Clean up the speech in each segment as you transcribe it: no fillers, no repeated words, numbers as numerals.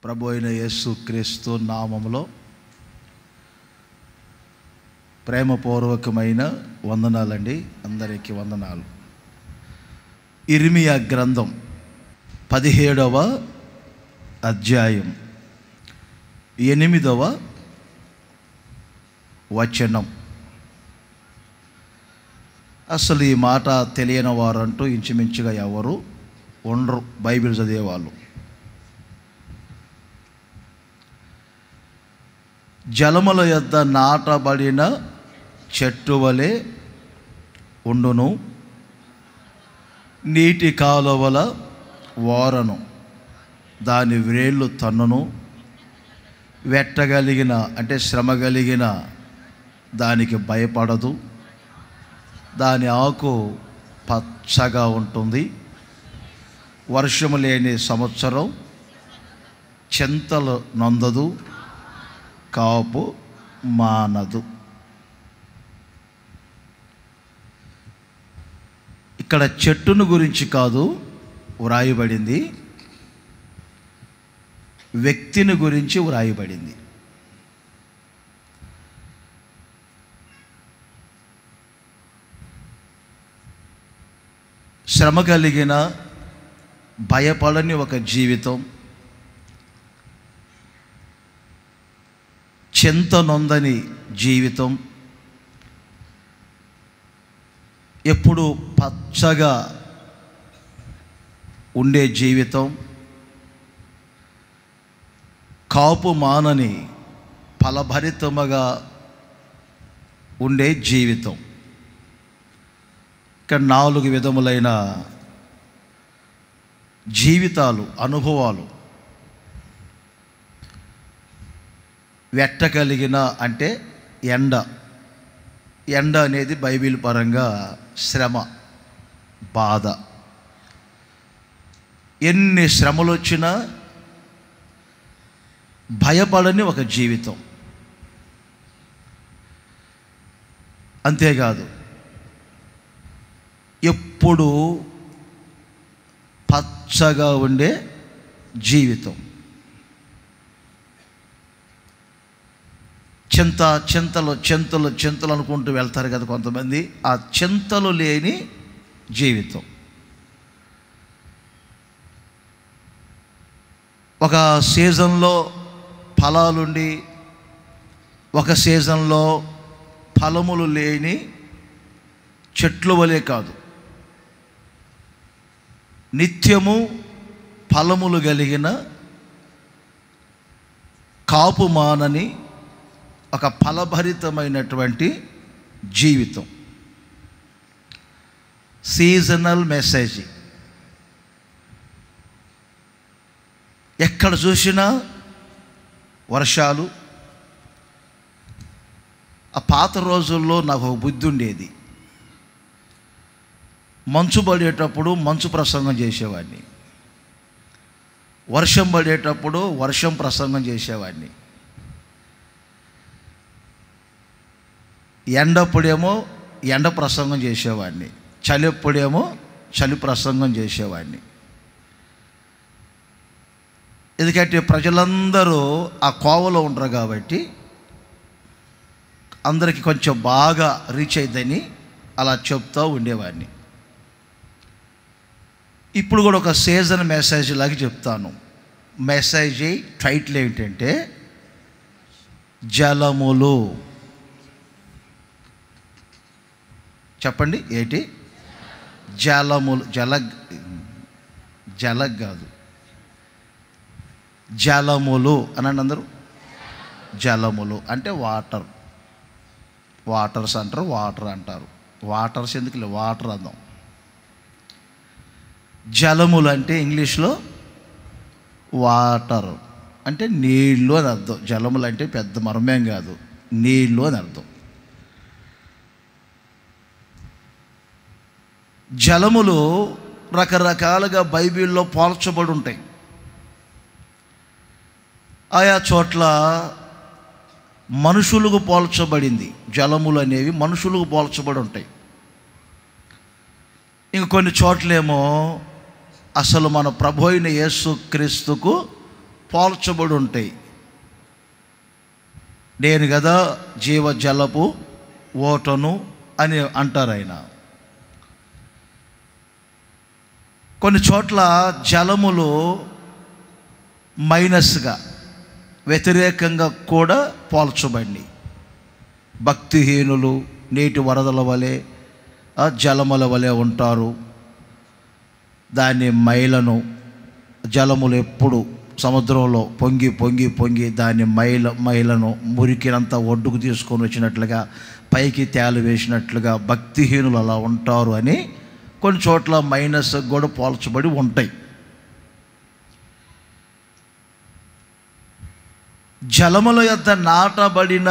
ప్రభు అయిన యేసు క్రీస్తు నామములో ప్రేమపూర్వకమైన వందనాలండి. అందరికీ వందనాలు. ఇర్మియా గ్రంథం 17వ అధ్యాయం 8వ వచనం. అసలు ఈ మాట తెలియని వారంటూ ఇంచుమించుగా ఎవరు ఉండరు బైబిల్ చదివేవాళ్ళు. జలముల యొద్ద నాటబడిన చెట్టు వలె ఉండును, నీటి కాలువల ఓరను దాని వ్రేళ్ళు తన్నును, వెట్టగలిగిన అంటే శ్రమ కలిగిన దానికి భయపడదు, దాని ఆకు పచ్చగా ఉంటుంది, వర్షము లేని సంవత్సరం చింతలు నొందదు, కాపు మానదు. ఇక్కడ చెట్టును గురించి కాదు వ్రాయబడింది, వ్యక్తిని గురించి వ్రాయబడింది. శ్రమ కలిగిన భయపడని ఒక జీవితం, చింత నొందని జీవితం, ఎప్పుడు పచ్చగా ఉండే జీవితం, కాపు మానని ఫలభరితముగా ఉండే జీవితం. ఇక్కడ 4 విధములైన జీవితాలు, అనుభవాలు. వెట్టగలిగిన అంటే ఎండ అనేది బైబిల్ పరంగా శ్రమ, బాధ. ఎన్ని శ్రమలు వచ్చినా భయపడని ఒక జీవితం. అంతేకాదు, ఎప్పుడు పచ్చగా ఉండే జీవితం. చింతలు అనుకుంటూ వెళ్తారు కదా కొంతమంది, ఆ చింతలు లేని జీవితం. ఒక సీజన్లో ఫలాలుండి ఒక సీజన్లో ఫలములు లేని చెట్లు వలె కాదు, నిత్యము ఫలములు కలిగిన కాపు మానని ఒక ఫలభరితమైనటువంటి జీవితం. Seasonal message. ఎక్కడ చూసినా వర్షాలు. ఆ పాత రోజుల్లో నాకు ఒక బుద్ధి ఉండేది. మంచు పడేటప్పుడు మంచు ప్రసంగం చేసేవాడిని, వర్షం పడేటప్పుడు వర్షం ప్రసంగం చేసేవాడిని, ఎండప్పుడేమో ఎండ ప్రసంగం చేసేవాడిని, చలిప్పుడేమో చలి ప్రసంగం చేసేవాడిని. ఎందుకంటే ప్రజలందరూ ఆ కోవలో ఉండరు కాబట్టి అందరికీ కొంచెం బాగా రీచ్ అయ్యిందని అలా చెప్తూ ఉండేవాడిని. ఇప్పుడు కూడా ఒక సీజన్ మెసేజ్ లాగా చెప్తాను. మెసేజ్ టైటిల్ ఏంటంటే జలములు. చెప్పండి ఏంటి? జలములు. జలగ్ కాదు, జలములు అనండి అందరూ. జలములు అంటే వాటర్స్ అంటారు, వాటర్ అంటారు. వాటర్స్ ఎందుకు, వాటర్ అందాం. జలములు అంటే ఇంగ్లీష్లో వాటర్ అంటే నీళ్ళు అని అర్థం. జలములు అంటే పెద్ద మరమేం కాదు, నీళ్ళు అని అర్థం. జలములు రకరకాలుగా బైబిల్లో పోల్చబడి ఉంటాయి. ఆయా చోట్ల మనుషులకు పోల్చబడింది. జలములు అనేవి మనుషులకు పోల్చబడి ఉంటాయి. ఇంక కొన్ని చోట్లేమో అసలు మన ప్రభు అయిన యేసు క్రీస్తుకు పోల్చబడి ఉంటాయి. నేను కదా జీవజలపు ఓటను అని అంటారు ఆయన. కొన్ని చోట్ల జలములు మైనస్గా, వ్యతిరేకంగా కూడా పోల్చబడి, భక్తిహీనులు నీటి వరదల వలె, జలముల వలె ఉంటారు. దాని మైలను, జలములు ఎప్పుడు సముద్రంలో పొంగి పొంగి పొంగి దాని మైలను మురికినంతా ఒడ్డుకు తీసుకొని వచ్చినట్లుగా, పైకి తేలు వేసినట్లుగా భక్తిహీనులు అలా ఉంటారు అని కొన్ని చోట్ల మైనస్ కూడా పోల్చబడి ఉంటాయి. జలముల యొద్ద నాటబడిన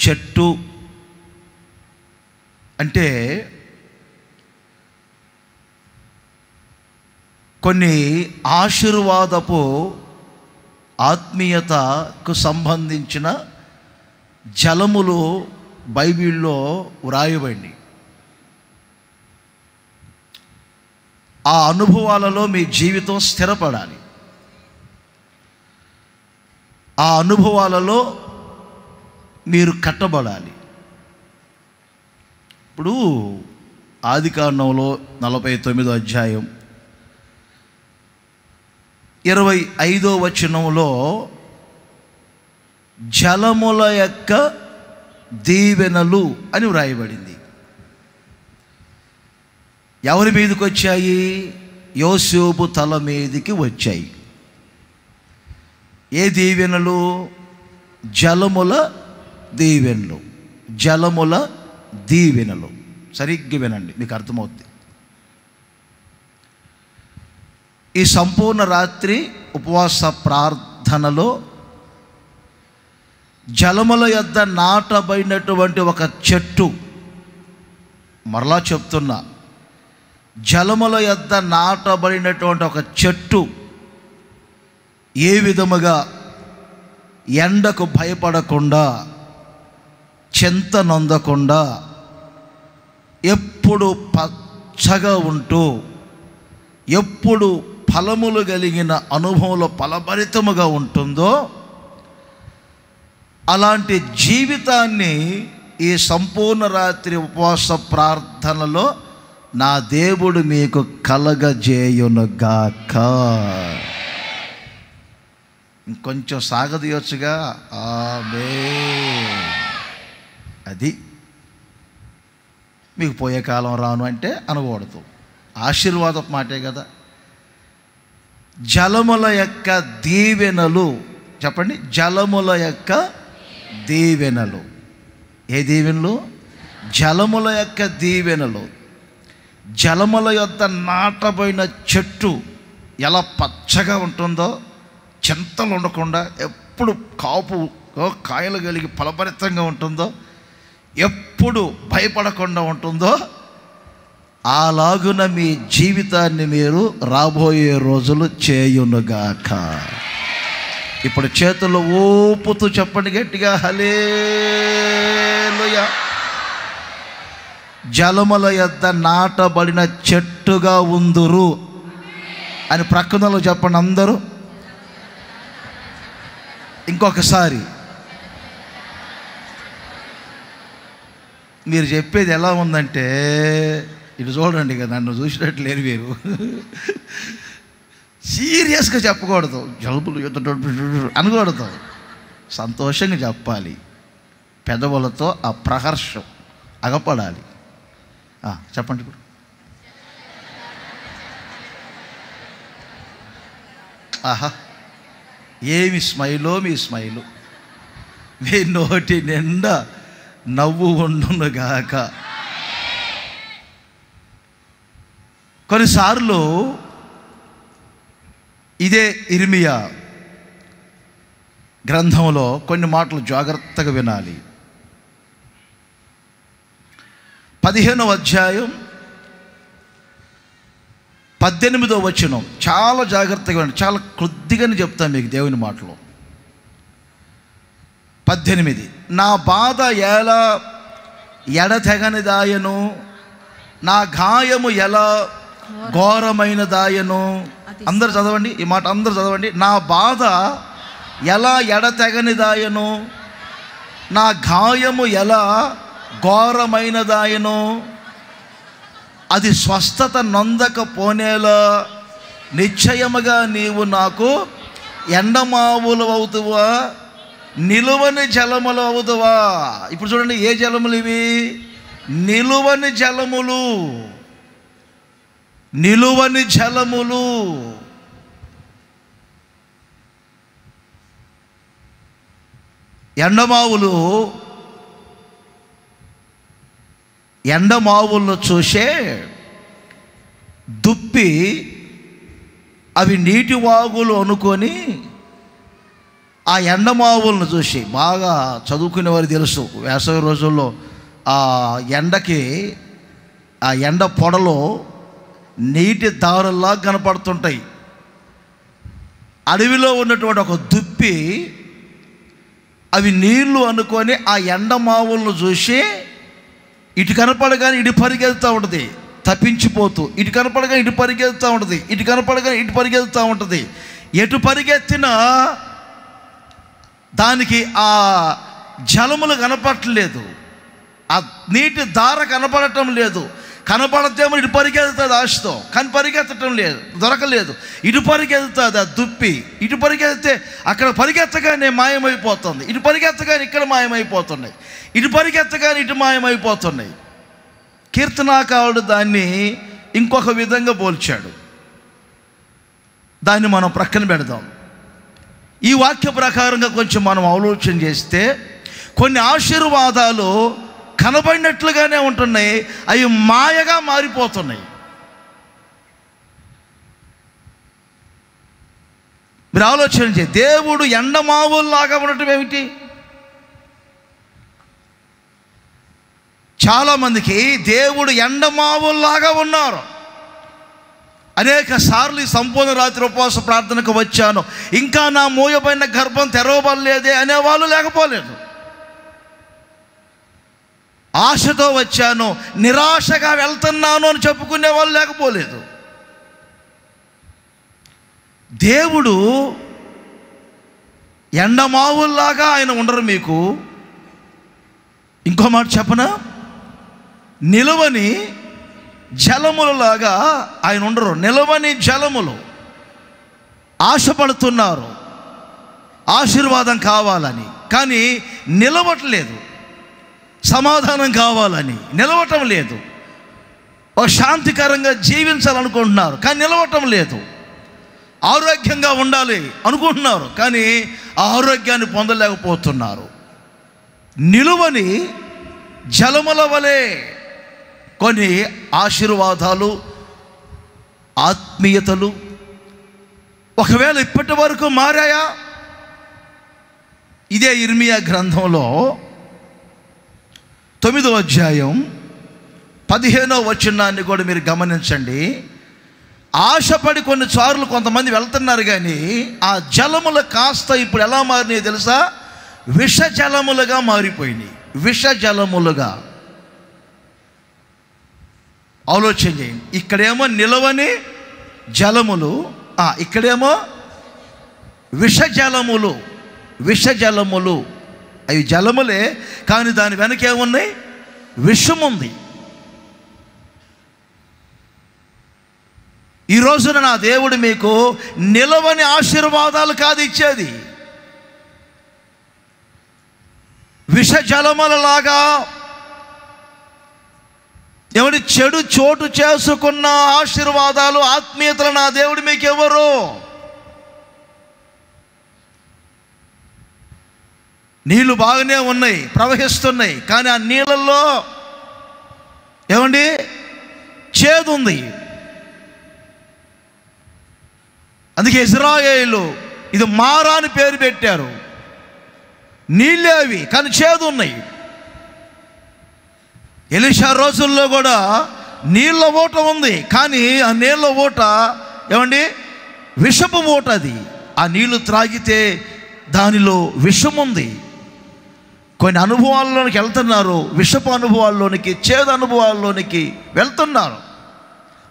చెట్టు అంటే కొన్ని ఆశీర్వాదపు ఆత్మీయతకు సంబంధించిన జలములు బైబిల్లో వ్రాయబడి, ఆ అనుభవాలలో మీ జీవితం స్థిరపడాలి. ఆ అనుభవాలలో మీరు కట్టబడాలి. ఇప్పుడు ఆదికాండంలో 49వ అధ్యాయం 25వ వచనంలో జలముల యొక్క దీవెనలు అని వ్రాయబడింది. ఎవరి మీదకి వచ్చాయి? యోసేపు తల మీదకి వచ్చాయి. ఏ దీవెనలు? జలముల దీవెనలు. జలముల దీవెనలు. సరిగ్గా వినండి, మీకు అర్థమవుతుంది. ఈ సంపూర్ణ రాత్రి ఉపవాస ప్రార్థనలో జలముల యొద్ద నాటబడినటువంటి ఒక చెట్టు, మరలా చెప్తున్నా, జలముల యొద్ద నాటబడినటువంటి ఒక చెట్టు ఏ విధముగా ఎండకు భయపడకుండా, చింత నొందకుండా, ఎప్పుడు పచ్చగా ఉంటూ, ఎప్పుడు ఫలములు కలిగిన అనుభవంలో ఫలభరితముగా ఉంటుందో, అలాంటి జీవితాన్ని ఈ సంపూర్ణ రాత్రి ఉపవాస ప్రార్థనలో నా దేవుడు మీకు కలగజేయునుగాక. ఇంకొంచెం సాగదీయొచ్చుగా. ఆమేన్. అది మీకు పోయే కాలం రాను అంటే అనకూడదు, ఆశీర్వాదపు మాటే కదా. జలముల యొక్క దీవెనలు చెప్పండి. జలముల యొక్క దీవెనలు. ఏ దీవెనలు? జలముల యొక్క దీవెనలు. జలముల యొద్ద నాటబడిన చెట్టు ఎలా పచ్చగా ఉంటుందో, చింతలు ఉండకుండా ఎప్పుడు కాపు కాయలు కలిగి ఫలభరితంగా ఉంటుందో, ఎప్పుడు భయపడకుండా ఉంటుందో, అలాగున మీ జీవితాన్ని మీరు రాబోయే రోజులు చేయునుగాక. ఇప్పుడు చేతులు ఊపుతూ చెప్పండి గట్టిగా, హల్లెలూయా. జలముల యొద్ద నాటబడిన చెట్టుగా ఉందురు అని ప్రక్కనలో చెప్పండి అందరూ. ఇంకొకసారి మీరు చెప్పేది ఎలా ఉందంటే, ఇటు చూడండి కదా, నన్ను చూసినట్లు లేరు మీరు. సీరియస్గా చెప్పకూడదు, జలుబులు అనకూడదు, సంతోషంగా చెప్పాలి. పెదవులతో ఆ ప్రహర్షం అగపడాలి. చెప్పండి ఇప్పుడు. ఆహా, ఏమి స్మైలో మీ స్మైలు. మీ నోటి నిండా నవ్వు ఉండునుగాక. కొన్నిసార్లు ఇదే ఇర్మియా గ్రంథంలో కొన్ని మాటలు జాగ్రత్తగా వినాలి. 15వ అధ్యాయం 18వ వచనం చాలా జాగ్రత్తగా వినండి. చాలా కొద్దిగానే చెప్తాను మీకు దేవుని మాటలు. 18, నా బాధ ఎలా ఎడతెగనిదాయను, నా గాయము ఎలా ఘోరమైనదాయను. అందరు చదవండి ఈ మాట, అందరు చదవండి. నా బాధ ఎలా ఎడతెగనిదాయను, నా గాయము ఎలా ఘోరమైనదాయను, అది స్వస్థత నొందకపోనేలా నిశ్చయముగా నీవు నాకు ఎండమావులు అవుతువా, నిలువని జలములు అవుతువా. ఇప్పుడు చూడండి, ఏ జలములు ఇవి? నిలువని జలములు, నిలువని జలములు. ఎండమావులను చూసే దుప్పి అవి నీటి వాగులు అనుకొని ఆ ఎండమావులను చూసి, బాగా చదువుకునే వారు తెలుసు, వేసవి రోజుల్లో ఆ ఎండకి ఆ ఎండ పొడలో నీటి దారుల్లా కనపడుతుంటాయి. అడవిలో ఉన్నటువంటి ఒక దుప్పి అవి నీళ్లు అనుకొని ఆ ఎండమావులను చూసి ఇటు కనపడగానే ఇటు పరిగెడుతూ ఉంటుంది, తప్పించిపోతూ. ఇటు కనపడగానే ఇటు పరిగెడుతూ ఉంటుంది, ఇటు కనపడగానే ఇటు పరిగెడుతూ ఉంటుంది. ఎటు పరిగెత్తినా దానికి ఆ జలములు కనపడట్లేదు, ఆ నీటి దార కనపడటం లేదు. కనపడతేమో ఇటు పరిగెత్తుతుంది ఆశతో, కానీ పరిగెత్తటం లేదు, దొరకలేదు. ఇటు పరిగెత్తుతుంది ఆ దుప్పి, ఇటు పరిగెత్తితే అక్కడ పరిగెత్తగానే మాయమైపోతుంది, ఇటు పరిగెత్తగానే ఇక్కడ మాయమైపోతున్నాయి, ఇటు పరిగెత్తగానే ఇటు మాయమైపోతున్నాయి. కీర్తనాకారుడు దాన్ని ఇంకొక విధంగా పోల్చాడు. దాన్ని మనం ప్రక్కన పెడదాం. ఈ వాక్య ప్రకారంగా కొంచెం మనం ఆలోచన చేస్తే కొన్ని ఆశీర్వాదాలు కనబడినట్లుగానే ఉంటున్నాయి, అవి మాయగా మారిపోతున్నాయి. మీరు ఆలోచన చేయండి, దేవుడు ఎండమావుల్లాగా ఉండటం ఏమిటి? చాలామందికి దేవుడు ఎండమావుల్లాగా ఉన్నారు. అనేక సార్లు ఈ సంపూర్ణ రాత్రి ఉపవాస ప్రార్థనకు వచ్చాను, ఇంకా నా మూయబడిన గర్భం తెరవబడలేదే అనేవాళ్ళు లేకపోలేదు. ఆశతో వచ్చాను, నిరాశగా వెళ్తున్నాను అని చెప్పుకునే వాళ్ళు లేకపోలేదు. దేవుడు ఎండమావుల్లాగా ఆయన ఉండరు మీకు. ఇంకో మాట చెప్పనా, నిలువని జలములలాగా ఆయన ఉండరు. నిలువని జలములు. ఆశపడుతున్నారు ఆశీర్వాదం కావాలని, కానీ నిలవట్లేదు. సమాధానం కావాలని నిలవటం లేదు. ఒక శాంతికరంగా జీవించాలనుకుంటున్నారు, కానీ నిలవటం లేదు. ఆరోగ్యంగా ఉండాలి అనుకుంటున్నారు, కానీ ఆ ఆరోగ్యాన్ని పొందలేకపోతున్నారు. నిలువని జలముల వలె కొన్ని ఆశీర్వాదాలు, ఆత్మీయతలు ఒకవేళ ఇప్పటి వరకు మారాయా? ఇదే ఇర్మియా గ్రంథంలో 9వ అధ్యాయం 15వ వచనాన్ని కూడా మీరు గమనించండి. ఆశపడి కొన్నిసార్లు కొంతమంది వెళ్తున్నారు, కానీ ఆ జలములు కాస్త ఇప్పుడు ఎలా మారినాయి తెలుసా? విష జలములుగా మారిపోయినాయి. విష జలములుగా. ఆలోచన చేయండి. ఇక్కడేమో నిలవని జలములు, ఇక్కడేమో విష జలములు. విష జలములు అవి జలములే, కానీ దాని వెనక ఏమున్నాయి? విషం ఉంది. ఈ రోజున నా దేవుడు మీకు నిలవని ఆశీర్వాదాలు కాదు ఇచ్చేది, విష జలములలాగా ఎవరి చెడు చోటు చేసుకున్న ఆశీర్వాదాలు, ఆత్మీయతలు నా దేవుడు మీకు ఎవరు? నీళ్లు బాగానే ఉన్నాయి, ప్రవహిస్తున్నాయి, కానీ ఆ నీళ్ళల్లో ఏమండి చేదు ఉంది. అందుకే ఇశ్రాయేలు ఇది మారా అని పేరు పెట్టారు. నీళ్ళే అవి, కానీ చేదు ఉన్నాయి. ఎలీషా రోజుల్లో కూడా నీళ్ళ ఊట ఉంది, కానీ ఆ నీళ్ళ ఊట ఏమండి విషపు ఊట. అది ఆ నీళ్లు త్రాగితే దానిలో విషం ఉంది. కొన్ని అనుభవాల్లోనికి వెళ్తున్నారు, విషపు అనుభవాల్లోనికి, చేదు అనుభవాల్లోనికి వెళ్తున్నారు.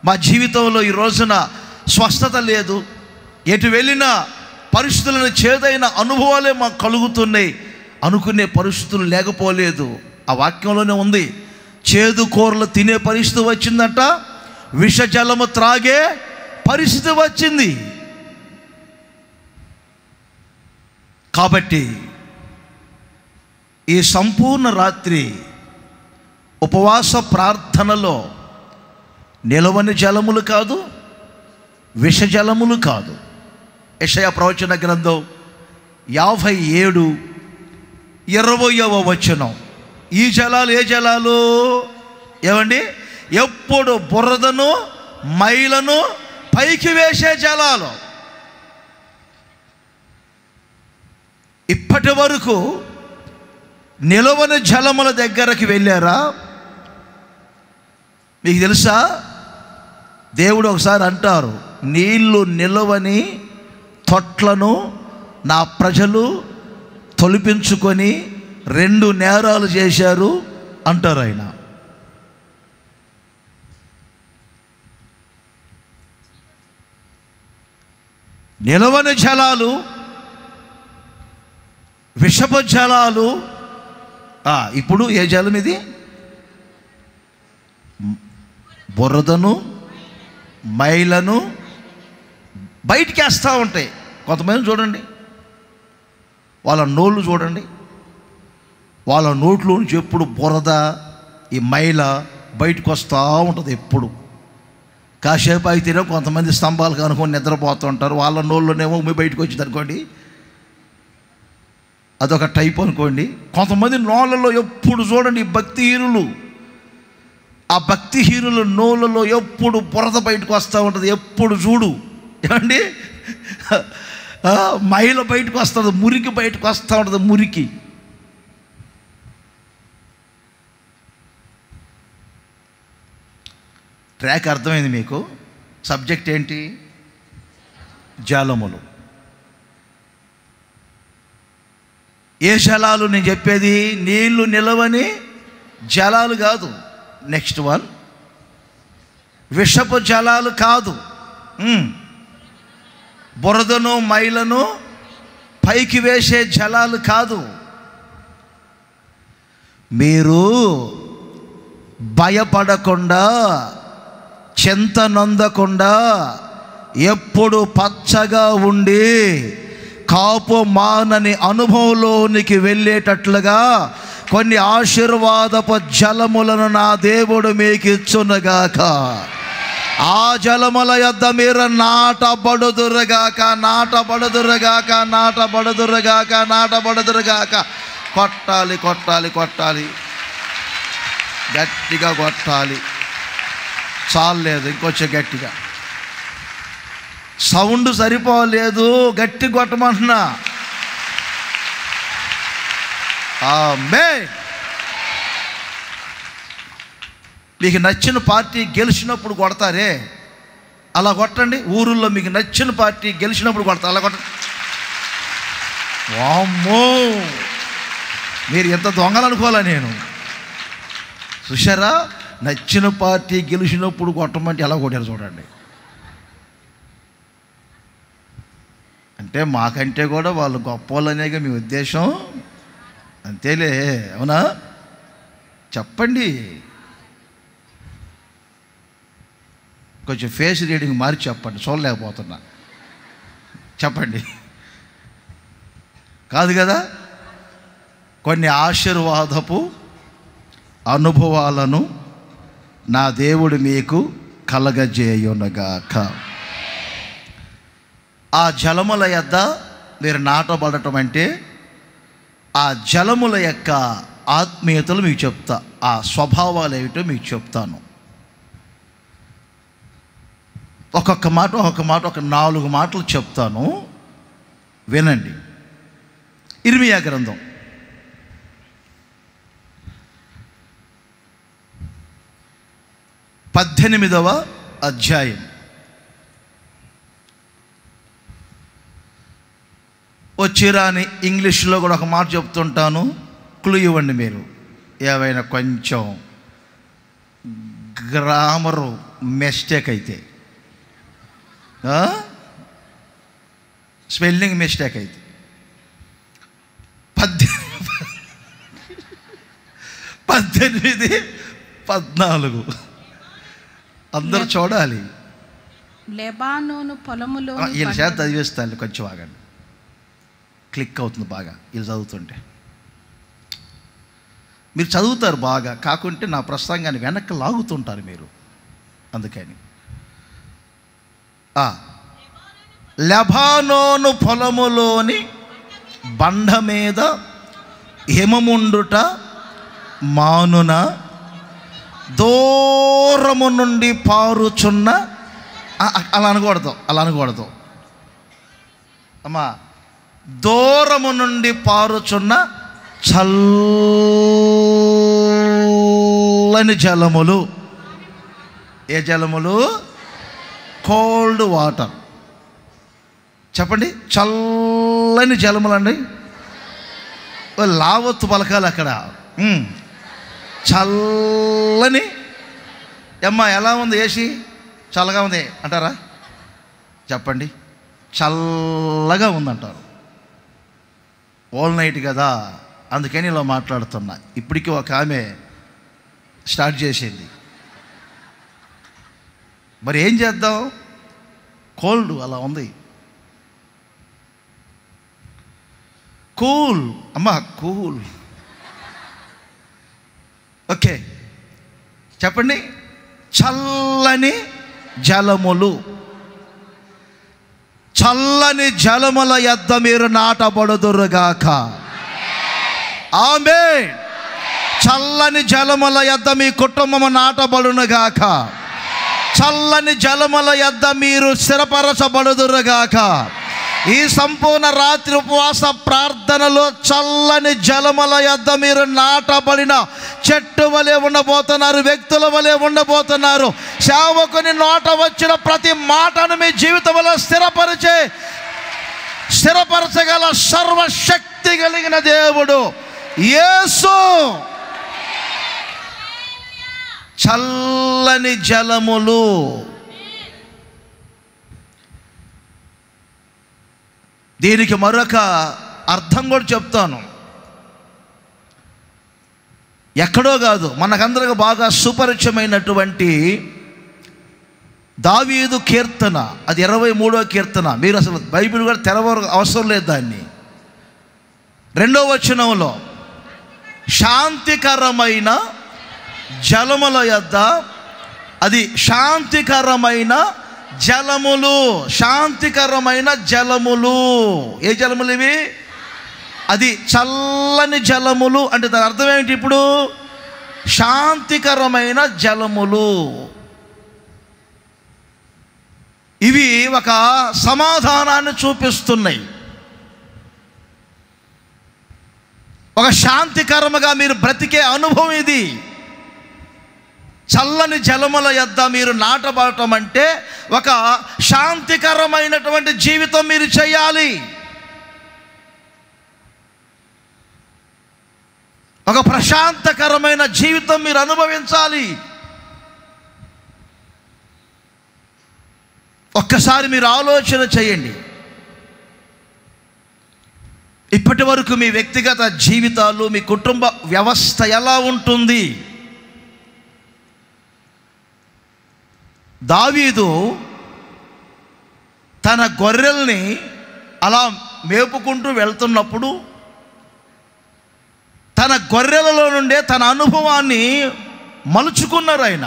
మా జీవితంలో ఈ రోజున స్వస్థత లేదు, ఎటు వెళ్ళినా పరిస్థితులను చేదైన అనుభవాలే మాకు కలుగుతున్నాయి అనుకునే పరిస్థితులు లేకపోలేదు. ఆ వాక్యంలోనే ఉంది, చేదు కూరలు తినే పరిస్థితి వచ్చిందట, విషజలము త్రాగే పరిస్థితి వచ్చింది. కాబట్టి ఈ సంపూర్ణ రాత్రి ఉపవాస ప్రార్థనలో నిలవని జలములు కాదు, విషజలములు కాదు. యెషయా ప్రవచన గ్రంథం 57:20వ వచనం. ఈ జలాలు ఏ జలాలు ఏమండి? ఎప్పుడు బురదను మైలను పైకి వేసే జలాలు. ఇప్పటి వరకు నిలవని జలముల దగ్గరకు వెళ్ళారా? మీకు తెలుసా, దేవుడు ఒకసారి అంటారు, నీళ్లు నిలవని తొట్లను నా ప్రజలు తొలిపించుకొని 2 నేరాలు చేశారు అంటారు ఆయన. నిలవని జలాలు, విషపు జలాలు. ఇప్పుడు ఏ జలం ఇది? బురదను మైలను బయటికి వేస్తూ ఉంటాయి. కొంతమంది చూడండి, వాళ్ళ నోళ్ళు చూడండి, వాళ్ళ నోట్లో నుంచి ఎప్పుడు బురద ఈ మైల బయటకు వస్తూ ఉంటుంది. ఎప్పుడు కాసేపు అయితేనే కొంతమంది స్తంభాలు అనుకొని నిద్రపోతూ ఉంటారు, వాళ్ళ నోళ్ళలోనేమో బయటకు వచ్చింది అనుకోండి, అదొక టైప్ అనుకోండి. కొంతమంది నోళ్ళలో ఎప్పుడు చూడండి భక్తిహీనులు, ఆ భక్తిహీనుల నోళ్ళలో ఎప్పుడు బురద బయటకు వస్తూ ఉంటుంది. ఎప్పుడు చూడు ఏమండి, మైల బయటకు వస్తుంది, మురికి బయటకు వస్తూ ఉంటుంది. మురికి ట్రాక్ అర్థమైంది మీకు? సబ్జెక్ట్ ఏంటి? జలములు. ఏ జలాలు నేను చెప్పేది? నీళ్లు నిలవని జలాలు కాదు. నెక్స్ట్ వన్, విషపు జలాలు కాదు. బురదను మైలను పైకి వేసే జలాలు కాదు. మీరు భయపడకుండా, చింత నొందకుండా, ఎప్పుడు పచ్చగా ఉండి కాపు మానని అనుభవంలోనికి వెళ్ళేటట్లుగా కొన్ని ఆశీర్వాదపు జలములను నా దేవుడు మీకు ఇచ్చునుగాక. ఆ జలముల యొద్ద మీరు నాటబడుదురుగాక, నాటబడుదురుగాక, నాటబడుదురుగాక, నాటబడుదురుగాక. కొట్టాలి, కొట్టాలి, కొట్టాలి, గట్టిగా కొట్టాలి. చాలేదు, ఇంకొంచెం గట్టిగా. సౌండ్ సరిపోలేదు, గట్టి కొట్టమంటున్నా. ఆమేన్. మీకు నచ్చిన పార్టీ గెలిచినప్పుడు కొడతారే, అలా కొట్టండి. ఊరుల్లో మీకు నచ్చిన పార్టీ గెలిచినప్పుడు కొడతారు, అలా కొట్టండి. వామ్మో, మీరు ఎంత దొంగలు అనుకోవాలా నేను? చూశారా, నచ్చిన పార్టీ గెలిచినప్పుడు కొట్టమంటే ఎలా కొట్టారు చూడండి. అంటే మాకంటే కూడా వాళ్ళు గొప్ప వాళ్ళనేగా మీ ఉద్దేశం? అంతేలే, అవునా? చెప్పండి. కొంచెం ఫేస్ రీడింగ్ మార్చి చెప్పండి, చూడలేకపోతున్నా. చెప్పండి. కాదు కదా? కొన్ని ఆశీర్వాదపు అనుభవాలను నా దేవుడు మీకు కలగజేయునుగాక. ఆ జలముల యొద్ద మీరు నాటబడటం అంటే ఆ జలముల యొక్క ఆత్మీయతలు మీకు చెప్తా, ఆ స్వభావాలు ఏమిటో మీకు చెప్తాను. ఒక్కొక్క మాట ఒక 4 మాటలు చెప్తాను, వినండి. ఇర్మియా గ్రంథం 18వ అధ్యాయం. వచ్చిరాని ఇంగ్లీష్లో కూడా ఒక మాట చెప్తుంటాను, క్లూ ఇవ్వండి మీరు. ఏవైనా కొంచెం గ్రామరు మిస్టేక్ అయితే, స్పెల్లింగ్ మిస్టేక్ అయితే 18, 14 అందరూ చూడాలి. లెబానోను పొలములో వీళ్ళ చేత చదివేస్తాను, కొంచెం ఆగండి. క్లిక్ అవుతుంది బాగా వీళ్ళు చదువుతుంటే. మీరు చదువుతారు బాగా, కాకుంటే నా ప్రసంగాన్ని వెనక్కి లాగుతుంటారు మీరు. అందుకని లెబానోను పొలములోని బండ మీద హిమముండుట మానున, దూరము నుండి పారుచున్న, అలా అనకూడదు అమ్మా, దూరము నుండి పారుచున్న చల్లని జలములు. ఏ జలములు? Cold water. చెప్పండి, చల్లని జలములు అండి. లావత్తు పలకాలి అక్కడ. చల్లని. అమ్మా ఎలా ఉంది ఏసీ? చల్లగా ఉంది అంటారా? చెప్పండి, చల్లగా ఉందంటారు. ఆల్ నైట్ కదా, అందుకని ఇలా మాట్లాడుతున్నా. ఇప్పటికీ ఒక ఆమె స్టార్ట్ చేసింది. మరి ఏం చేద్దాం? కోల్డ్ అలా ఉంది. కూల్ అమ్మా, కూల్. ఓకే, చెప్పండి, చల్లని జలములు. చల్లని జలముల యొద్ద మీరు నాటబడుదురుగాక. ఆమేన్. చల్లని జలముల యొద్ద మీ కుటుంబము నాటబడునుగాక. చల్లని జలముల యొద్ద మీరు స్థిరపరచబడుదురుగాక. ఈ సంపూర్ణ రాత్రి ఉపవాస ప్రార్థనలో చల్లని జలముల యొద్ద మీరు నాటబడిన చెట్టు వలె ఉండబోతున్నారు, వ్యక్తుల వలె ఉండబోతున్నారు. సేవకుని నోట వచ్చిన ప్రతి మాటను మీ జీవితంలో స్థిరపరచగల సర్వశక్తి కలిగిన దేవుడు యేసు. చల్లని జలములు. దీనికి మరొక అర్థం కూడా చెప్తాను. ఎక్కడో కాదు, మనకందరికి బాగా సుపరిచయమైనటువంటి దావీదు కీర్తన, అది 23వ కీర్తన. మీరు అసలు బైబిల్ కూడా తెరవరు అవసరం లేదు. దాన్ని 2వ వచనంలో శాంతికరమైన జలముల యొద్ద, అది శాంతికరమైన జలములు. శాంతికరమైన జలములు. ఏ జలములు ఇవి? అది చల్లని జలములు అంటే దాని అర్థం ఏమిటి? ఇప్పుడు శాంతికరమైన జలములు. ఇవి ఒక సమాధానాన్ని చూపిస్తున్నాయి. ఒక శాంతికరముగా మీరు బ్రతికే అనుభవం ఇది. చల్లని జలముల యొద్ద మీరు నాటబడటం అంటే ఒక శాంతికరమైనటువంటి జీవితం మీరు చేయాలి. ఒక ప్రశాంతకరమైన జీవితం మీరు అనుభవించాలి. ఒక్కసారి మీరు ఆలోచన చేయండి. ఇప్పటి వరకు మీ వ్యక్తిగత జీవితాలు, మీ కుటుంబ వ్యవస్థ ఎలా ఉంటుంది? దావీదు తన గొర్రెల్ని అలా మేపుకుంటూ వెళ్తున్నప్పుడు తన గొర్రెలలో నుండే తన అనుభవాన్ని మలుచుకున్నారు. ఆయన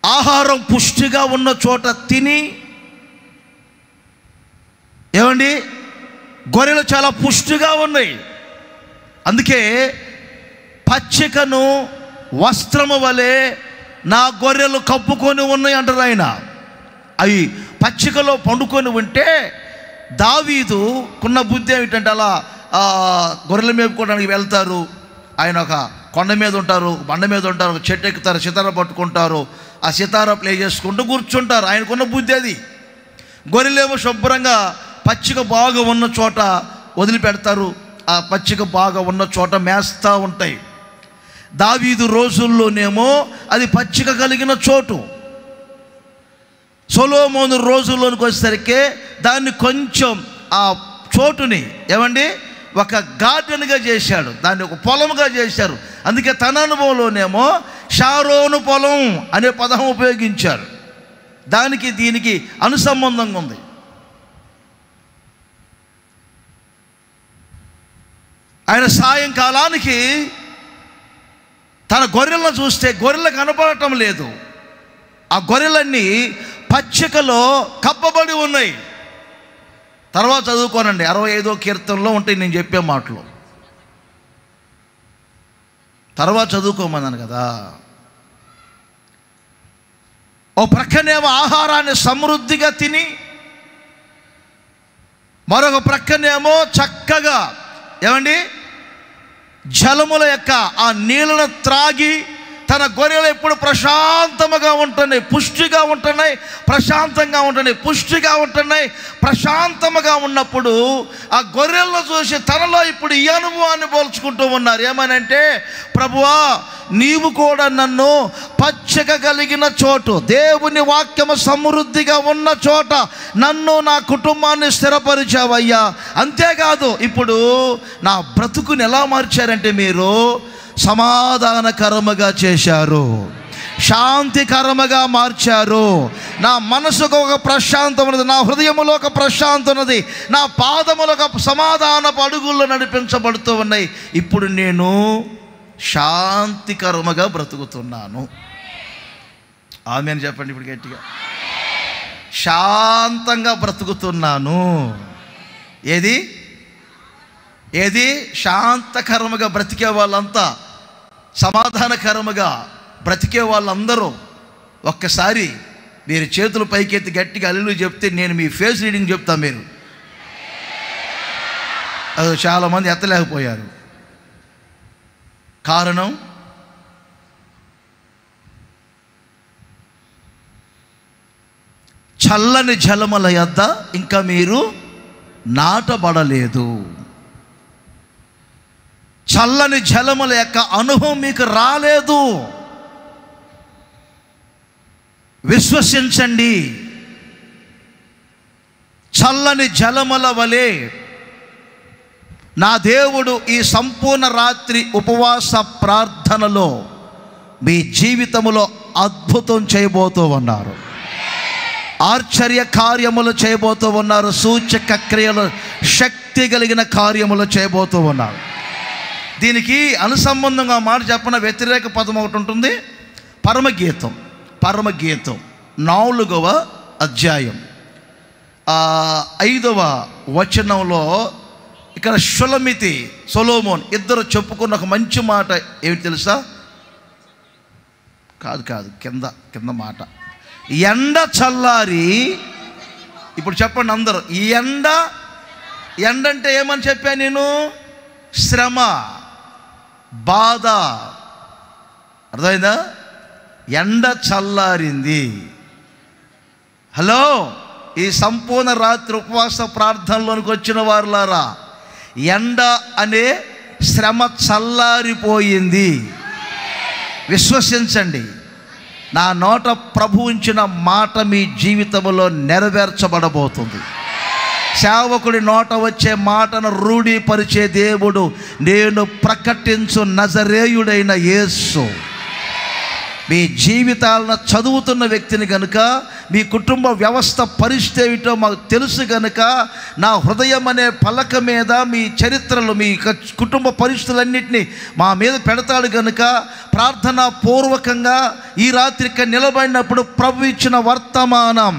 ఆహారం పుష్టిగా ఉన్న చోట తిని, ఏమండి, గొర్రెలు చాలా పుష్టిగా ఉన్నాయి. అందుకే పచ్చికను వస్త్రము వలె నా గొర్రెలు కప్పుకొని ఉన్నాయి అంటారు ఆయన. అవి పచ్చికలో పండుకొని ఉంటే దావీదు కున్న బుద్ధి ఏమిటంటే, అలా గొర్రెలు మేపుకోవడానికి వెళ్తారు. ఆయన ఒక కొండ మీద ఉంటారు, బండ మీద ఉంటారు, ఒక చెట్టు ఎక్కుతారు, సితార పట్టుకుంటారు, ఆ సితార ప్లే చేసుకుంటూ కూర్చుంటారు. ఆయనకున్న బుద్ధి అది. గొర్రెలేమో శుభ్రంగా పచ్చిక బాగా ఉన్న చోట వదిలిపెడతారు. ఆ పచ్చిక బాగా ఉన్న చోట మేస్తూ ఉంటాయి. దావీదు రోజుల్లోనేమో అది పచ్చిక కలిగిన చోటు. సొలొమోను రోజుల్లోనికి వచ్చేసరికి దాన్ని కొంచెం ఆ చోటుని ఏమండి ఒక గార్డెన్గా చేశాడు, దాన్ని ఒక పొలముగా చేశారు. అందుకే తన అనుభవంలోనేమో షారోను పొలం అనే పదం ఉపయోగించారు. దానికి దీనికి అనుసంబంధంగా ఉంది. ఆయన సాయంకాలానికి తన గొర్రెలను చూస్తే గొర్రెలు కనపడటం లేదు. ఆ గొర్రెలన్నీ పచ్చికలో కప్పబడి ఉన్నాయి. తర్వాత చదువుకోనండి, 65వ కీర్తనలో ఉంటాయి నేను చెప్పే మాటలు. తర్వాత చదువుకోమన్నాను కదా. ఓ ప్రక్కనేమో ఆహారాన్ని సమృద్ధిగా తిని, మరొక ప్రక్కనేమో చక్కగా ఏమండి జలముల యొక్క ఆ నీళ్ళను త్రాగి తన గొర్రెలు ఎప్పుడు ప్రశాంతముగా ఉంటున్నాయి, పుష్టిగా ఉంటున్నాయి, ప్రశాంతంగా ఉంటున్నాయి, పుష్టిగా ఉంటున్నాయి, ప్రశాంతముగా ఉన్నప్పుడు ఆ గొర్రెలను చూసి తనలో ఇప్పుడు ఈ అనుభవాన్ని పోల్చుకుంటూ ఉన్నారు. ఏమనంటే, ప్రభువా నీవు కూడా నన్ను పచ్చిక కలిగిన చోటు, దేవుని వాక్యము సమృద్ధిగా ఉన్న చోట నన్ను నా కుటుంబాన్ని స్థిరపరిచావయ్యా. అంతేకాదు ఇప్పుడు నా బ్రతుకుని ఎలా మార్చారంటే మీరు సమాధానకరముగా చేశారు, శాంతికరముగా మార్చారు. నా మనసుకు ఒక ప్రశాంతం ఉన్నది, నా హృదయములో ఒక ప్రశాంతం ఉన్నది, నా పాదములో ఒక సమాధానపు అడుగుల్లో నడిపించబడుతూ ఉన్నాయి. ఇప్పుడు నేను శాంతికరముగా బ్రతుకుతున్నాను. ఆమేన్ చెప్పండి ఇప్పుడు గట్టిగా. శాంతంగా బ్రతుకుతున్నాను. ఏది శాంతకరముగా బ్రతికే వాళ్ళంతా, సమాధానకరముగా బ్రతికే వాళ్ళందరూ ఒక్కసారి మీరు చేతులు పైకెత్తి గట్టిగా హల్లెలూయా చెప్తే నేను మీ ఫేస్ రీడింగ్ చెప్తా. మీరు అది చాలామంది ఎత్తలేకపోయారు. కారణం చల్లని జలముల యొద్ద ఇంకా మీరు నాటబడలేదు. చల్లని జలముల యొక్క అనుభవం మీకు రాలేదు. విశ్వసించండి, చల్లని జలముల వలె నా దేవుడు ఈ సంపూర్ణ రాత్రి ఉపవాస ప్రార్థనలో మీ జీవితములో అద్భుతం చేయబోతూ ఉన్నారు. ఆశ్చర్య కార్యములు చేయబోతూ ఉన్నారు. సూచక క్రియలు, శక్తి కలిగిన కార్యములు చేయబోతూ ఉన్నారు. దీనికి అనుసంబంధంగా మాట చెప్పిన వ్యతిరేక పదం ఒకటి ఉంటుంది. పరమగీతం 4వ అధ్యాయం 5వ వచనంలో ఇక్కడ షులమితి, సొలొమోన్ ఇద్దరు చెప్పుకున్న ఒక మంచి మాట ఏమిటి తెలుసా? కాదు కింద మాట, ఎండ చల్లారి. ఇప్పుడు చెప్పండి అందరూ, ఈ ఎండ అంటే ఏమని చెప్పాను నేను? శ్రమ, బాధ. అర్థమైందా? ఎండ చల్లారింది. హలో, ఈ సంపూర్ణ రాత్రి ఉపవాస ప్రార్థనలోనికి వచ్చిన వారులారా, ఎండ అనే శ్రమ చల్లారిపోయింది. విశ్వసించండి, నా నోట ప్రభు ఉంచిన మాట మీ జీవితంలో నెరవేర్చబడబోతుంది. సేవకుడి నోట వచ్చే మాటను రూఢీపరిచే దేవుడు నేను ప్రకటించు నజరేయుడైన యేసు. మీ జీవితాలను చదువుతున్న వ్యక్తిని కనుక, మీ కుటుంబ వ్యవస్థ పరిస్థితి ఏమిటో మాకు తెలుసు కనుక, నా హృదయం అనే పలక మీద మీ చరిత్రలు, మీ కుటుంబ పరిస్థితులన్నింటినీ మా మీద పెడతాడు కనుక, ప్రార్థనా పూర్వకంగా ఈ రాత్రి ఇక్కడ నిలబడినప్పుడు ప్రభు ఇచ్చిన వర్తమానం,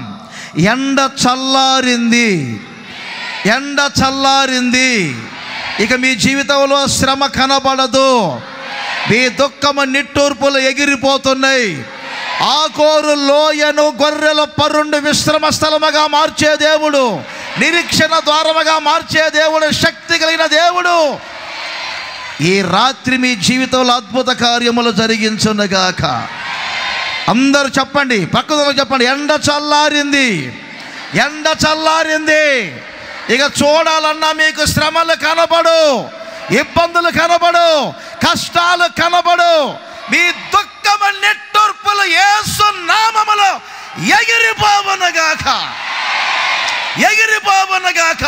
ఎండ చల్లారింది, ఎండ చల్లారింది. ఇక మీ జీవితంలో శ్రమ కనబడదు. మీ దుఃఖము నిట్టూర్పులు ఎగిరిపోతున్నాయి. ఆకోరు లోయను గొర్రెల పరుండు విశ్రమ స్థలముగా మార్చే దేవుడు, నిరీక్షణ ద్వారముగా మార్చే దేవుడు, శక్తి కలిగిన దేవుడు ఈ రాత్రి మీ జీవితంలో అద్భుత కార్యములు జరిగించునుగాక. అందరూ చెప్పండి, పక్కన చెప్పండి, ఎండ చల్లారింది, ఎండ చల్లారింది. ఇక చూడాలన్నా మీకు శ్రమలు కనబడు, ఇబ్బందులు కనబడు, కష్టాలు కనబడు, మీ దుఃఖము నిట్టూర్పులు యేసు నామములో ఎగిరిపోవునుగాక, ఎగిరిపోవునుగాక.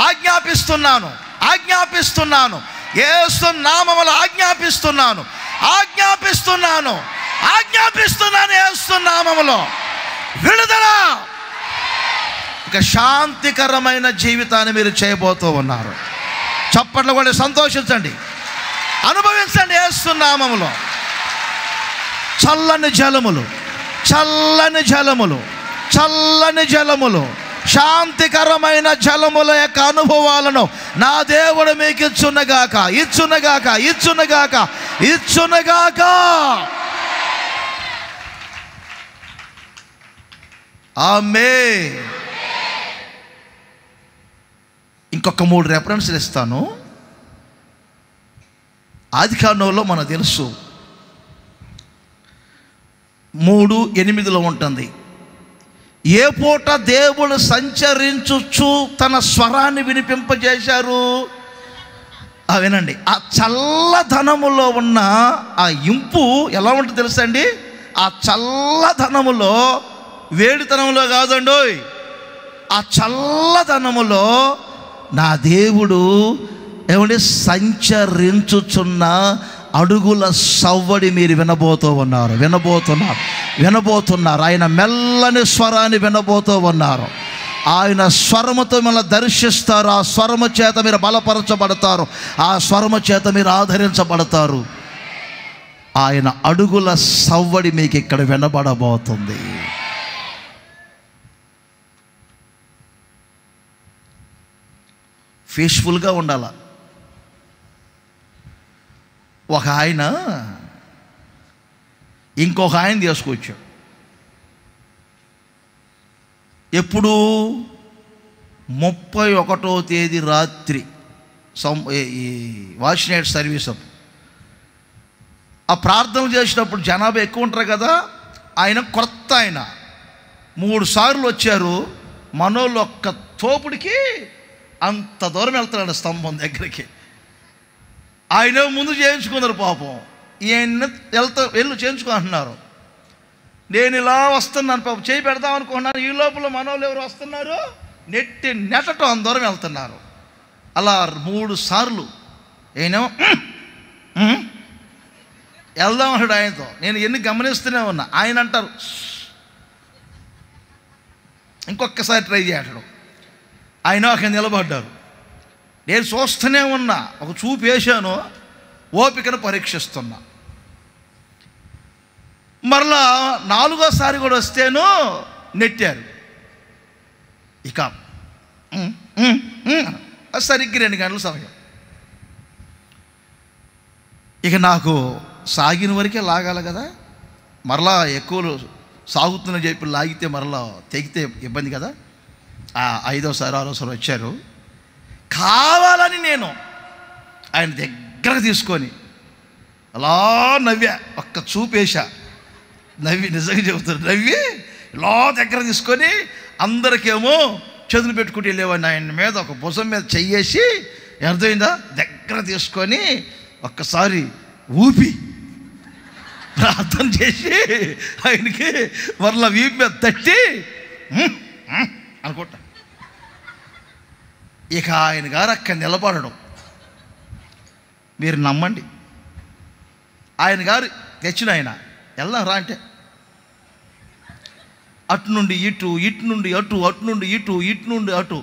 ఆజ్ఞాపిస్తున్నాను, ఆజ్ఞాపిస్తున్నాను, యేసు నామములో ఆజ్ఞాపిస్తున్నాను, ఆజ్ఞాపిస్తున్నాను, ఆజ్ఞాపిస్తున్నాను. యేసు నామములో విడుదల. ఇక శాంతికరమైన జీవితాన్ని మీరు చేయబోతూ ఉన్నారు. చప్పట్లు కూడా సంతోషించండి, అనుభవించండి. యేసు నామములో చల్లని జలములు, చల్లని జలములు, చల్లని జలములు, శాంతికరమైన జలముల యొక్క అనుభవాలను నా దేవుడు మీకు ఇచ్చునగాక, ఇచ్చునగాక, ఇచ్చునగాక, ఇచ్చునగాక. ఆమేన్. ఇంకొక 3 రెఫరెన్స్లు ఇస్తాను. ఆదికాండంలో మనకు తెలుసు 3:8 ఉంటుంది. ఏ పూట దేవుడు సంచరించుచు తన స్వరాన్ని వినిపింపజేశారు. వినండి, ఆ చల్లదనములో ఉన్న ఆ ఇంపు ఎలా ఉంటుంది తెలుసా అండి? ఆ చల్లదనములో, వేడితనంలో కాదండోయ్, ఆ చల్లదనములో నా దేవుడు ఏమంటే సంచరించుచున్న అడుగుల సవ్వడి మీరు వినబోతూ ఉన్నారు, వినబోతున్నారు, వినబోతున్నారు. ఆయన మెల్లని స్వరాన్ని వినబోతూ ఉన్నారు. ఆయన స్వరముతో మిమ్మల్ని దర్శిస్తారు. ఆ స్వరము చేత మీరు బలపరచబడతారు, ఆ స్వరము చేత మీరు ఆదరించబడతారు. ఆయన అడుగుల సవ్వడి మీకు ఇక్కడ వినబడబోతుంది. పీస్ఫుల్గా ఉండాల. ఒక ఆయన ఇంకొక ఆయన తీసుకొచ్చాడు. ఎప్పుడు 31వ తేదీ రాత్రి ఈ వాష్ నైట్ సర్వీస్ అప్పుడు ఆ ప్రార్థన చేసినప్పుడు జనాభా ఎక్కువ ఉంటారు కదా. ఆయన కొత్త ఆయన 3 సార్లు వచ్చారు. మనోళ్ళు ఒక్క తోపుడికి అంత దూరం వెళ్తున్నాడు స్తంభం దగ్గరికి. ఆయన ముందు చేయించుకున్నారు పాపం. ఈయన వెళ్ళు చేయించుకో అంటున్నారు. నేను ఇలా వస్తున్నాను పాపం, చేయి పెడదాం అనుకున్నాను. ఈ లోపల మనోళ్ళు ఎవరు వస్తున్నారు, నెట్టటం అంత దూరం వెళ్తున్నారు. అలా 3 సార్లు ఏనేమో వెళ్దాం అంటాడు ఆయనతో. నేను ఎన్ని గమనిస్తూనే ఉన్నా. ఆయన అంటారు ఇంకొకసారి ట్రై చేయటం. ఆయన అక్కడ నిలబడ్డారు. నేను చూస్తూనే ఉన్నా, ఒక చూపు వేశాను, ఓపికను పరీక్షిస్తున్నా. మరలా 4వసారి కూడా వస్తేను నెట్టారు. ఇక సరిగ్గా 2 గంటల సమయం. ఇక నాకు సాగిన వరకే లాగాలి కదా. మరలా ఎక్కువ సాగుతుందని చెప్పి లాగితే మరలా తెగితే ఇబ్బంది కదా. 5వసారి 6వసారి వచ్చారు. కావాలని నేను ఆయన దగ్గరకు తీసుకొని అలా నవ్వా, ఒక్క చూపేశా. నవ్వి, నిజంగా చెబుతారు, నవ్వి ఇలా దగ్గర తీసుకొని అందరికేమో చేతులు పెట్టుకుంటూ వెళ్ళేవాడిని. ఆయన మీద ఒక భుజం మీద చెయ్యేసి, అర్థమైందా, దగ్గర తీసుకొని ఒక్కసారి ఊపి ప్రార్థన చేసి ఆయనకి మరలా వీపు మీద తట్టి అనుకుంటా. ఇక ఆయన గారు అక్కడ నిలబడడం మీరు నమ్మండి. ఆయన గారు తెచ్చిన ఆయన వెళ్దాం రా అంటే అటు నుండి ఇటు, ఇటు నుండి అటు, అటు నుండి ఇటు, ఇటు నుండి అటు,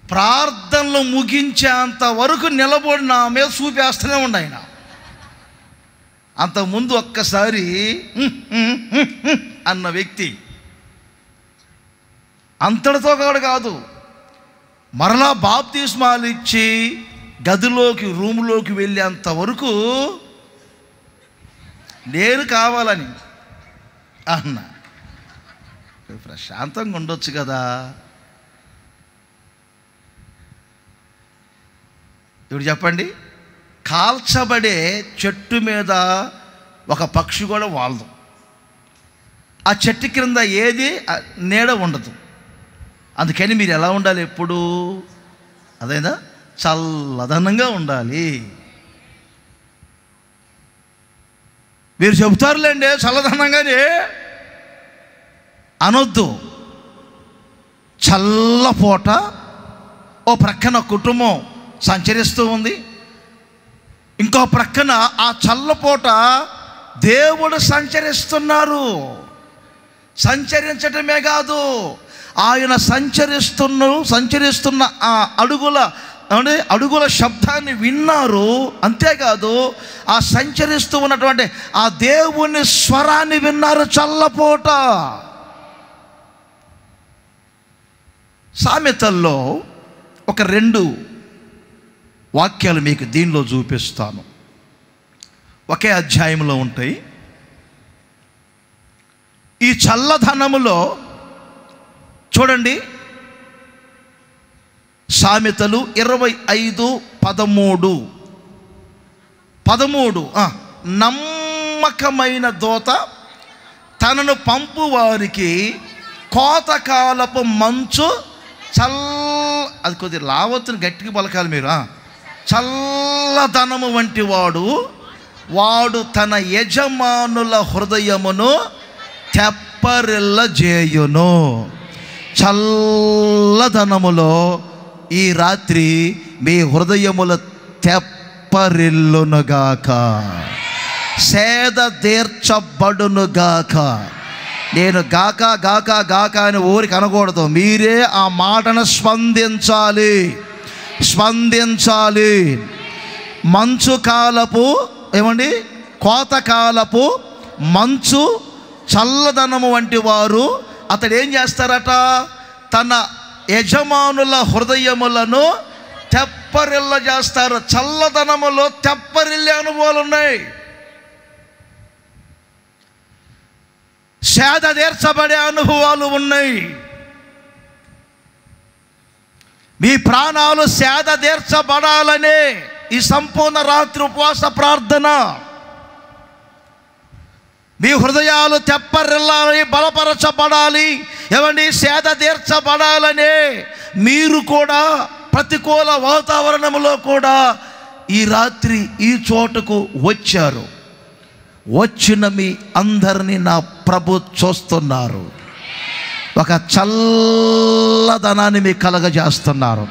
ప్రార్థనలు ముగించేంత వరకు నిలబడి నా మీద చూపేస్తూనే ఉండి ఆయన. అంతకుముందు ఒక్కసారి అన్న వ్యక్తి అంతటితో కూడా కాదు, మరలా బాప్తిస్మాలు ఇచ్చి గదిలోకి, రూములోకి వెళ్ళేంత వరకు నేను కావాలని అన్నా. ప్రశాంతంగా ఉండొచ్చు కదా. ఇప్పుడు చెప్పండి, కాల్చబడే చెట్టు మీద ఒక పక్షి కూడా వాలదు. ఆ చెట్టు క్రింద ఏది నీడ ఉండదు. అందుకని మీరు ఎలా ఉండాలి ఎప్పుడు, అదేనా చల్లదనంగా ఉండాలి. మీరు చెబుతారులేండి చల్లదనంగానే అనొద్దు. చల్లపూట ఓ ప్రక్కన కుటుంబం సంచరిస్తూ ఉంది, ఇంకో ప్రక్కన ఆ చల్లపూట దేవుడు సంచరించటమే కాదు, ఆయన సంచరిస్తున్న ఆ అడుగుల శబ్దాన్ని విన్నారు. అంతేకాదు ఆ సంచరిస్తూ ఉన్నటువంటి ఆ దేవుని స్వరాన్ని విన్నారు చల్లపూట. సామెతల్లో ఒక 2 వాక్యాలు మీకు దీనిలో చూపిస్తాను, ఒకే అధ్యాయంలో ఉంటాయి. ఈ చల్లదనములో చూడండి, సామెతలు 25:13 నమ్మకమైన దూత తనను పంపు వారికి కోతకాలపు మంచు అది కొద్దిగా లావత్తుని గట్టిగా పలకాలి మీరు. చల్లదనము వంటి వాడు తన యజమానుల హృదయమును తెప్పరిల్లజేయును. చల్లదనములో ఈ రాత్రి మీ హృదయముల తెప్పరిల్లునుగాక, సేద తీర్చబడునుగాక. నేను గాక గాక గాక అని ఊరికి అనకూడదు, మీరే ఆ మాటను స్పందించాలి. మంచు కాలపు కోతకాలపు మంచు చల్లదనము వంటి వారు అతడు ఏం చేస్తారట, తన యజమానుల హృదయములను తెప్పరిల్ల చేస్తారు. చల్లదనములో తెప్పరిల్లే అనుభవాలు ఉన్నాయి, సేద తీర్చబడే అనుభవాలు ఉన్నాయి. మీ ప్రాణాలు సేద తీర్చబడాలనే ఈ సంపూర్ణ రాత్రి ఉపవాస ప్రార్థన. మీ హృదయాలు తెప్పరిల్లాలి, బలపరచబడాలి, సేద తీర్చబడాలనే మీరు కూడా ప్రతికూల వాతావరణంలో కూడా ఈ రాత్రి ఈ చోటుకు వచ్చారు. వచ్చిన మీ అందరినీ నా ప్రభు చూస్తున్నారు. ఒక చల్లదనాన్ని మీకు కలగజేస్తున్నారు,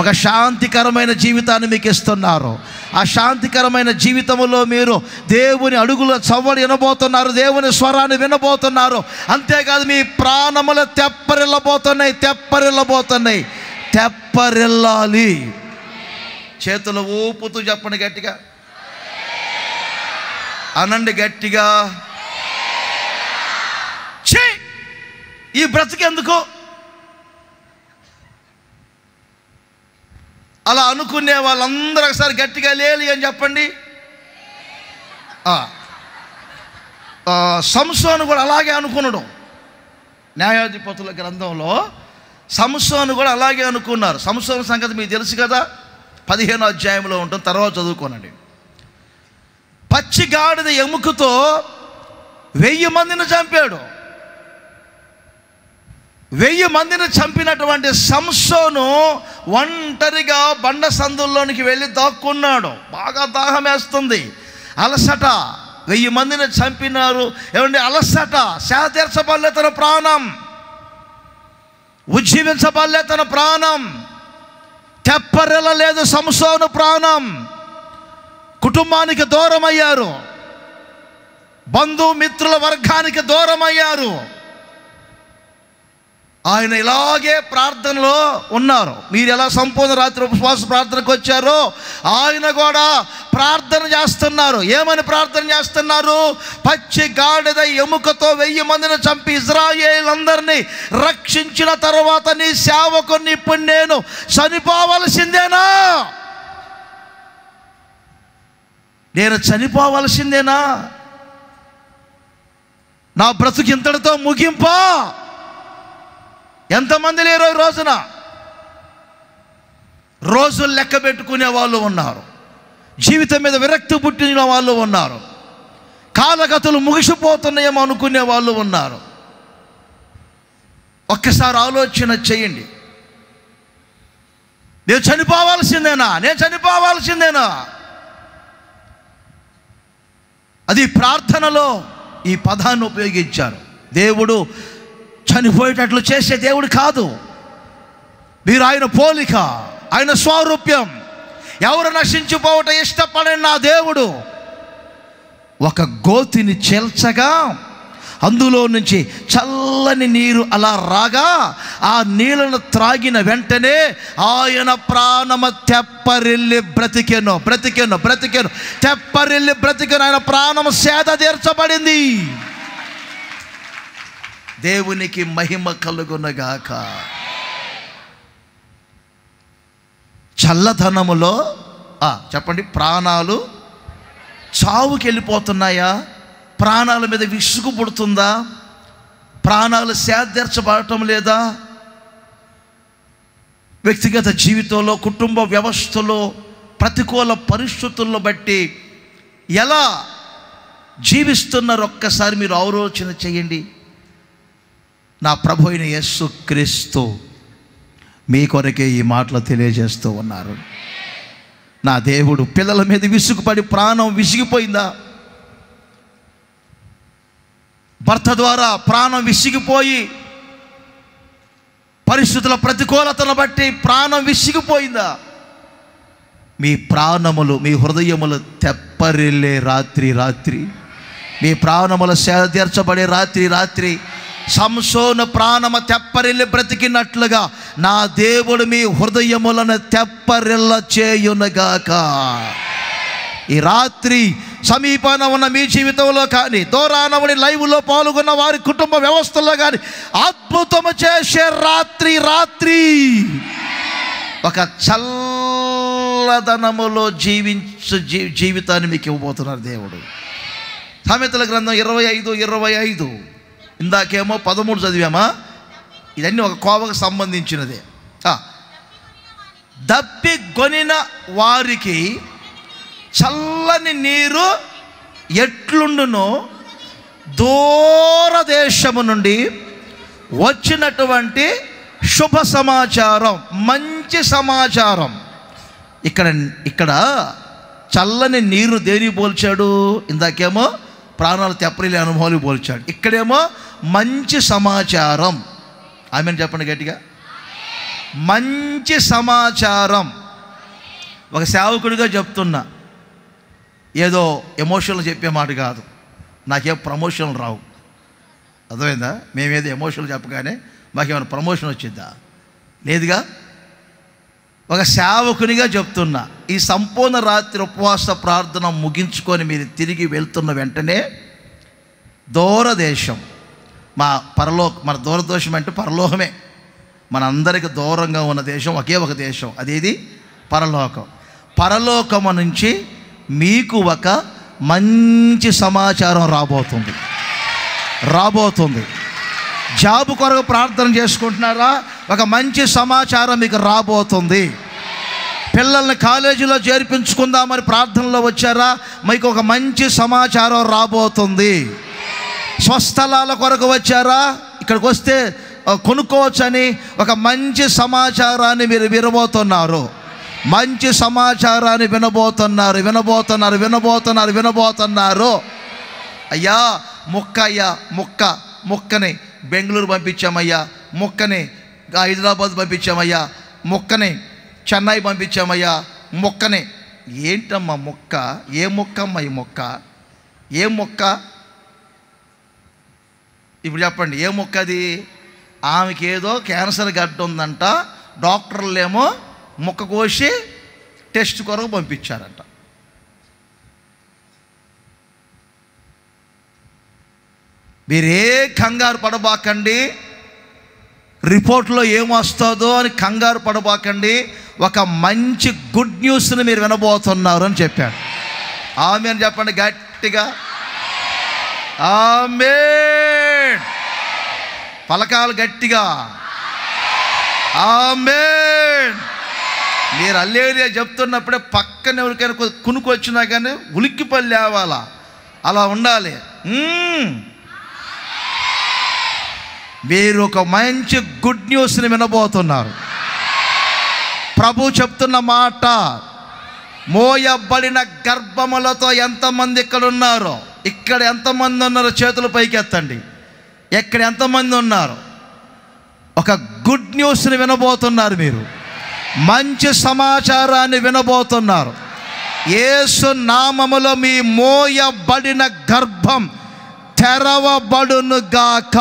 ఒక శాంతికరమైన జీవితాన్ని మీకు ఇస్తున్నారు. ఆ శాంతికరమైన జీవితంలో మీరు దేవుని అడుగుల చవ్వడి వినబోతున్నారు, దేవుని స్వరాన్ని వినబోతున్నారు. అంతేకాదు మీ ప్రాణములు తెప్పరిల్లబోతున్నాయి. తెప్పరిల్లాలి. చేతులు ఊపుతూ చెప్పండి గట్టిగా, అనండి గట్టిగా. ఈ బ్రతికెందుకు? అలా అనుకునే వాళ్ళందరూ ఒకసారి గట్టిగా లేలి అని చెప్పండి. సంసోను కూడా అలాగే అనుకున్నాడు. న్యాయాధిపతుల గ్రంథంలో సంసోను కూడా అలాగే అనుకున్నారు. సంసోను సంగతి మీకు తెలుసు కదా, 15వ అధ్యాయంలో ఉంటుంది, తర్వాత చదువుకోనండి. పచ్చి గాడిద ఎముకతో 1000 మందిని చంపాడు. 1000 మందిని చంపినటువంటి సంసోను ఒంటరిగా బండ సందుల్లోనికి వెళ్ళి దాక్కున్నాడు. బాగా దాహం వేస్తుంది, అలసట. 1000 మందిని చంపినారు, అలసట. సేద తీర్చబడలే తన ప్రాణం, ఉజ్జీవించబడలే తన ప్రాణం, తెప్పరిల్లలేదు సంసోను ప్రాణం. కుటుంబానికి దూరం అయ్యారు, బంధుమిత్రుల వర్గానికి దూరం అయ్యారు. ఆయన ఇలాగే ప్రార్థనలో ఉన్నారు. మీరు ఎలా సంపూర్ణ రాత్రి ఉపవాస ప్రార్థనకు వచ్చారో ఆయన కూడా ప్రార్థన చేస్తున్నారు. ఏమని ప్రార్థన చేస్తున్నారు? పచ్చి గాడిద ఎముకతో 1000 మందిని చంపి ఇజ్రాయేలందరినీ రక్షించిన తర్వాత నీ సేవకుని ఇప్పుడు నేను చనిపోవలసిందేనా? నా బ్రతుకు ఇంతటితో ముగింపా? ఎంతమంది లేరు ఈ రోజున? రోజులు లెక్క పెట్టుకునే వాళ్ళు ఉన్నారు, జీవితం మీద విరక్తి పుట్టిన వాళ్ళు ఉన్నారు, కాలగతులు ముగిసిపోతున్నాయేమో అనుకునే వాళ్ళు ఉన్నారు. ఒక్కసారి ఆలోచన చేయండి. నేను చనిపోవాల్సిందేనా? అది ప్రార్థనలో ఈ పదాన్ని ఉపయోగించారు. దేవుడు చనిపోయేటట్లు చేసే దేవుడు కాదు. మీరు ఆయన పోలిక, ఆయన స్వరూప్యం. ఎవరు నశించిపోవటం ఇష్టపడని నా దేవుడు ఒక గోతిని చీల్చగా అందులో నుంచి చల్లని నీరు అలా రాగా ఆ నీళ్ళను త్రాగిన వెంటనే ఆయన ప్రాణము తెప్పరిల్లి బ్రతికెను. తెప్పరిల్లి బ్రతికెను. ఆయన ప్రాణము సేద తీర్చబడింది. దేవునికి మహిమ కలుగునగాక. చల్లదనములో చెప్పండి, ప్రాణాలు చావుకి వెళ్ళిపోతున్నాయా? ప్రాణాల మీద విసుగు పుడుతుందా? ప్రాణాలు సేదతీర్చబడటం లేదా? వ్యక్తిగత జీవితంలో, కుటుంబ వ్యవస్థలో, ప్రతికూల పరిస్థితులను బట్టి ఎలా జీవిస్తున్నారు ఒక్కసారి మీరు ఆలోచన చేయండి. నా ప్రభు అయిన యేసుక్రీస్తు మీ కొరకే ఈ మాటలు తెలియజేస్తూ ఉన్నారు. నా దేవుడు పిల్లల మీద విసుగుపడి ప్రాణం విసిగిపోయిందా? భర్త ద్వారా ప్రాణం విసిగిపోయి పరిస్థితుల ప్రతికూలతను బట్టి ప్రాణం విసిగిపోయిందా? మీ ప్రాణములు, మీ హృదయములు తెప్పరిల్లే రాత్రి, మీ ప్రాణములు సేద తీర్చబడే రాత్రి సంసోను ప్రాణము తెప్పరిల్లి బ్రతికినట్లుగా నా దేవుడు మీ హృదయములను తెప్పరిల్ల చేయునుగాక. ఈ రాత్రి సమీపాన ఉన్న మీ జీవితంలో కానీ, దూరాన ఉండి లైవ్లో పాల్గొన్న వారి కుటుంబ వ్యవస్థల్లో కానీ అద్భుతము చేసే రాత్రి ఒక చల్లదనములో జీవితాన్ని మీకు ఇవ్వబోతున్నారు దేవుడు. సామెతల గ్రంథం 25 ఇందాకేమో 13 చదివామా? ఇదన్నీ ఒక కోవకు సంబంధించినదే. దప్పిగొనిన వారికి చల్లని నీరు ఎట్లుండునో దూరదేశము నుండి వచ్చినటువంటి శుభ సమాచారం, మంచి సమాచారం. ఇక్కడ చల్లని నీరు దేని పోల్చాడు? ఇందాకేమో ప్రాణాలు తెప్పరిలే అనుభవాలు పోల్చాడు. ఇక్కడేమో మంచి సమాచారం. ఆమెను చెప్పండి గట్టిగా. మంచి సమాచారం. ఒక సేవకుడిగా చెప్తున్నా, ఏదో ఎమోషన్లు చెప్పే మాట కాదు. నాకేం ప్రమోషన్లు రావు, అర్థమైందా? మేమేదో ఎమోషన్లు చెప్పగానే మాకేమైనా ప్రమోషన్ వచ్చిద్దా? లేదుగా. ఒక సేవకునిగా చెప్తున్నా, ఈ సంపూర్ణ రాత్రి ఉపవాస ప్రార్థన ముగించుకొని మీరు తిరిగి వెళ్తున్న వెంటనే దూరదేశం, మన దూరదేశం అంటే పరలోకమే. మనందరికి దూరంగా ఉన్న దేశం ఒకే ఒక దేశం, అదేది పరలోకం. పరలోకము నుంచి మీకు ఒక మంచి సమాచారం రాబోతుంది. జాబ్ కొరకు ప్రార్థన చేసుకుంటున్నారా? ఒక మంచి సమాచారం మీకు రాబోతుంది. పిల్లల్ని కాలేజీలో చేర్పించుకుందామని ప్రార్థనలో వచ్చారా? మీకు ఒక మంచి సమాచారం రాబోతుంది. స్వస్థలాల కొరకు వచ్చారా? ఇక్కడికి వస్తే కొనుక్కోవచ్చని ఒక మంచి సమాచారాన్ని మీరు వినబోతున్నారు. మంచి సమాచారాన్ని వినబోతున్నారు. అయ్యా ముక్కని బెంగళూరు పంపించామయ్యా, ముక్కని హైదరాబాద్ పంపించామయ్యా, ముక్కని చెన్నై పంపించామయ్యా, ముక్కని. ఏంటమ్మా మొక్క? ఏ మొక్కమ్మా ఈ మొక్క? ఏ మొక్క? ఇప్పుడు చెప్పండి, ఏ మొక్క అది? ఆమెకి ఏదో క్యాన్సర్ గడ్డ ఉందంట, డాక్టర్లేమో మొక్క కోసి టెస్ట్ కొరకు పంపించారంట. మీరే కంగారు పడబాకండి, రిపోర్ట్లో ఏమొస్తుందో అని కంగారు పడబాకండి. ఒక మంచి గుడ్ న్యూస్ని మీరు వినబోతున్నారు అని చెప్పాడు. ఆమేన్ చెప్పండి గట్టిగా. ఆమేన్ పలకాలు గట్టిగా. ఆమేన్. మీరు హల్లెలూయా చెప్తున్నప్పుడే పక్కన ఎవరికైనా కునుకు వచ్చినా కానీ ఉలిక్కిపల్లి లేవాలా, అలా ఉండాలి. మీరు ఒక మంచి గుడ్ న్యూస్ని వినబోతున్నారు. ప్రభు చెప్తున్న మాట, మోయబడిన గర్భములతో ఎంతమంది ఇక్కడ ఉన్నారో, ఇక్కడ ఎంతమంది ఉన్నారో చేతులు పైకి ఎత్తండి. ఎక్కడ ఎంతమంది ఉన్నారు? ఒక గుడ్ న్యూస్ని వినబోతున్నారు. మీరు మంచి సమాచారాన్ని వినబోతున్నారు. యేసు నామములో మీ మోయబడిన గర్భం తెరవబడునుగాక.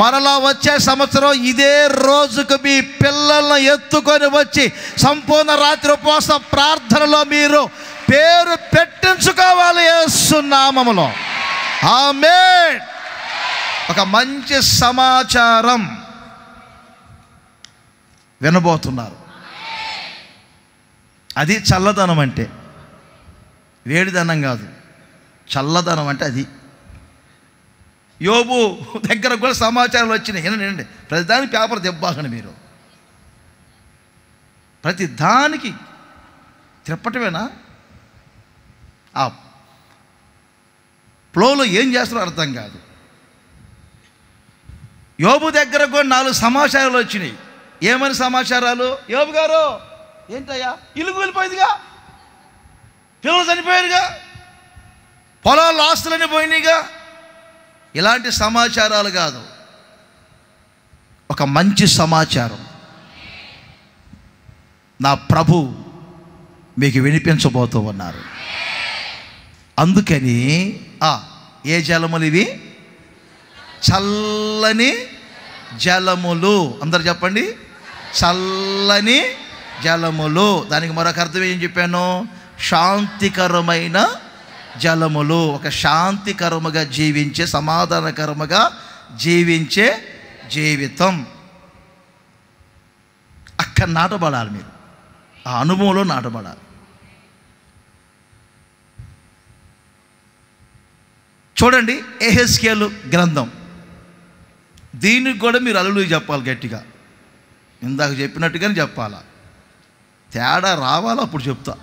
మరలా వచ్చే సంవత్సరం ఇదే రోజుకు మీ పిల్లలను ఎత్తుకొని వచ్చి సంపూర్ణ రాత్రి ఉపవాస ప్రార్థనలో మీరు పేరు పెట్టించుకోవాలి యేసు నామములో. ఆమేన్. ఒక మంచి సమాచారం వినబోతున్నారు. అది చల్లదనం అంటే, వేడిదనం కాదు. చల్లదనం అంటే అది. యోబు దగ్గర కూడా సమాచారాలు వచ్చినాయి. వినండి, ప్రతిదానికి పేపర్ దెబ్బాకండి. మీరు ప్రతి దానికి తిప్పటమేనా? ఆ ఫ్లోలో ఏం చేస్తారో అర్థం కాదు. యోబు దగ్గర కూడా 4 సమాచారాలు వచ్చినాయి. ఏమని సమాచారాలు? యోబు గారు, ఏంటయ్యా, ఇల్లు కూలిపోయిందిగా, పిల్లలు చనిపోయారుగా, పొలాలు ఆస్తులన్నీ పోయినాయిగా. ఇలాంటి సమాచారాలు కాదు, ఒక మంచి సమాచారం నా ప్రభు మీకు వినిపించబోతూ ఉన్నారు. అందుకని ఏ జలములు ఇవి? చల్లని జలములు. అందరు చెప్పండి, చల్లని జలములు. దానికి మరొక అర్థం ఏం చెప్పాను? శాంతికరమైన జలములు. ఒక శాంతికరముగా జీవించే, సమాధానకరముగా జీవించే జీవితం అక్కడ నాటబడాలి. మీరు ఆ అనుభవంలో నాటబడాలి. చూడండి, యెహెజ్కేలు గ్రంథం. దీనికి కూడా మీరు హల్లెలూయా చెప్పాలి గట్టిగా. ఇందాక చెప్పినట్టుగానే చెప్పాలా, తేడా రావాలా అప్పుడు చెప్తా.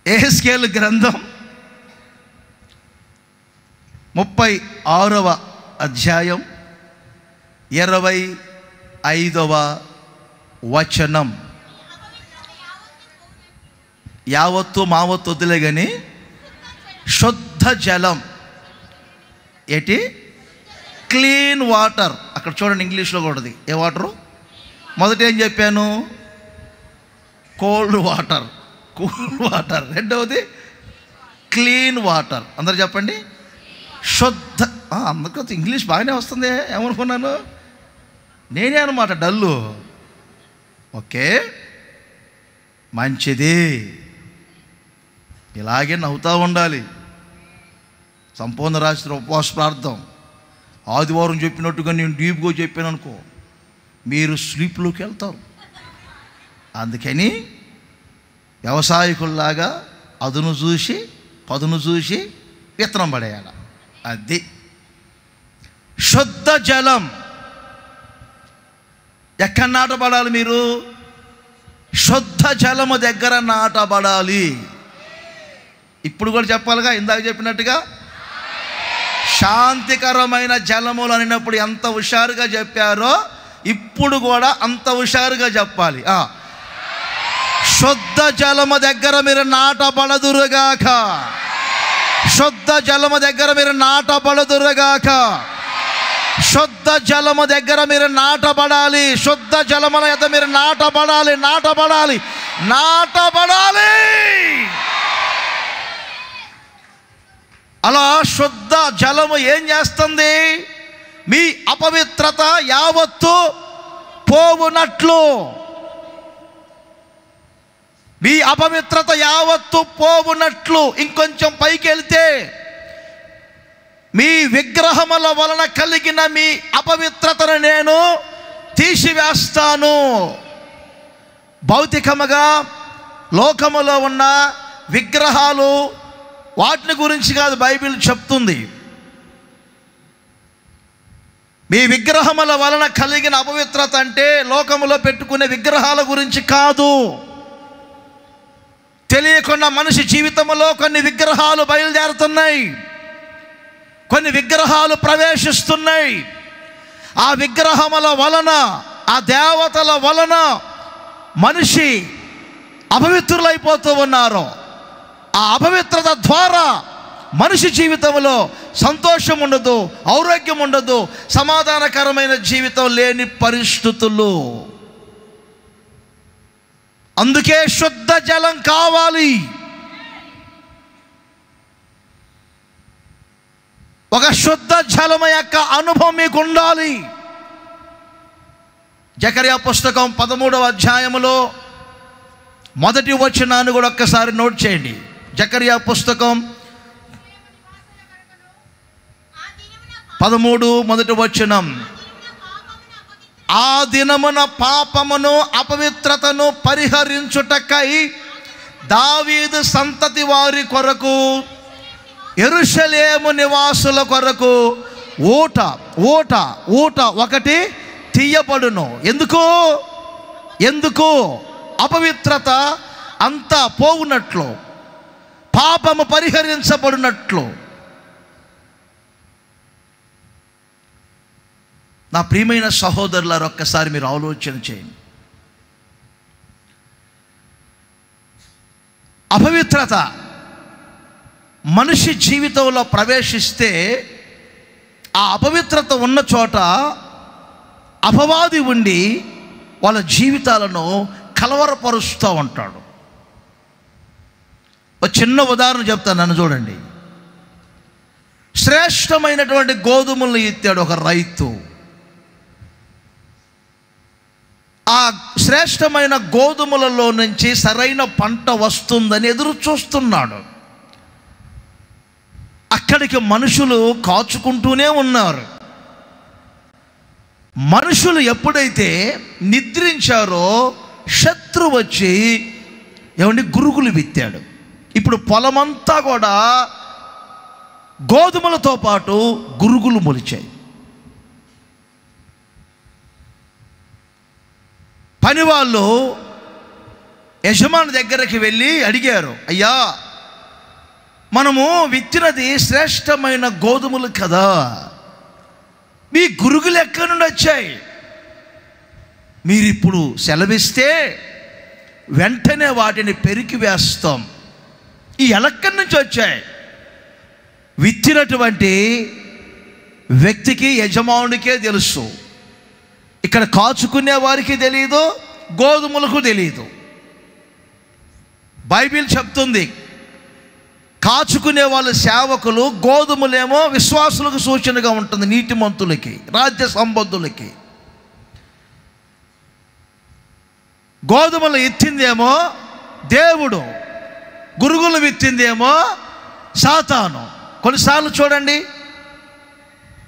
యెహెజ్కేలు గ్రంథం 36వ అధ్యాయం 25వ వచనం. యావత్తు మావత్తు వద్దులే కానీ శుద్ధ జలం, ఏంటి? Clean water. అక్కడ చూడండి, ఇంగ్లీష్లో కూడాది. ఏ వాటరు? మొదట ఏం చెప్పాను? Cold water, cool water. రెండవది క్లీన్ వాటర్. అందరు చెప్పండి, శుద్ధ. అందుకు ఇంగ్లీష్ బాగానే వస్తుంది. ఏమనుకున్నాను నేనే అనమాట, డల్లు. ఓకే, మంచిది. ఇలాగే నవ్వుతూ ఉండాలి. సంపూర్ణ రాత్రి ఉపవాస ప్రార్థన ఆదివారం చెప్పినట్టుగా నేను డీప్గా చెప్పాను అనుకో, మీరు స్లీప్లోకి వెళ్తారు. అందుకని వ్యవసాయకుల్లాగా అదును చూసి పదును చూసి విత్తనం పడేయాలి. అది శుద్ధ జలం. ఎక్కడ నాటబడాలి? మీరు శుద్ధ జలము దగ్గర నాటబడాలి. ఇప్పుడు కూడా చెప్పాలిగా, ఇందాక చెప్పినట్టుగా. శాంతికరమైన జలములు అనినప్పుడు ఎంత హుషారుగా చెప్పారో ఇప్పుడు కూడా అంత హుషారుగా చెప్పాలి. శుద్ధ జలము దగ్గర మీరు నాటబడదురుగాక. శుద్ధ జలము దగ్గర మీరు నాటబడదురుగాక. శుద్ధ జలము దగ్గర మీరు నాటబడాలి. శుద్ధ జలముల యొక్క మీరు నాటబడాలి, నాటబడాలి, నాటబడాలి. అలా శుద్ధ జలము ఏం చేస్తుంది? మీ అపవిత్రత యావత్తు పోవునట్లు, మీ అపవిత్రత యావత్తు పోవునట్లు. ఇంకొంచెం పైకి వెళ్తే, మీ విగ్రహముల వలన కలిగిన మీ అపవిత్రతను నేను తీసివేస్తాను. భౌతికముగా లోకములో ఉన్న విగ్రహాలు, వాటిని గురించి కాదు బైబిల్ చెప్తుంది. మీ విగ్రహముల వలన కలిగిన అపవిత్రత అంటే లోకములో పెట్టుకునే విగ్రహాల గురించి కాదు. తెలియకుండా మనిషి జీవితంలో కొన్ని విగ్రహాలు బయలుదేరుతున్నాయి, కొన్ని విగ్రహాలు ప్రవేశిస్తున్నాయి. ఆ విగ్రహముల వలన, ఆ దేవతల వలన మనిషి అపవిత్రులైపోతూ ఉన్నారు. ఆ అపవిత్రత ద్వారా మనిషి జీవితంలో సంతోషం ఉండదు, ఆరోగ్యం ఉండదు, సమాధానకరమైన జీవితం లేని పరిస్థితులు. అందుకే శుద్ధ జలం కావాలి. ఒక శుద్ధ జలం యొక్క అనుభవం మీకు ఉండాలి. జకర్యా పుస్తకం 13వ అధ్యాయములో మొదటి వచనాన్ని కూడా ఒక్కసారి నోట్ చేయండి. జకర్యా పుస్తకం 13 మొదటి వచనం. ఆ దినమున పాపమును అపవిత్రతను పరిహరించుటకై దావీదు సంతతి వారి కొరకు, యెరూషలేము నివాసుల కొరకు ఊట ఒకటి తీయబడును. ఎందుకు అపవిత్రత అంతా పోవునట్లు, పాపము పరిహరించబడినట్లు. నా ప్రియమైన సహోదరులారు, ఒక్కసారి మీరు ఆలోచన చేయండి. అపవిత్రత మనిషి జీవితంలో ప్రవేశిస్తే ఆ అపవిత్రత ఉన్న చోట అపవాది ఉండి వాళ్ళ జీవితాలను కలవరపరుస్తూ ఉంటాడు. ఒక చిన్న ఉదాహరణ చెప్తాను, నన్ను చూడండి. శ్రేష్టమైనటువంటి గోధుమలను ఇత్తాడు ఒక రైతు. ఆ శ్రేష్టమైన గోధుమలలో నుంచి సరైన పంట వస్తుందని ఎదురు చూస్తున్నాడు. అక్కడికి మనుషులు కాచుకుంటూనే ఉన్నారు. మనుషులు ఎప్పుడైతే నిద్రించారో శత్రువు వచ్చి గురుగులు విత్తాడు. ఇప్పుడు పొలమంతా కూడా గోధుమలతో పాటు గురుగులు మొలిచాయి. పనివాళ్ళు యజమాని దగ్గరికి వెళ్ళి అడిగారు, అయ్యా, మనము విత్తినది శ్రేష్టమైన గోధుమలు కదా, మీ గురుగులు ఎక్కడి నుండి వచ్చాయి? మీరిప్పుడు సెలవిస్తే వెంటనే వాటిని పెరికి వేస్తాం. ఈ ఎలక్కడి నుంచి వచ్చాయి. విత్తినటువంటి వ్యక్తికి, యజమానుడికే తెలుసు. ఇక్కడ కాచుకునే వారికి తెలియదు, గోధుమలకు తెలియదు. బైబిల్ చెప్తుంది, కాచుకునే వాళ్ళు సేవకులు, గోధుమలేమో విశ్వాసులకు సూచనగా ఉంటుంది, నీతిమంతులకి, రాజ్య సంబంధులకి. గోధుమలు ఎత్తిందేమో దేవుడు, గురుగులు విత్తిందేమో సాతాను. కొన్నిసార్లు చూడండి,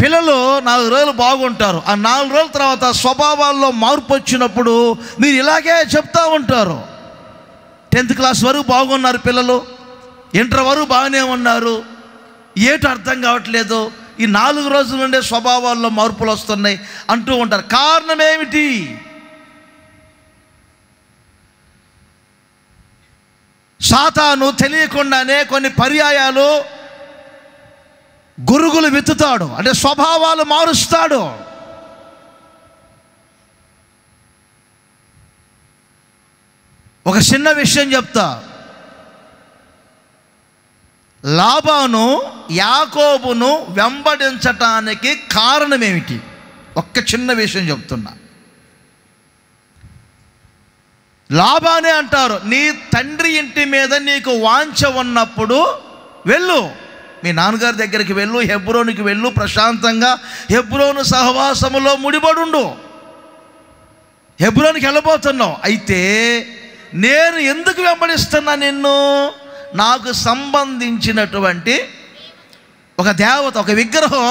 పిల్లలు 4 రోజులు బాగుంటారు, ఆ 4 రోజుల తర్వాత స్వభావాల్లో మార్పు వచ్చినప్పుడు మీరు ఇలాగే చెప్తూ ఉంటారు. 10th క్లాస్ వరకు బాగున్నారు పిల్లలు, ఇంటర్ వరకు బాగానే ఉన్నారు, ఏటో అర్థం కావట్లేదు, ఈ 4 రోజుల నుండే స్వభావాల్లో మార్పులు వస్తున్నాయి అంటూ ఉంటారు. కారణం ఏమిటి? సాతాను తెలియకుండానే కొన్ని పర్యాయాలు గురుగులు విత్తుతాడు, అంటే స్వభావాలు మారుస్తాడు. ఒక చిన్న విషయం చెప్తా. లాబాను యాకోబును వెంబడించటానికి కారణం ఏమిటి? ఒక్క చిన్న విషయం చెప్తున్నా. లాబానే అంటారు, నీ తండ్రి ఇంటి మీద నీకు వాంఛ ఉన్నప్పుడు వెళ్ళు, మీ నాన్నగారి దగ్గరికి వెళ్ళు, హెబ్రోనుకి వెళ్ళు, ప్రశాంతంగా హెబ్రోను సహవాసములో ముడిపడుండు. హెబ్రోనుకి వెళ్ళబోతున్నావు, అయితే నేను ఎందుకు వెంబడిస్తున్నా నిన్ను? నాకు సంబంధించినటువంటి ఒక దేవత, ఒక విగ్రహం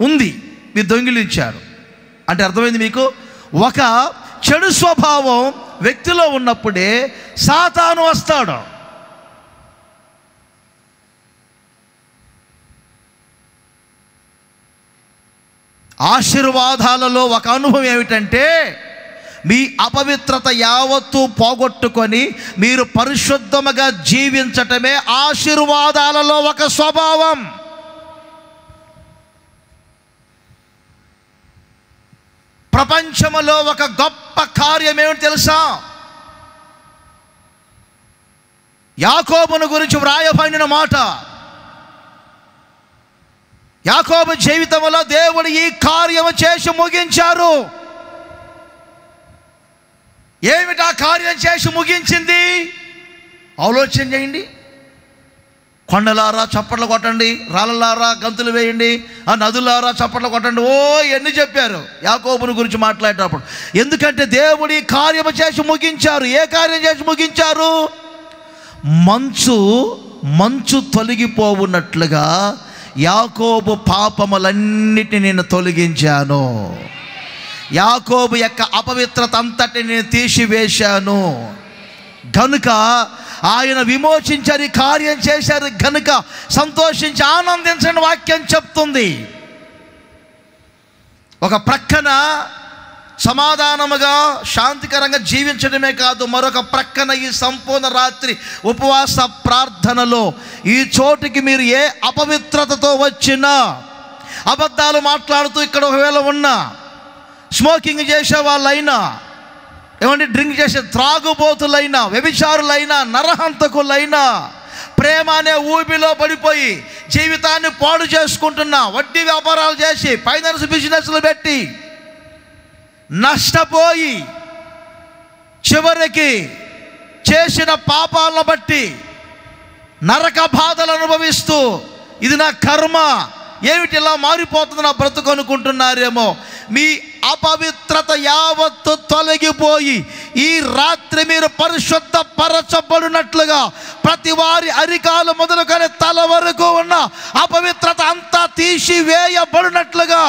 ఉంది, మీరు దొంగిలించారు. అంటే అర్థమైంది మీకు? ఒక చెడు స్వభావం వ్యక్తిలో ఉన్నప్పుడే సాతాను వస్తాడు. ఆశీర్వాదాలలో ఒక అనుభవం ఏమిటంటే, మీ అపవిత్రత యావత్తు పోగొట్టుకొని మీరు పరిశుద్ధముగా జీవించటమే ఆశీర్వాదాలలో ఒక స్వభావం. ప్రపంచములో ఒక గొప్ప కార్యం ఏమిటి తెలుసా? యాకోబును గురించి వ్రాయబడిన మాట. యాకోబు జీవితంలో దేవుడు ఈ కార్యము చేసి ముగించారు. ఏమిటి ఆ కార్యం చేసి ముగించింది? ఆలోచన చేయండి. కొండలారా చప్పట్లు కొట్టండి, రాళ్ళలారా గంతులు వేయండి, ఆ నదులారా చప్పట్లు కొట్టండి, ఓ ఎన్ని చెప్పారు యాకోబుని గురించి మాట్లాడేటప్పుడు. ఎందుకంటే దేవుడు ఈ కార్యము చేసి ముగించారు. ఏ కార్యం చేసి ముగించారు? మంచు తొలగిపోవున్నట్లుగా యాకోబు పాపములన్నిటిని నేను తొలగించాను. యాకోబు యొక్క అపవిత్రత అంతటిని నేను తీసివేశాను గనుక ఆయన విమోచించారు, కార్యం చేశారు గనుక సంతోషించి ఆనందించని వాక్యం చెప్తుంది. ఒక ప్రక్కన సమాధానముగా శాంతికరంగా జీవించడమే కాదు, మరొక ప్రక్కన ఈ సంపూర్ణ రాత్రి ఉపవాస ప్రార్థనలో ఈ చోటికి మీరు ఏ అపవిత్రతతో వచ్చినా, అబద్ధాలు మాట్లాడుతూ ఇక్కడ ఒకవేళ ఉన్నా, స్మోకింగ్ చేసే వాళ్ళైనా, ఏమంటే డ్రింక్ చేసే త్రాగుబోతులైనా, వ్యభిచారులైనా, నరహంతకులైనా, ప్రేమ అనే ఊబిలో పడిపోయి జీవితాన్ని పాడు చేసుకుంటున్నా, వడ్డీ వ్యాపారాలు చేసి ఫైనాన్స్ బిజినెస్లు పెట్టి నష్టపోయి చివరికి చేసిన పాపాలను బట్టి నరక బాధలు అనుభవిస్తూ ఇది నా కర్మ, ఏమిటి ఇలా మారిపోతుంది నా బ్రతుకు అనుకుంటున్నారేమో. మీ అపవిత్రత యావత్తు తొలగిపోయి ఈ రాత్రి మీరు పరిశుద్ధ పరచబడినట్లుగా ప్రతి వారి అరికాలు మొదలుకొని తల వరకు ఉన్న అపవిత్రత అంతా తీసివేయబడినట్లుగా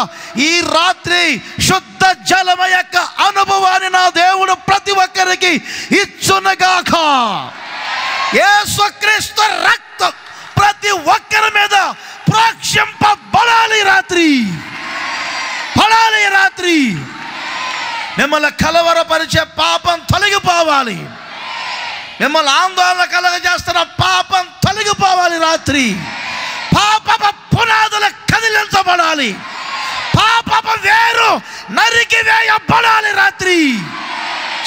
ఈ రాత్రి శుద్ధ జలమ యొక్క అనుభవాన్ని నా దేవుడు ప్రతి ఒక్కరికి ఇచ్చునుగాక. యేసుక్రీస్తు రక్తం ప్రతి ఒక్కరి మీద ప్రోక్షింపబడాలి. రాత్రి మిమ్మల్ని కలవరపరిచే పాపం తొలగిపోవాలి. మిమ్మల్ని ఆందోళన కలగజేస్తున్న పాపం తొలగిపోవాలి. రాత్రి పాప పునాదులు కదిలించబడాలి. పాప వేరు నరికి వేయబడాలి. రాత్రి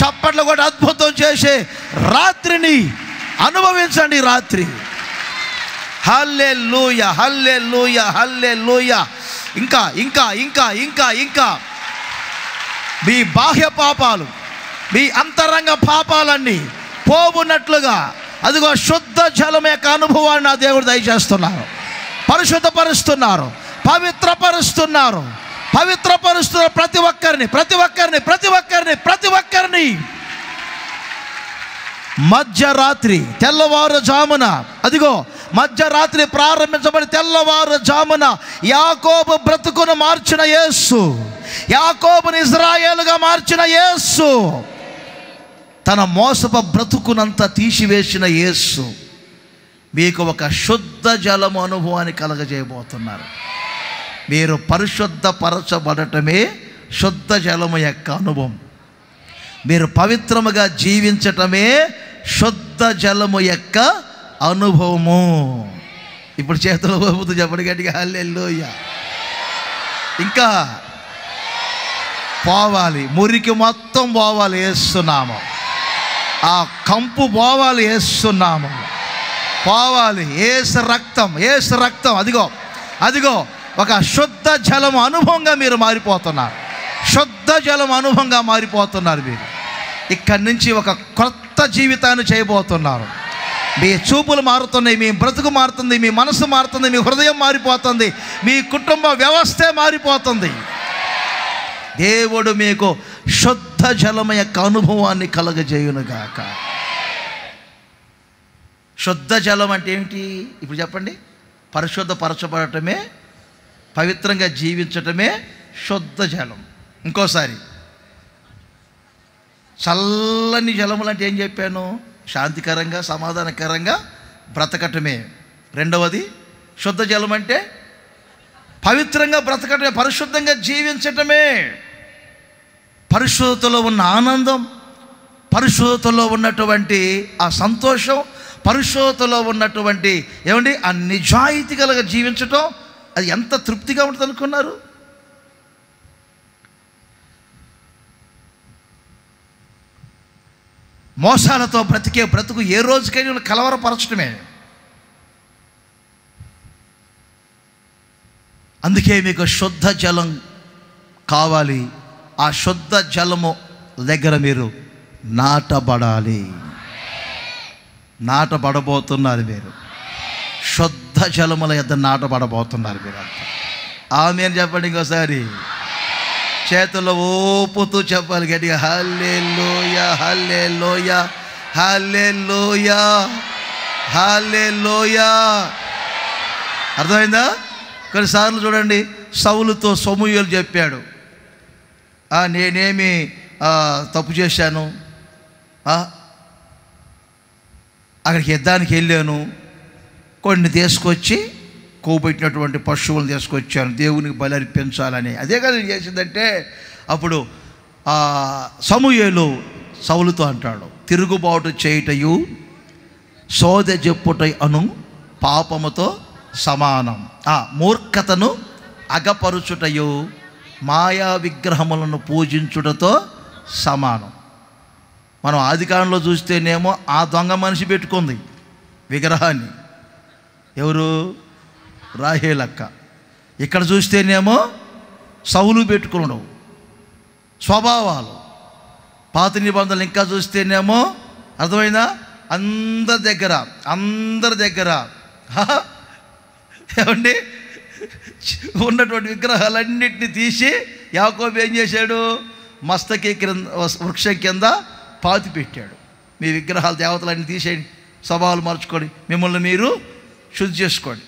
చప్పట్లు కూడా అద్భుతం చేసే రాత్రిని అనుభవించండి. రాత్రి హల్లెలూయా, హల్లెలూయా, హల్లెలూయా. ఇంకా ఇంకా ఇంకా ఇంకా ఇంకా మీ బాహ్య పాపాలు, మీ అంతరంగ పాపాలన్నీ పోవున్నట్లుగా అదిగో శుద్ధ జలం యొక్క అనుభవాన్ని నా దేవుడు దయచేస్తున్నారు. పరిశుద్ధపరుస్తున్నారు, పవిత్రపరుస్తున్నారు. ప్రతి ఒక్కరిని మధ్యరాత్రి తెల్లవారుజామున, అదిగో మధ్యరాత్రి ప్రారంభించబడి తెల్లవారుజామున యాకోబు బ్రతుకును మార్చిన యేసు, యాకోబుని ఇజ్రాయేలుగా మార్చిన యేసు, తన మోసపు బ్రతుకునంతా తీసివేసిన యేసు మీకు ఒక శుద్ధ జలము అనుభవాన్ని కలగజేయబోతున్నారు. మీరు పరిశుద్ధపరచబడటమే శుద్ధ జలము యొక్క అనుభవం. మీరు పవిత్రముగా జీవించటమే శుద్ధ జలము యొక్క అనుభవము. ఇప్పుడు చేతులు ఊపుతూ చెప్పండి గట్టిగా హల్లెలూయా. ఇంకా పోవాలి, మురికి మొత్తం పోవాలి యేసునామం. ఆ కంపు పోవాలి యేసునామం. పోవాలి యేసు రక్తం. అదిగో ఒక శుద్ధ జలం అనుభవంగా మీరు మారిపోతున్నారు. శుద్ధ జలం అనుభవంగా మారిపోతున్నారు. మీరు ఇక్కడి నుంచి ఒక కొత్త జీవితాన్ని చేయబోతున్నారు. మీ చూపులు మారుతున్నాయి, మీ బ్రతుకు మారుతుంది, మీ మనసు మారుతుంది, మీ హృదయం మారిపోతుంది, మీ కుటుంబ వ్యవస్థే మారిపోతుంది. దేవుడు మీకు శుద్ధ జలము యొక్క అనుభవాన్ని కలగజేయునుగాక. శుద్ధ జలం అంటే ఏమిటి? ఇప్పుడు చెప్పండి. పరిశుద్ధపరచబడటమే, పవిత్రంగా జీవించటమే శుద్ధ జలం. ఇంకోసారి, చల్లని జలములు అంటే ఏం చెప్పాను? శాంతికరంగా సమాధానకరంగా బ్రతకటమే. రెండవది శుద్ధ జలం అంటే పవిత్రంగా బ్రతకటమే, పరిశుద్ధంగా జీవించటమే. పరిశుద్ధతలో ఉన్న ఆనందం, పరిశుద్ధతలో ఉన్నటువంటి ఆ సంతోషం, పరిశుద్ధతలో ఉన్నటువంటి ఏమండి ఆ నిజాయితీ కలగా జీవించటం, అది ఎంత తృప్తిగా ఉంటుంది అనుకున్నారు? మోసాలతో బ్రతికే బ్రతుకు ఏ రోజుకైనా కలవరపరచడమే. అందుకే మీకు శుద్ధ జలం కావాలి. ఆ శుద్ధ జలము దగ్గర మీరు నాటబడాలి. నాటబడబోతున్నారు మీరు. శుద్ధ జలముల యొద్ద నాటబడబోతున్నారు మీరు అంతా. ఆమేన్ చెప్పండి ఇంకోసారి. చేతుల్లో ఊపుతూ చెప్పాలి గట్టిగా, హల్లెలూయా హల్లెలూయా హల్లెలూయా హల్లెలూయా. అర్థమైందా? కొన్నిసార్లు చూడండి, సౌలుతో సమూయేలు చెప్పాడు, నేనేమి తప్పు చేశాను, అక్కడికి యుద్ధానికి వెళ్ళాను, కొన్ని తీసుకొచ్చి కొవ్వుపెట్టినటువంటి పశువులను తీసుకొచ్చాను, దేవునికి బలి అర్పించాలని. అదే కదా నేను చేసిందంటే, అప్పుడు సమూయేలు సౌలుతో అంటాడు, తిరుగుబాటు చేయుటయు సోదె చెప్పుటై అను పాపముతో సమానం, మూర్ఖతను అగపరుచుటయు మాయా విగ్రహములను పూజించుటతో సమానం. మనం ఆదికాండంలో చూస్తేనేమో ఆ దొంగ మనిషి పెట్టుకుంది విగ్రహాన్ని, ఎవరు? రాహేలక్క. ఇక్కడ చూస్తేనేమో సౌలు పెట్టుకున్నాడు. స్వభావాలు పాత నిబంధనలు ఇంకా చూస్తేనేమో అర్థమైందా? అందరి దగ్గర ఏమండి ఉన్నటువంటి విగ్రహాలన్నింటినీ తీసి యాకోబు ఏం చేశాడు? మస్తకి క్రింద వృక్షం కింద పాతి పెట్టాడు. మీ విగ్రహాలు దేవతలన్నీ తీసేయండి, స్వభావాలు మార్చుకోండి, మిమ్మల్ని మీరు శుద్ధి చేసుకోండి,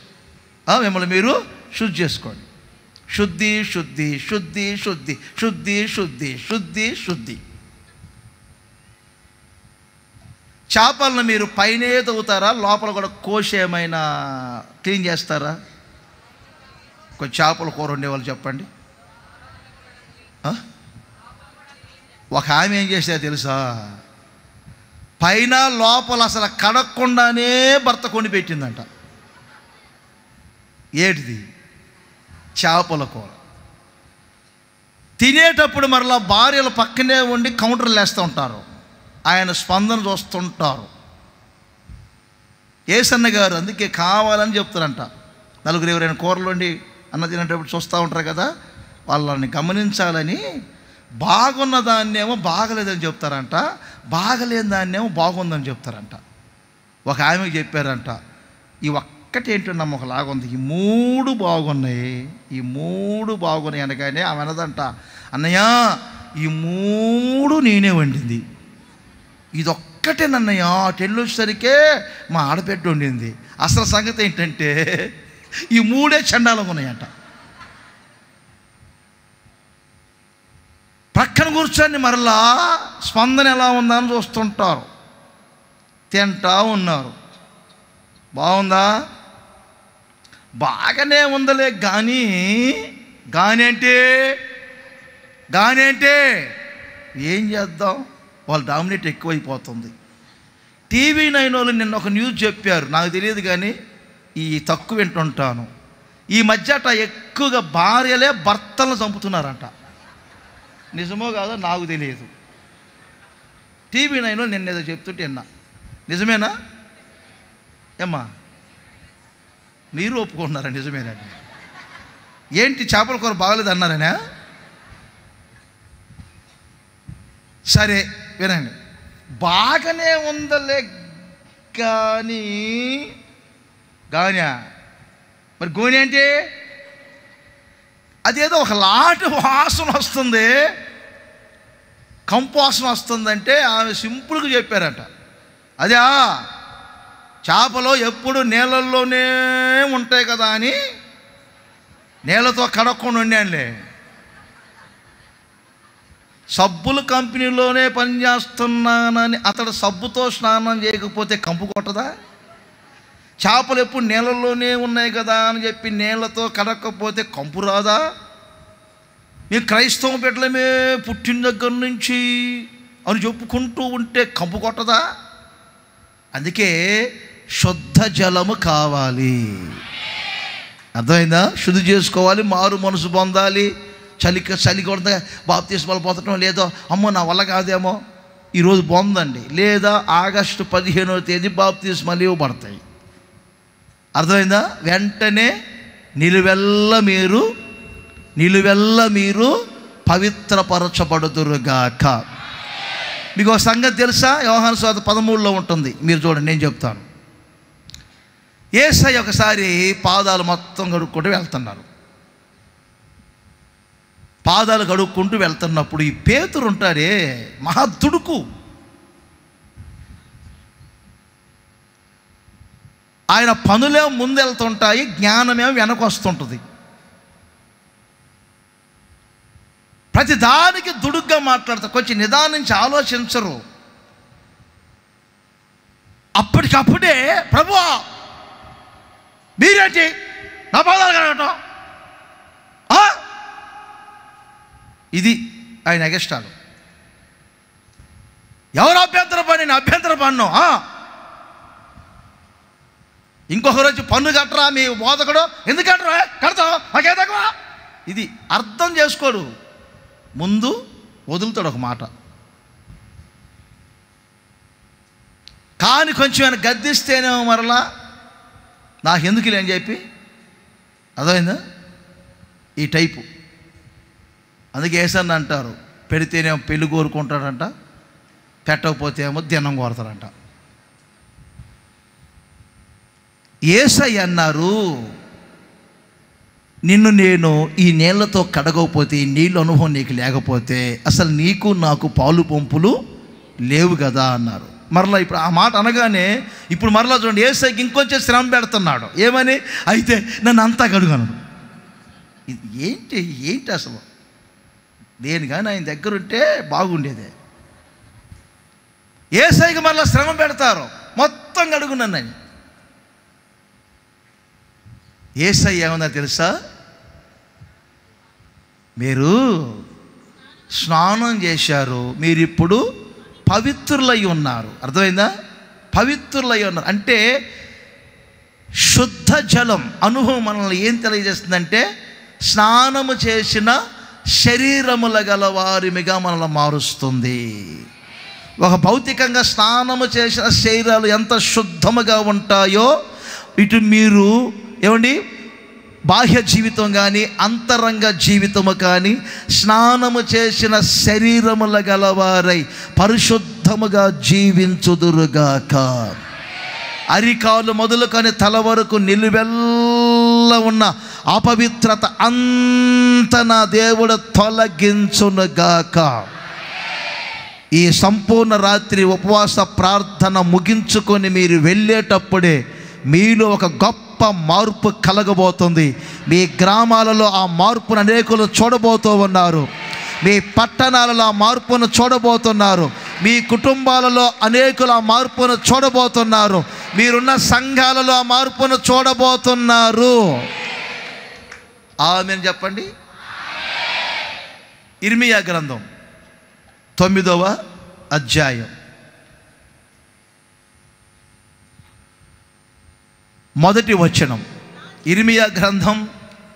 శుద్ధి శుద్ధి శుద్ధి శుద్ధి శుద్ధి శుద్ధి శుద్ధి శుద్ధి. చేపలను మీరు పైనే తవ్వుతారా, లోపల కూడా కోసి ఏమైనా క్లీన్ చేస్తారా? కొంచెం చేపల కూర ఉండేవాళ్ళు చెప్పండి. ఒక ఆమె ఏం చేస్తే తెలుసా, పైన లోపల అసలు కడగకుండానే భర్త కొని పెట్టిందంట. ఏటిది? చేపల కూర. తినేటప్పుడు మరలా భార్యలు పక్కనే ఉండి కౌంటర్లు వేస్తూ ఉంటారు, ఆయన స్పందన చూస్తుంటారు. ఏసన్న గారు అందుకే కావాలని చెప్తారంట. నలుగురు ఎవరైనా కూరలు వండి అన్న తినేటప్పుడు చూస్తూ ఉంటారు కదా, వాళ్ళని గమనించాలని. బాగున్న దాన్నేమో బాగలేదని చెప్తారంట, బాగలేని దాన్నేమో బాగుందని చెప్తారంట. ఒక ఆమెకు చెప్పారంట, ఈ ఒక్కటేంటో నమ్మకలాగా ఉంది, ఈ మూడు బాగున్నాయి అనగానే ఆమె అనదంట, అన్నయ్య ఈ మూడు నేనే వండింది, ఇదొక్కటే నన్నయ్య టెల్లొచ్చేసరికే మా ఆడపెట్టు వండింది. అసలు సంగతి ఏంటంటే ఈ మూడే చండాలంగా ఉన్నాయంట. ప్రక్కన కూర్చొని మరలా స్పందన ఎలా ఉందా అని చూస్తుంటారు, తింటా ఉన్నారు. బాగుందా? బాగానే ఉందలే, కానీ అంటే ఏం చేద్దాం, వాళ్ళు డామినేట్ ఎక్కువైపోతుంది. టీవీ 9 వాళ్ళు నిన్న ఒక న్యూస్ చెప్పారు, నాకు తెలియదు కానీ ఈ తక్కువ వింటుంటాను. ఈ మధ్య అట ఎక్కువగా భార్యలే భర్తలను చంపుతున్నారంట. నిజమో కాదో నాకు తెలియదు. టీవీ 9 వాళ్ళు నిన్న ఏదో చెప్తుంటే విన్నా. నిజమేనా ఏమ్మా? మీరు ఒప్పుకుంటున్నారా? నిజమేనండి. ఏంటి చేపల కూర బాగలేదు అన్నారనే? సరే వినండి, బాగానే ఉందలే కానీ మరి గోని అంటే అదేదో ఒక లాంటి వాసన వస్తుంది, కంపు వాసన వస్తుందంటే ఆమె సింపుల్గా చెప్పారట, అదే చేపలు ఎప్పుడు నీళ్ళల్లోనే ఉంటాయి కదా అని నీళ్ళతో కడక్కుండా వండానులే. సబ్బుల కంపెనీలోనే పనిచేస్తున్నానని అతడు సబ్బుతో స్నానం చేయకపోతే కంపు కొట్టదా? చేపలు ఎప్పుడు నీళ్ళల్లోనే ఉన్నాయి కదా అని చెప్పి నీళ్ళతో కడక్కపోతే కంపు రాదా? మేము క్రైస్తవ బిడ్డలమే పుట్టిన దగ్గర నుంచి అని చెప్పుకుంటూ ఉంటే కంపు కొట్టదా? అందుకే శుద్ధ జలము కావాలి. అర్థమైందా? శుద్ధి చేసుకోవాలి, మారు మనసు పొందాలి. చలి కొడతా బాప్తిస్మాలు పొందటం లేదో, అమ్మో నా వల్ల కాదేమో, ఈరోజు పొందండి, లేదా ఆగస్టు 15వ తేదీ బాప్తిస్మాలు ఇవ్వబడతాయి. అర్థమైందా? వెంటనే నిలువెల్ల మీరు పవిత్రపరచబడుదురుగాక. మీకు ఒక సంగతి తెలుసా? యోహాను సువార్త 13లో ఉంటుంది, మీరు చూడండి, నేను చెప్తాను. యేసయ్య ఒకసారి పాదాలు మొత్తం కడుక్కుంటూ వెళ్తున్నారు. పాదాలు కడుక్కుంటూ వెళ్తున్నప్పుడు ఈ పేతురు ఉంటాడే, మహాదుడుకు. ఆయన పనులేమో ముందెళ్తుంటాయి, జ్ఞానమేమో వెనక వస్తుంటుంది. ప్రతి దానికి దుడుగ్గా మాట్లాడతారు, కొంచెం నిదానించి ఆలోచించరు. అప్పటికప్పుడే ప్రభువా మీరేంటి నా పాదాలు కడగటం, ఇది ఆయన ఎగస్టాలు. ఎవరు అభ్యంతరం పని? నేను అభ్యంతరం పన్ను. ఇంకొక రోజు పన్ను కట్టరా మీ బోధకుడు, ఎందుకు కట్టరా, కడతావు మాకే తక్కువ. ఇది అర్థం చేసుకోడు, ముందు వదులుతాడు ఒక మాట. కానీ కొంచెం ఆయన గద్దిస్తేనేమో మరలా నాకు ఎందుకు లేని చెప్పి, అర్థమైందా? ఈ టైపు. అందుకే ఏసన్న అంటారు, పెడితేనేమో పెళ్ళి కోరుకుంటాడంట, పెట్టకపోతే ఏమో దినం కోరతాడంట. యేసయ్య అన్నారు, నిన్ను నేను ఈ నీళ్లతో కడగకపోతే, ఈ నీళ్ళు అనుభవం నీకు లేకపోతే అసలు నీకు నాకు పాలు పంపులు లేవు కదా అన్నారు. మరలా ఇప్పుడు ఆ మాట అనగానే ఇప్పుడు మరలా చూడండి, యేసయ్యకి ఇంకొంచెం శ్రమ పెడుతున్నాడు. ఏమని? అయితే నన్ను అంతా కడుగనడు. ఇది ఏంటి అసలు? నేను కానీ ఆయన దగ్గర ఉంటే బాగుండేదే. యేసయ్యకి మరలా శ్రమ పెడతారు, మొత్తం కడుగునని. యేసయ్య ఏమన్నా తెలుసా? మీరు స్నానం చేశారు, మీరు ఇప్పుడు పవిత్రులై ఉన్నారు. అర్థమైందా? పవిత్రులై ఉన్నారు అంటే శుద్ధ జలం అనుభవం మనల్ని ఏం తెలియజేస్తుందంటే, స్నానము చేసిన శరీరముల గల వారిమిగా మనల్ని మారుస్తుంది. ఒక భౌతికంగా స్నానము చేసిన శరీరాలు ఎంత శుద్ధముగా ఉంటాయో, ఇటు మీరు ఏమండి బాహ్య జీవితం కానీ అంతరంగ జీవితము కానీ స్నానము చేసిన శరీరముల గలవారై పరిశుద్ధముగా జీవించుదురుగాక. అరికాలు మొదలుకొని తల వరకు నిలువెల్ల ఉన్న అపవిత్రత అంత నా దేవుడు తొలగించునుగాక. ఈ సంపూర్ణ రాత్రి ఉపవాస ప్రార్థన ముగించుకొని మీరు వెళ్ళేటప్పుడే మీలో ఒక గొప్ప మార్పు కలగబోతుంది. మీ గ్రామాలలో ఆ మార్పును అనేకులు చూడబోతూ ఉన్నారు. మీ పట్టణాలలో ఆ మార్పును చూడబోతున్నారు. మీ కుటుంబాలలో అనేకులు ఆ మార్పును చూడబోతున్నారు. మీరున్న సంఘాలలో ఆ మార్పును చూడబోతున్నారు. ఆమేన్ చెప్పండి. ఇర్మియా గ్రంథం 9వ అధ్యాయం మొదటి వచనం. ఇర్మియా గ్రంథం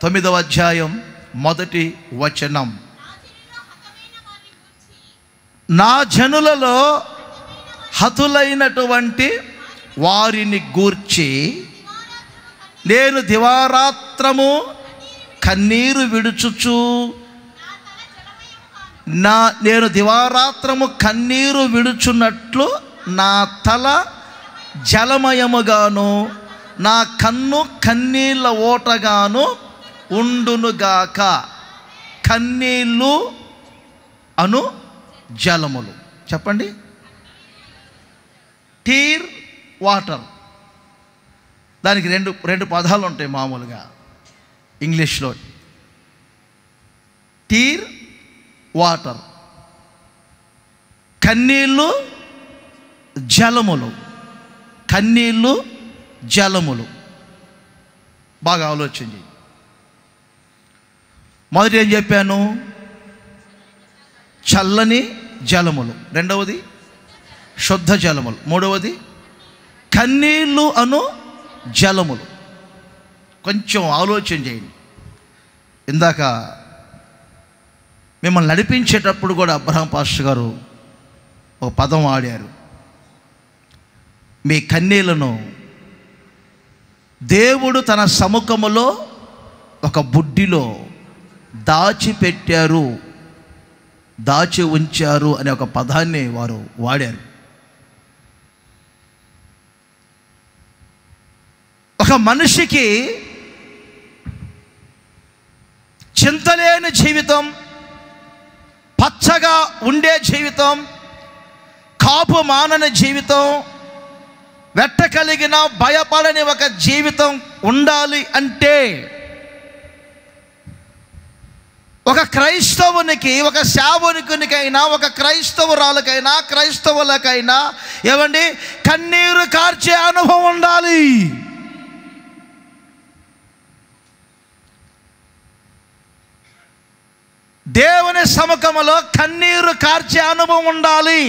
9వ అధ్యాయం మొదటి వచనం. నా జనులలో హతులైనటువంటి వారిని గూర్చి నేను దివారాత్రము కన్నీరు విడుచుచు నేను దివారాత్రము కన్నీరు విడుచున్నట్లు నా తల జలమయముగాను నా కన్ను కన్నీళ్ళ ఓటగాను ఉండునుగాక. కన్నీళ్ళు అను జలములు చెప్పండి. టీర్ వాటర్, దానికి రెండు పదాలు ఉంటాయి మామూలుగా ఇంగ్లీష్లో. టీర్ వాటర్, కన్నీళ్ళు జలములు. కన్నీళ్ళు జలములు. బాగా ఆలోచించి. మొదటి ఏం చెప్పాను? చల్లని జలములు. రెండవది శుద్ధ జలములు. మూడవది కన్నీళ్ళు అను జలములు. కొంచెం ఆలోచన చేయండి. ఇందాక మిమ్మల్ని నడిపించేటప్పుడు కూడా అబ్రహాం పాస్టర్ గారు ఒక పదం వాడారు. మీ కన్నీళ్లను దేవుడు తన సముఖములో ఒక బుడ్డిలో దాచిపెట్టారు, దాచి ఉంచారు అనే ఒక పదాన్ని వారు వాడారు. ఒక మనిషికి చింతలేని జీవితం, పచ్చగా ఉండే జీవితం, కాపు మానని జీవితం, వెట్ట కలిగిన భయపడని ఒక జీవితం ఉండాలి అంటే ఒక క్రైస్తవునికి, ఒక సేవకునికైనా, ఒక క్రైస్తవురాలకైనా, క్రైస్తవులకైనా ఏమండి కన్నీరు కార్చే అనుభవం ఉండాలి. దేవుని సముఖములో కన్నీరు కార్చే అనుభవం ఉండాలి.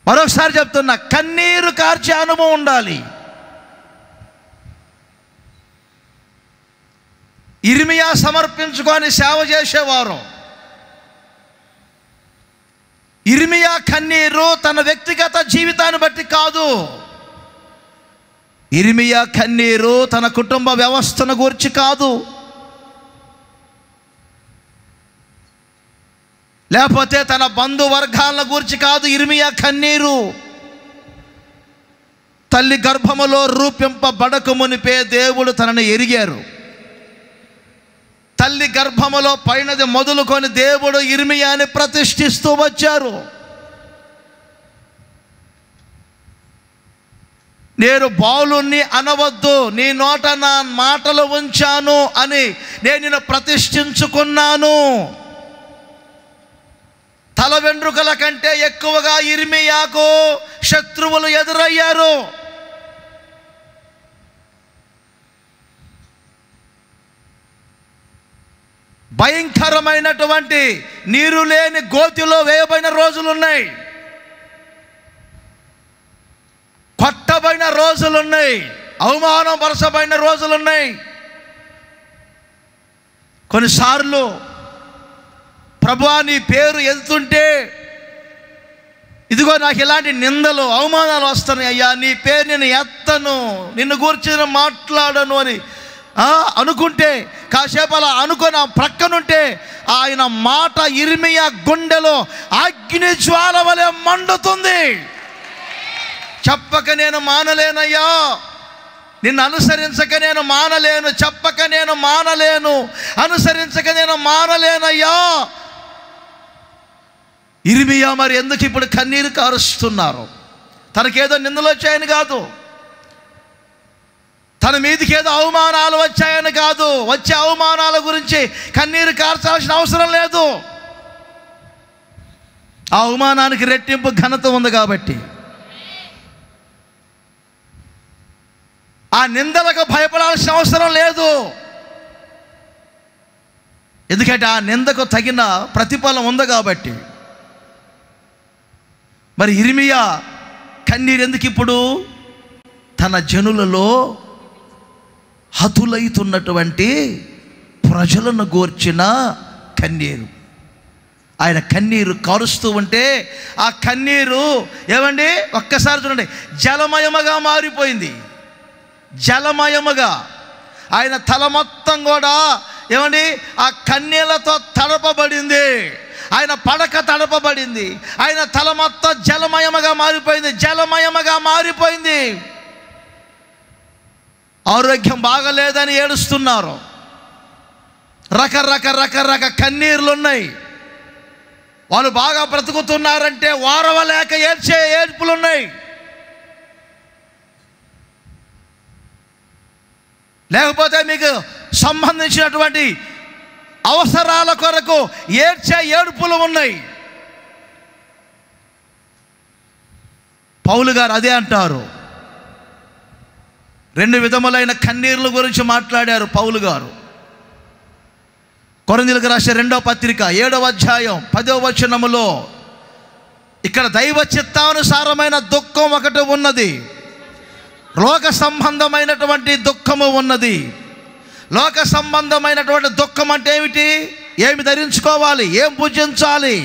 మరొకసారి చెప్తున్నా, కన్నీరు కార్చే అనుభవం ఉండాలి. ఇర్మియా సమర్పించుకొని సేవ చేసేవారు. ఇర్మియా కన్నీరు తన వ్యక్తిగత జీవితాన్ని బట్టి కాదు. ఇర్మియా కన్నీరు తన కుటుంబ వ్యవస్థను గురించి కాదు, లేకపోతే తన బంధువర్గాల గురించి కాదు. ఇర్మియా కన్నీరు తల్లి గర్భములో రూపింపబడక మునిపే దేవుడు తనని ఎరిగారు. తల్లి గర్భములో పైనది మొదలుకొని దేవుడు ఇర్మియాని ప్రతిష్ఠిస్తూ వచ్చారు. నేను బాలుని అనవద్దు, నీ నోట నా మాటలు ఉంచాను అని నేను నిన్ను ప్రతిష్ఠించుకున్నాను. తల వెంట్రుకల కంటే ఎక్కువగా ఇర్మియాకు శత్రువులు ఎదురయ్యారు. భయంకరమైనటువంటి నీరు లేని గోతిలో వేయబడిన రోజులున్నాయి, కొట్టబడిన రోజులున్నాయి, అవమానపరచబడిన రోజులున్నాయి. కొన్నిసార్లు ప్రభువా నీ పేరు ఎత్తుతుంటే ఇదిగో నాకు ఇలాంటి నిందలు అవమానాలు వస్తున్నాయి అయ్యా, నీ పేరు నేను ఎత్తను, నిన్ను గూర్చి మాట్లాడను అని అనుకుంటే, కాసేపు అలా అనుకుని ప్రక్కనుంటే ఆయన మాట ఇర్మియా గుండెలో అగ్ని జ్వాల వలె మండుతుంది. చెప్పక నేను మానలేనయ్యా, నిన్ను అనుసరించక నేను మానలేను, చెప్పక నేను మానలేను, అనుసరించక నేను మానలేనయ్యా. ఇర్మియా మరి ఎందుకు ఇప్పుడు కన్నీరు కారుస్తున్నారు? తనకేదో నిందలు వచ్చాయని కాదు, తన మీదకి ఏదో అవమానాలు వచ్చాయని కాదు. వచ్చే అవమానాల గురించి కన్నీరు కార్చాల్సిన అవసరం లేదు. ఆ అవమానానికి రెట్టింపు ఘనత ఉంది కాబట్టి, ఆ నిందలకు భయపడాల్సిన అవసరం లేదు. ఎందుకంటే ఆ నిందకు తగిన ప్రతిఫలం ఉంది కాబట్టి. మరి ఇర్మియా కన్నీరు ఎందుకు ఇప్పుడు? తన జనులలో హతులైతున్నటువంటి ప్రజలను గూర్చిన కన్నీరు. ఆయన కన్నీరు కారుస్తూ ఉంటే ఆ కన్నీరు ఏమండి ఒక్కసారి చూడండి, జలమయముగా మారిపోయింది. జలమయముగా ఆయన తల మొత్తం కూడా ఏమండి ఆ కన్నీళ్లతో తడపబడింది. ఆయన పడక తడపబడింది. ఆయన తల మొత్తం జలమయముగా మారిపోయింది, జలమయముగా మారిపోయింది. ఆరోగ్యం బాగలేదని ఏడుస్తున్నారు. రకరక కన్నీర్లు ఉన్నాయి. వాళ్ళు బాగా బ్రతుకుతున్నారంటే వారవలేక ఏడ్చే ఏడ్పులున్నాయి. లేకపోతే మీకు సంబంధించినటువంటి అవసరాల కొరకు ఏడ్చే ఏడుపులు ఉన్నాయి. పౌలు గారు అదే అంటారు. రెండు విధములైన కన్నీర్ల గురించి మాట్లాడారు పౌలు గారు. కొరింథీయులకు రాసే 2వ పత్రిక 7వ అధ్యాయం 10వ వచనములో ఇక్కడ దైవ చిత్తానుసారమైన దుఃఖం ఒకటి ఉన్నది, లోక సంబంధమైనటువంటి దుఃఖము ఉన్నది. లోక సంబంధమైనటువంటి దుఃఖం అంటే ఏమిటి? ఏమి ధరించుకోవాలి, ఏం పూజించాలి,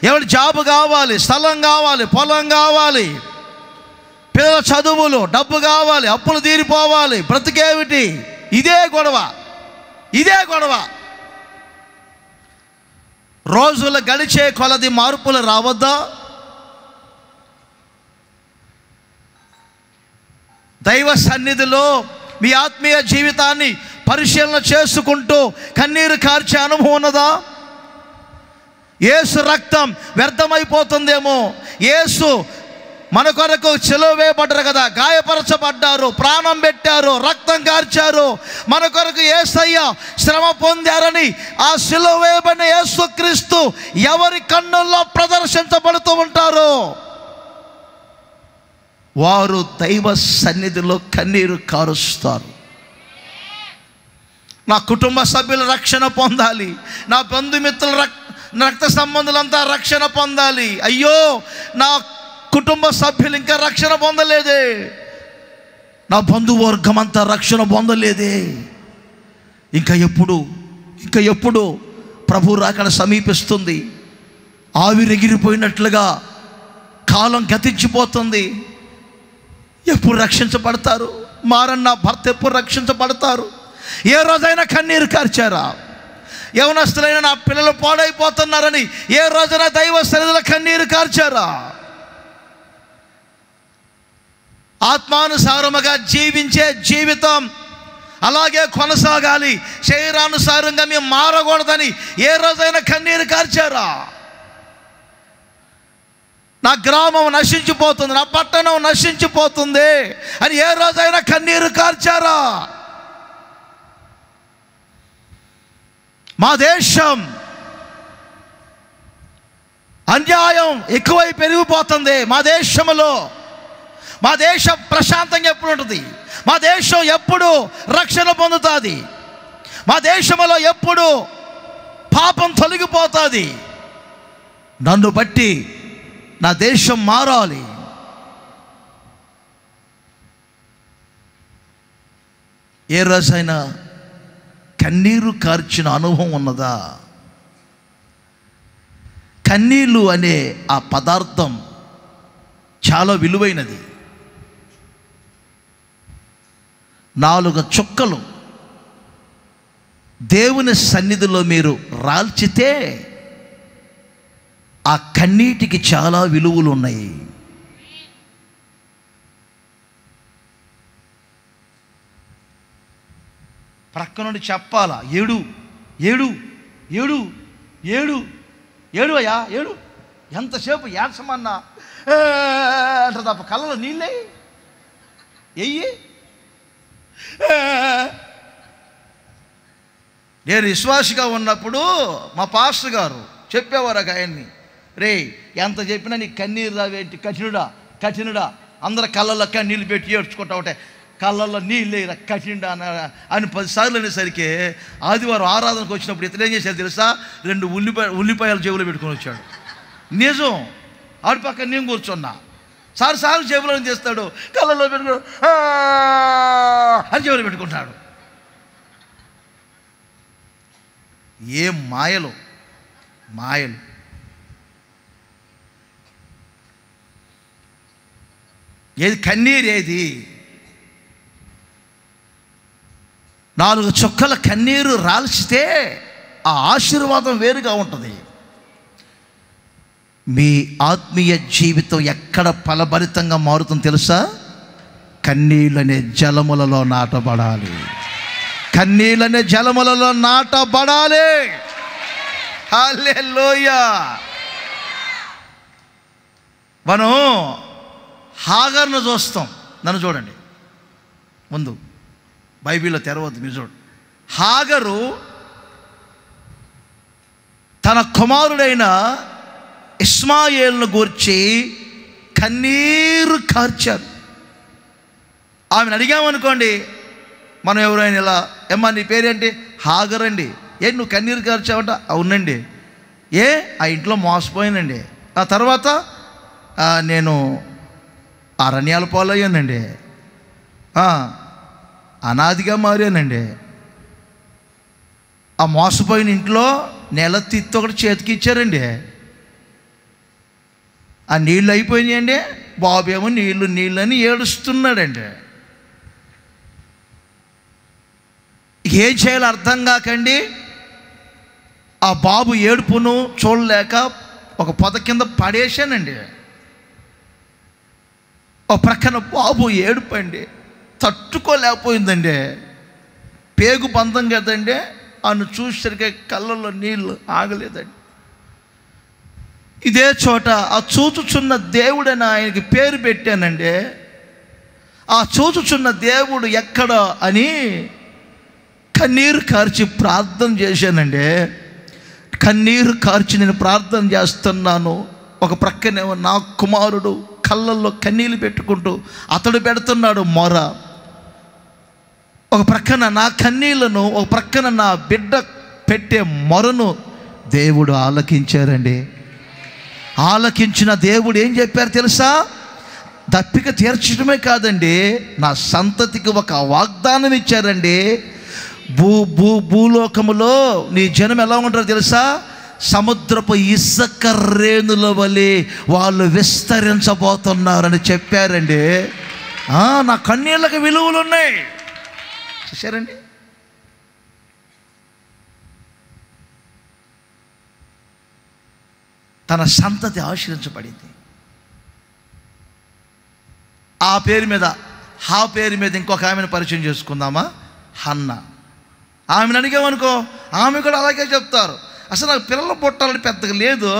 ఏమిటి జాబ్ కావాలి, స్థలం కావాలి, పొలం కావాలి, పిల్లల చదువులు, డబ్బు కావాలి, అప్పులు తీరిపోవాలి, బ్రతికేమిటి, ఇదే గొడవ, ఇదే గొడవ. రోజులు గడిచే కొలది మార్పులు రావద్దా? దైవ సన్నిధిలో మీ ఆత్మీయ జీవితాన్ని పరిశీలన చేసుకుంటూ కన్నీరు కార్చే అనుభవం ఉన్నదా? యేసు రక్తం వ్యర్థమైపోతుందేమో. యేసు మన కొరకు సిలువ వేయబడ్డారు కదా, గాయపరచబడ్డారు, ప్రాణం పెట్టారు, రక్తం కార్చారు. మన కొరకు యేసయ్య శ్రమ పొందారని ఆ సిలువ వేయబడిన యేసుక్రీస్తు ఎవరి కన్నుల్లో ప్రదర్శించబడుతూ ఉంటారో వారు దైవ సన్నిధిలో కన్నీరు కారుస్తారు. నా కుటుంబ సభ్యులు రక్షణ పొందాలి, నా బంధుమిత్రుల రక్త సంబంధులంతా రక్షణ పొందాలి. అయ్యో, నా కుటుంబ సభ్యులు ఇంకా రక్షణ పొందలేదే, నా బంధువర్గం అంతా రక్షణ పొందలేదే. ఇంకా ఎప్పుడు ప్రభు రాకడ సమీపిస్తుంది. ఆవిరెగిరిపోయినట్లుగా కాలం గతించిపోతుంది. ఎప్పుడు రక్షించబడతారు? మారన్న భర్త ఎప్పుడు రక్షించబడతారు? ఏ రోజైనా కన్నీరు కార్చారా? యవనస్తులైన నా పిల్లలు పాడైపోతున్నారని ఏ రోజైనా దైవ సన్నిధిలో కన్నీరు కార్చారా? ఆత్మానుసారముగా జీవించే జీవితం అలాగే కొనసాగాలి, శరీరానుసారంగా మేము మారకూడదని ఏ రోజైనా కన్నీరు కార్చారా? నా గ్రామం నశించిపోతుంది, నా పట్టణం నశించిపోతుంది అని ఏ రోజైనా కన్నీరు కార్చారా? మా దేశం అన్యాయం ఎక్కువై పెరిగిపోతుంది. మా దేశంలో మా దేశం ప్రశాంతంగా ఎప్పుడు ఉంటుంది? మా దేశం ఎప్పుడు రక్షణ పొందుతుంది? మా దేశంలో ఎప్పుడు పాపం తొలగిపోతుంది? నన్ను బట్టి నా దేశం మారాలి. ఏ రోజైనా కన్నీరు కార్చిన అనుభవం ఉన్నదా? కన్నీళ్ళు అనే ఆ పదార్థం చాలా విలువైనది. 4 చుక్కలు దేవుని సన్నిధిలో మీరు రాల్చితే ఆ కన్నీటికి చాలా విలువలు ఉన్నాయి. ప్రక్క నుండి చెప్పాలా, ఏడు ఏడు ఏడు ఏడు ఏడు అయ్యా ఏడు, ఎంతసేపు ఏడ్చమన్నా అంటారు తప్ప కళ్ళలో నీళ్ళే ఎయ్యి. నేను విశ్వాసిగా ఉన్నప్పుడు మా పాస్టర్ గారు చెప్పేవారు ఆయన్ని, రే ఎంత చెప్పినా నీకు కన్నీరు రావేంటి, కఠినుడా అందరు కళ్ళల్లో కన్నీళ్ళు పెట్టి ఏడ్చుకుంటా ఉంటే కళ్ళల్లో నీళ్ళు కఠినుడా అని 10 సార్లు అనేసరికి ఆదివారం ఆరాధనకు వచ్చినప్పుడు ఇతను ఏం చేశారు తెలుసా? 2 ఉల్లిపాయలు చెవులో పెట్టుకొని వచ్చాడు. నిజం, ఆడి పక్కన నేను కూర్చున్నా. సార్లు చెవులో చేస్తాడు, కళ్ళల్లో పెట్టుకో అని చెవులో పెట్టుకుంటాడు. ఏం మాయలు. ఏది కన్నీరు? ఏది? 4 చుక్కల కన్నీరు రాల్చితే ఆ ఆశీర్వాదం వేరుగా ఉంటుంది. మీ ఆత్మీయ జీవితం ఎక్కడ ఫలభరితంగా మారుతుందో తెలుసా? కన్నీళ్ళనే జలములలో నాటబడాలి. కన్నీళ్ళనే జలములలో నాటబడాలి. హల్లెలూయా. మనం హాగర్ను చూస్తాం. నన్ను చూడండి, ముందు బైబిల్లో తెరవద్దు, మీరు చూడండి. హాగరు తన కుమారుడైన ఇస్మాయేలును గూర్చి కన్నీరు కార్చారు. ఆమెను అడిగామనుకోండి, మనం ఎవరైనా ఇలా, ఏమ్మా నీ పేరేంటి? హాగర్ అండి. ఏంటి నువ్వు కన్నీరు కార్చావంట? అవునండి. ఏ? ఆ ఇంట్లో మోసపోయానండి. ఆ తర్వాత నేను అరణ్యాల పాలయ్యానండి, అనాదిగా మారానండి. ఆ మోసపోయిన ఇంట్లో నెల తిత్తి ఒకటి చేతికి ఇచ్చారండి. ఆ నీళ్ళు అయిపోయినాయండి. బాబు ఏమో నీళ్ళు నీళ్ళని ఏడుస్తున్నాడండి. ఏం చేయాలో అర్థం కాకండి ఆ బాబు ఏడుపును చూడలేక ఒక పొద కింద పడేశానండి. ఒక ప్రక్కన బాబు ఏడుపండి తట్టుకోలేకపోయిందండి. పేగు బంధం కదండి. ఆయన చూసరికి కళ్ళల్లో నీళ్ళు ఆగలేదండి. ఇదే చోట ఆ చూచుచున్న దేవుడని ఆయనకి పేరు పెట్టానండి. ఆ చూచుచున్న దేవుడు ఎక్కడ అని కన్నీరు కార్చి ప్రార్థన చేశానండి. కన్నీరు కార్చి నేను ప్రార్థన చేస్తున్నాను. ఒక ప్రక్కనేమో నా కుమారుడు కళ్ళల్లో కన్నీళ్ళు పెట్టుకుంటూ అతడు పెడుతున్నాడు మొర. ఒక ప్రక్కన నా కన్నీళ్లను, ఒక ప్రక్కన నా బిడ్డ పెట్టే మొరను దేవుడు ఆలకించారండి. ఆలకించిన దేవుడు ఏం చెప్పారు తెలుసా? దప్పిక తీర్చడమే కాదండి, నా సంతతికి ఒక వాగ్దానం ఇచ్చారండి. భూలోకములో నీ జనం ఎలా ఉంటారో తెలుసా? సముద్రపు ఇసుక రేణుల వలె వాళ్ళు విస్తరించబోతున్నారని చెప్పారండి. నా కన్నీళ్ళకి విలువలు ఉన్నాయి. చూశారండి? తన సంతతి ఆశీర్వించబడింది. ఆ పేరు మీద ఇంకొక ఆమెను పరిచయం చేసుకుందామా? హన్న. ఆమెను అడిగామనుకో, ఆమె కూడా అలాగే చెప్తారు. అసలు నాకు పిల్లలు పుట్టాలని పెద్దగా లేదు,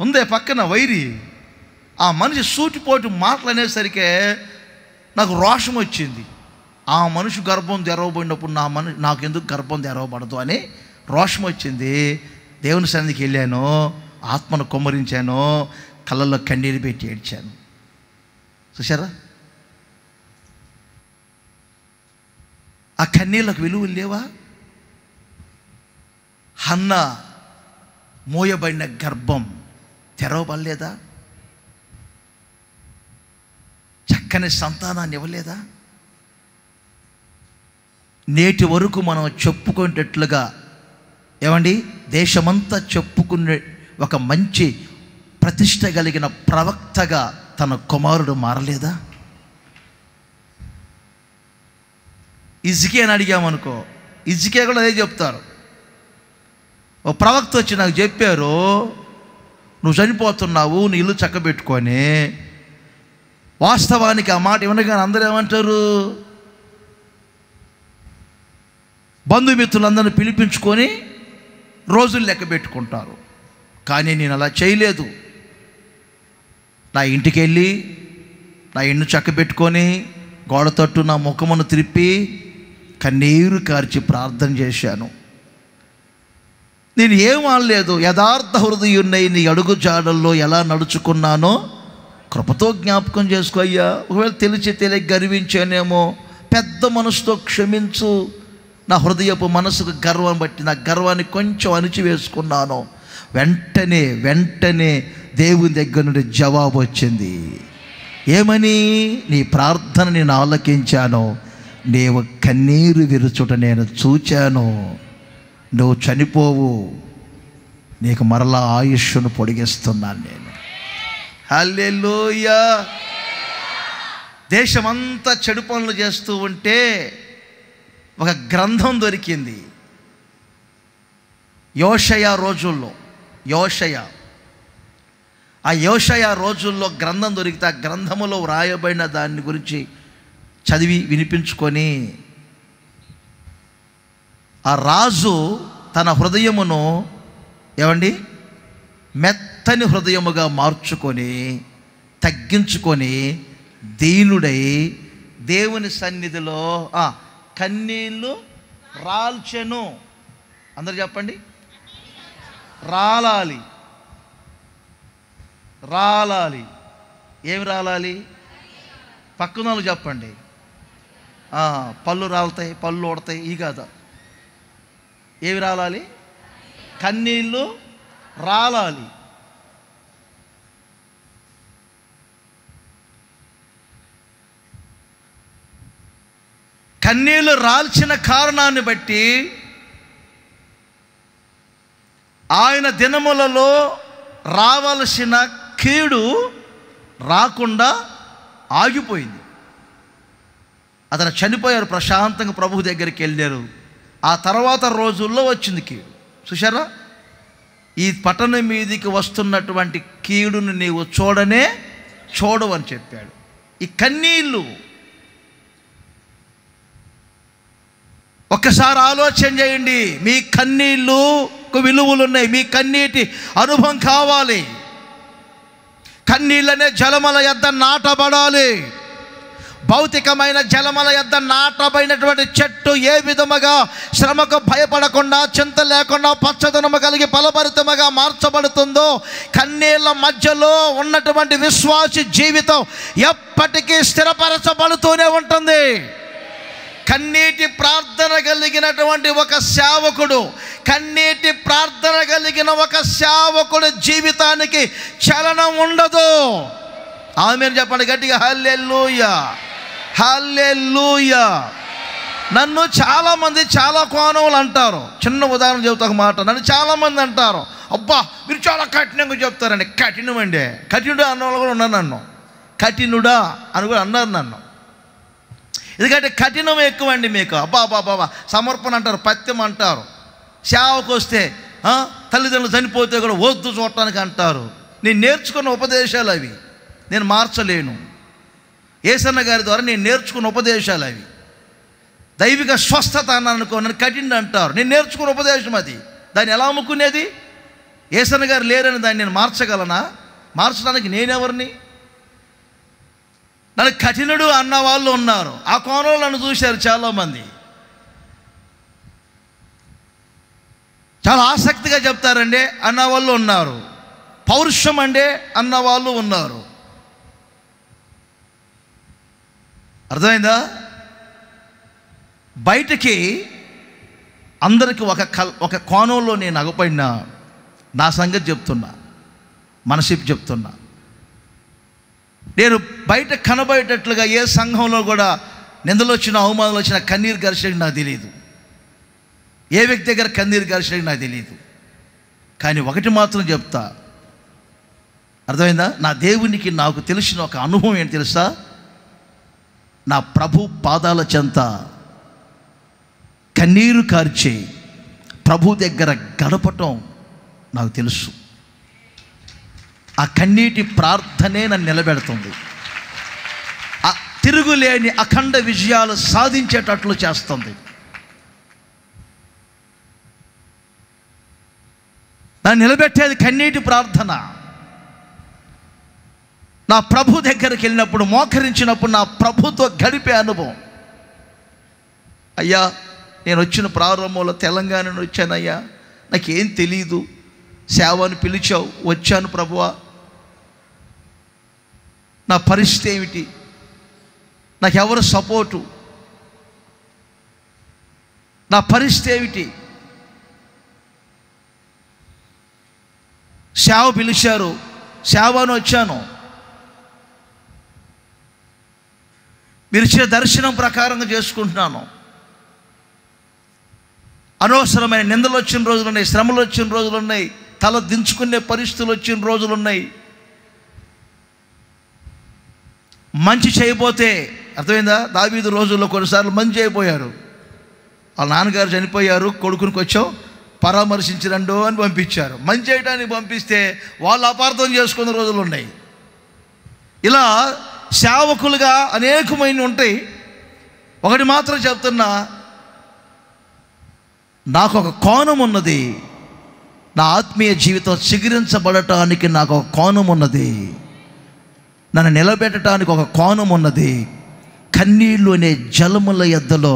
ఉందే పక్కన వైరి. ఆ మనిషి సూటిపోటు మాటలు అనేసరికే నాకు రోషం వచ్చింది. ఆ మనిషి గర్భం తెరవబడినప్పుడు నాకు ఎందుకు గర్భం తెరవబడదు అని రోషం వచ్చింది. దేవుని సన్నిధికి వెళ్ళాను, ఆత్మను కుమ్మరించాను, కళ్ళల్లో కన్నీరు పెట్టి ఏడ్చాను. చూసారా? ఆ కన్నీళ్ళకు విలువలు లేవా? హన్న మోయబడిన గర్భం తెరవబడలేదా? చక్కని సంతానాన్ని ఇవ్వలేదా? నేటి వరకు మనం చెప్పుకునేటట్లుగా ఏమండి దేశమంతా చెప్పుకునే ఒక మంచి ప్రతిష్ట కలిగిన ప్రవక్తగా తన కుమారుడు మారలేదా? ఇజ్కియా అని అడిగామనుకో, ఇజ్కియా కూడా అదే చెప్తారు. ఓ ప్రవక్త వచ్చి నాకు చెప్పారు, నువ్వు చనిపోతున్నావు, నీ ఇల్లు చక్కబెట్టుకొని. వాస్తవానికి ఆ మాట ఇవ్వగానే అందరూ ఏమంటారు? బంధుమిత్రులందరినీ పిలిపించుకొని రోజులు లెక్క పెట్టుకుంటారు. కానీ నేను అలా చేయలేదు. నా ఇంటికి వెళ్ళి నా ఇల్లు చక్కబెట్టుకొని గోడ తట్టు నా ముఖమును త్రిప్పి కన్నీరు కార్చి ప్రార్థన చేశాను. నేను ఏం అనలేదు. యథార్థ హృదయున్నై నీ అడుగు జాడల్లో ఎలా నడుచుకున్నానో కృపతో జ్ఞాపకం చేసుకో అయ్యా. ఒకవేళ తెలియక గర్వించానేమో, పెద్ద మనసుతో క్షమించు. నా హృదయపు మనసుకు గర్వం బట్టి నా గర్వాన్ని కొంచెం అణిచివేసుకున్నాను. వెంటనే దేవుని దగ్గర నుండి జవాబు వచ్చింది. ఏమని? నీ ప్రార్థన నేను ఆలకించాను, నీవు కన్నీరు విరుచుట నేను చూచాను. నువ్వు చనిపోవు, నీకు మరలా ఆయుష్ను పొడిగిస్తున్నాను నేను. హల్లెలూయా. దేశమంతా చెడు పనులు చేస్తూ ఉంటే ఒక గ్రంథం దొరికింది. యోషయా రోజుల్లో, ఆ యోషయా రోజుల్లో గ్రంథం దొరికితే ఆ గ్రంథములో వ్రాయబడిన దాని గురించి చదివి వినిపించుకొని ఆ రాజు తన హృదయమును ఏమండి మెత్తని హృదయముగా మార్చుకొని తగ్గించుకొని దీనుడై దేవుని సన్నిధిలో కన్నీళ్ళు రాల్చెను. అందరు చెప్పండి. రాలాలి. ఏమి రాలాలి? పక్కన వాళ్ళు చెప్పండి. పళ్ళు రాలుతాయి, పళ్ళు ఊడతాయి, ఈ కాదా? ఏమి రాలాలి? కన్నీళ్ళు రాలాలి. కన్నీళ్ళు రాల్చిన కారణాన్ని బట్టి ఆయన దినములలో రావలసిన కీడు రాకుండా ఆగిపోయింది. అతను చనిపోయారు, ప్రశాంతంగా ప్రభు దగ్గరికి వెళ్ళారు. ఆ తర్వాత రోజుల్లో వచ్చింది కీడు. చూశారా, ఈ పట్టణం మీదికి వస్తున్నటువంటి కీడును నీవు చూడవని చెప్పాడు. ఈ కన్నీళ్ళు ఒక్కసారి ఆలోచన చేయండి. మీ కన్నీళ్ళకు విలువలు ఉన్నాయి. మీ కన్నీటి అనుభవం కావాలి. కన్నీళ్ళనే జలముల యొద్ద నాటబడాలి. భౌతికమైన జలముల యొద్ద నాటబడినటువంటి చెట్టు ఏ విధముగా శ్రమకు భయపడకుండా, చింత లేకుండా, పచ్చదనము కలిగి ఫలభరితముగా మార్చబడుతుందో, కన్నీళ్ళ మధ్యలో ఉన్నటువంటి విశ్వాసి జీవితం ఎప్పటికీ స్థిరపరచబడుతూనే ఉంటుంది. కన్నీటి ప్రార్థన కలిగినటువంటి ఒక సేవకుడు, కన్నీటి ప్రార్థన కలిగిన ఒక సేవకుడు జీవితానికి చలనం ఉండదు. ఆమేన్ చెప్పండి గట్టిగా. హల్లెలూయా, హల్లెలూయా. నన్ను చాలామంది చాలా కోణములు అంటారు. చిన్న ఉదాహరణ చెబుతా ఒక మాట. నన్ను చాలామంది అంటారు, అబ్బా మీరు చాలా కఠినంగా చెప్తారండి. కఠినం అండి, కఠినుడు అన్న వాళ్ళు కూడా ఉన్నారు. నన్ను కఠినుడా అని కూడా అన్నారు నన్ను. ఎందుకంటే కఠినం ఎక్కువ అండి మీకు. అబ్బా సమర్పణ అంటారు, పత్యం అంటారు. సేవకు వస్తే తల్లిదండ్రులు చనిపోతే కూడా వద్దు చూడటానికి అంటారు. నేను నేర్చుకున్న ఉపదేశాలు అవి, నేను మార్చలేను. యేసన్న గారి ద్వారా నేను నేర్చుకున్న ఉపదేశాలు అవి. దైవిక స్వస్థత అని అనుకో, నన్ను కఠిన అంటారు. నేను నేర్చుకున్న ఉపదేశం అది. దాన్ని ఎలా అమ్ముకునేది? యేసన్న గారు లేరని దాన్ని నేను మార్చగలనా? మార్చడానికి నేనెవరిని? నన్ను కఠినుడు అన్న వాళ్ళు ఉన్నారు. ఆ కోణంలో నన్ను చూశారు చాలామంది. చాలా ఆసక్తిగా చెప్తారండి అన్న వాళ్ళు ఉన్నారు. పౌరుషం అండి అన్న వాళ్ళు ఉన్నారు. అర్థమైందా? బయటికి అందరికీ ఒక కోణంలో నేను అగపడినా నా సంగతి చెప్తున్నా, మనసిప్ చెప్తున్నా. నేను బయట కనబడేటట్లుగా ఏ సంఘంలో కూడా నిందలు వచ్చినా, అవమానాలు వచ్చినా కన్నీరు గరిచేది నాకు తెలియదు. ఏ వ్యక్తి దగ్గర కన్నీరు గరిచేది నాకు తెలియదు. కానీ ఒకటి మాత్రం చెప్తా, అర్థమైందా? నా దేవునికి నాకు తెలిసిన ఒక అనుభవం ఏంటి తెలుసా? నా ప్రభు పాదాల చెంత కన్నీరు కార్చి ప్రభు దగ్గర గడపటం నాకు తెలుసు. ఆ కన్నీటి ప్రార్థనే నన్ను నిలబెడుతుంది. ఆ తిరుగులేని అఖండ విజయాలు సాధించేటట్లు చేస్తుంది. నన్ను నిలబెట్టేది కన్నీటి ప్రార్థన. నా ప్రభు దగ్గరికి వెళ్ళినప్పుడు, మోకరించినప్పుడు నా ప్రభుతో గడిపే అనుభవం. అయ్యా నేను వచ్చిన ప్రారంభంలో తెలంగాణ నుండి వచ్చానయ్యా, నాకేం తెలీదు, సేవను పిలిచావు, వచ్చాను ప్రభువా. నా పరిస్థితి ఏమిటి? నాకెవరు సపోర్టు? నా పరిస్థితి ఏమిటి? సేవ పిలిచారు, సేవను వచ్చాను. మీరు ఇచ్చిన దర్శనం ప్రకారంగా చేసుకుంటున్నాను. అనవసరమైన నిందలు వచ్చిన రోజులు ఉన్నాయి, శ్రమలు వచ్చిన రోజులు ఉన్నాయి, తల దించుకునే పరిస్థితులు వచ్చిన రోజులు ఉన్నాయి. మంచి చేయబోతే, అర్థమైందా? దావీదు రోజుల్లో కొన్నిసార్లు మంచి చేయబోయారు. వాళ్ళ నాన్నగారు చనిపోయారు, కొడుకునికి వచ్చావు పరామర్శించరండు అని పంపించారు. మంచి చేయడానికి పంపిస్తే వాళ్ళు అపార్థం చేసుకున్న రోజులు ఉన్నాయి. ఇలా సేవకులుగా అనేకమైన ఉంటాయి. ఒకటి మాత్రం చెప్తున్నా, నాకు ఒక కోణం ఉన్నది. నా ఆత్మీయ జీవితం చిగురించబడటానికి నాకు ఒక కోణం ఉన్నది. నన్ను నిలబెట్టడానికి ఒక కోణం ఉన్నది. కన్నీళ్ళు అనే జలముల యొద్దలో,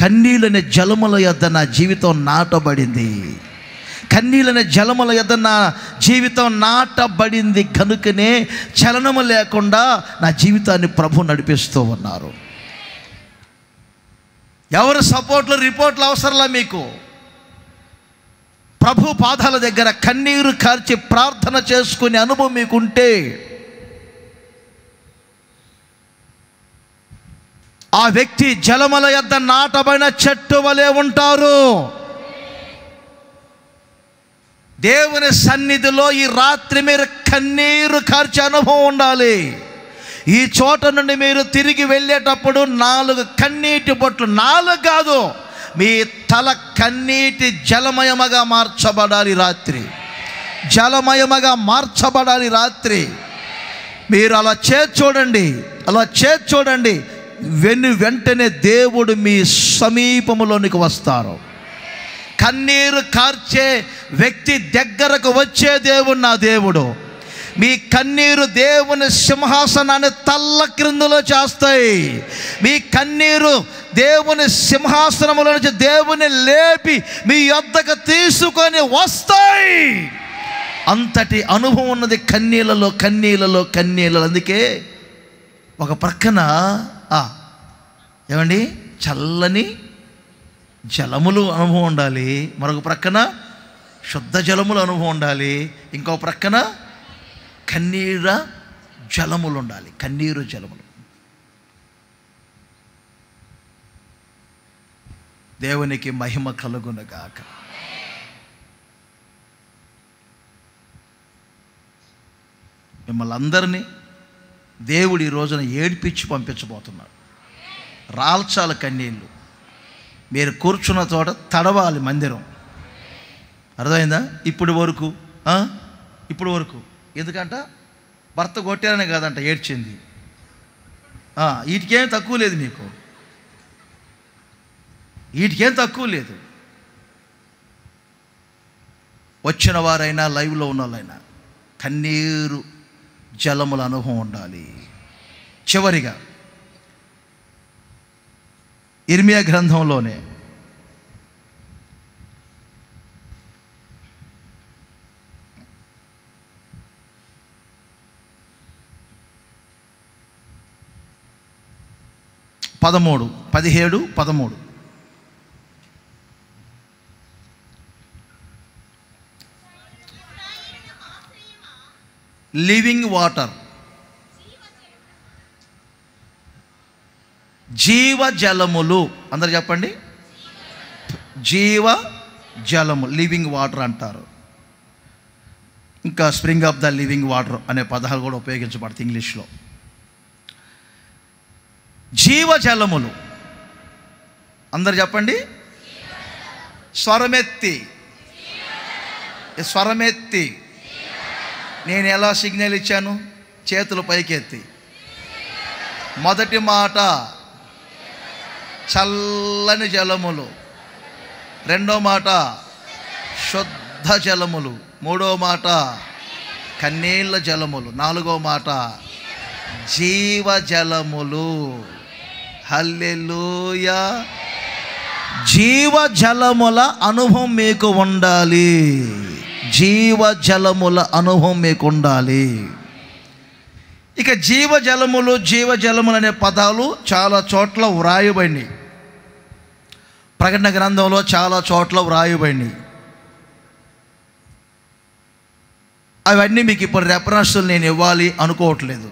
కన్నీళ్ళు అనే జలముల యొద్ద నా జీవితం నాటబడింది. కన్నీళ్ళనే జలముల యొద్ద నా జీవితం నాటబడింది. కనుకనే చలనము లేకుండా నా జీవితాన్ని ప్రభు నడిపిస్తూ ఉన్నారు. ఎవరు సపోర్ట్లు, రిపోర్ట్లు అవసరంలా మీకు. ప్రభు పాదాల దగ్గర కన్నీరు కార్చి ప్రార్థన చేసుకునే అనుభవం మీకుంటే, ఆ వ్యక్తి జలముల యొద్ద నాటబడిన చెట్టు వలె ఉంటారు. దేవుని సన్నిధిలో ఈ రాత్రి మీరు కన్నీరు కార్చే అనుభవం ఉండాలి. ఈ చోట నుండి మీరు తిరిగి వెళ్ళేటప్పుడు 4 కన్నీటి బొట్లు, 4 కాదు, మీ తల కన్నీటి జలమయముగా మార్చబడాలి. రాత్రి జలమయముగా మార్చబడాలి. రాత్రి మీరు అలా చూడండి, అలా చూడండి. వెంటనే దేవుడు మీ సమీపంలోనికి వస్తారు. కన్నీరు కార్చే వ్యక్తి దగ్గరకు వచ్చే దేవుడు నా దేవుడు. మీ కన్నీరు దేవుని సింహాసనాన్ని తల్ల క్రిందులో చేస్తాయి. మీ కన్నీరు దేవుని సింహాసనములో నుంచి దేవుని లేపి మీ యొద్దకు తీసుకొని వస్తాయి. అంతటి అనుభవం ఉన్నది కన్నీళ్ళలో. అందుకే ఒక ప్రక్కన ఏమండి చల్లని జలములు అనుభవం ఉండాలి, మరొక ప్రక్కన శుద్ధ జలములు అనుభవం ఉండాలి, ఇంకో ప్రక్కన కన్నీరు జలములు ఉండాలి. కన్నీరు జలములు. దేవునికి మహిమ కలుగునుగాక. మిమ్మల్ని అందరినీ దేవుడు ఈ రోజున ఏడ్పించి పంపించబోతున్నాడు. రాల్చాల కన్నీళ్ళు. మీరు కూర్చున్న చోట తడవాలి మందిరం. అర్థమైందా? ఇప్పుడు వరకు ఎందుకంట భర్త కొట్టారనే కాదంట ఏడ్చింది. వీటికేం తక్కువ లేదు, మీకు వీటికేం తక్కువ లేదు. వచ్చిన వారైనా లైవ్లో ఉన్న వాళ్ళైనా కన్నీరు జలముల అనుభవం ఉండాలి. చివరిగా ఇర్మియా గ్రంథంలోనే పదమూడు 17-13 లివింగ్ వాటర్, జీవజలములు. అందరు చెప్పండి, జీవజలము, లివింగ్ వాటర్ అంటారు. ఇంకా spring of the living water అనే పదాలు కూడా ఉపయోగించబడతాయి ఇంగ్లీష్లో. జీవజలములు. అందరు చెప్పండి, స్వరమెత్తి. నేను ఎలా సిగ్నల్ ఇచ్చాను? చేతులు పైకెత్తి. మొదటి మాట చల్లని జలములు, రెండో మాట శుద్ధ జలములు, మూడో మాట కన్నీళ్ళ జలములు, నాలుగో మాట జీవజలములు. హల్లెలూయా. జీవజలముల అనుభవం మీకు ఉండాలి. జీవజలముల అనుభవం మీకు ఉండాలి. ఇక జీవజలములు అనే పదాలు చాలా చోట్ల వ్రాయబడినాయి. ప్రకటన గ్రంథంలో చాలా చోట్ల వ్రాయబడినాయి. అవన్నీ మీకు ఇప్పుడు రెఫరెన్స్లు నేను ఇవ్వాలి అనుకోవట్లేదు.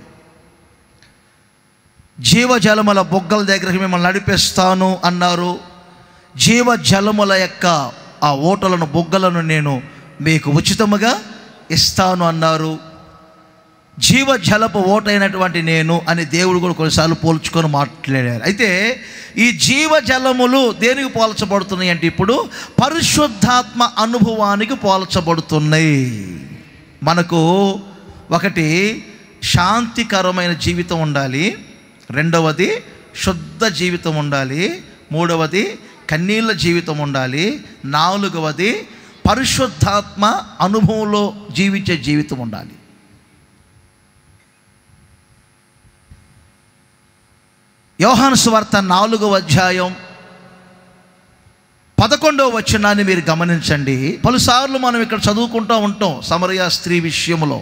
జీవజలముల బొగ్గల దగ్గరికి మిమ్మల్ని నడిపిస్తాను అన్నారు. జీవజలముల యొక్క ఆ ఓటలను, బొగ్గలను నేను మీకు ఉచితముగా ఇస్తాను అన్నారు. జీవజలపు ఓటైనటువంటి నేను అని దేవుడు కూడా కొన్నిసార్లు పోల్చుకొని మాట్లాడారు. అయితే ఈ జీవజలములు దేనికి పోల్చబడుతున్నాయి అంటే ఇప్పుడు పరిశుద్ధాత్మ అనుభవానికి పోల్చబడుతున్నాయి. మనకు ఒకటి శాంతికరమైన జీవితం ఉండాలి, రెండవది శుద్ధ జీవితం ఉండాలి, మూడవది కన్నీళ్ళ జీవితం ఉండాలి, నాలుగవది పరిశుద్ధాత్మ అనుభవంలో జీవించే జీవితం ఉండాలి. యోహాను సువార్త 4వ అధ్యాయం 11వ వచనాన్ని మీరు గమనించండి. పలుసార్లు మనం ఇక్కడ చదువుకుంటూ ఉంటాం సమరయ స్త్రీ విషయంలో.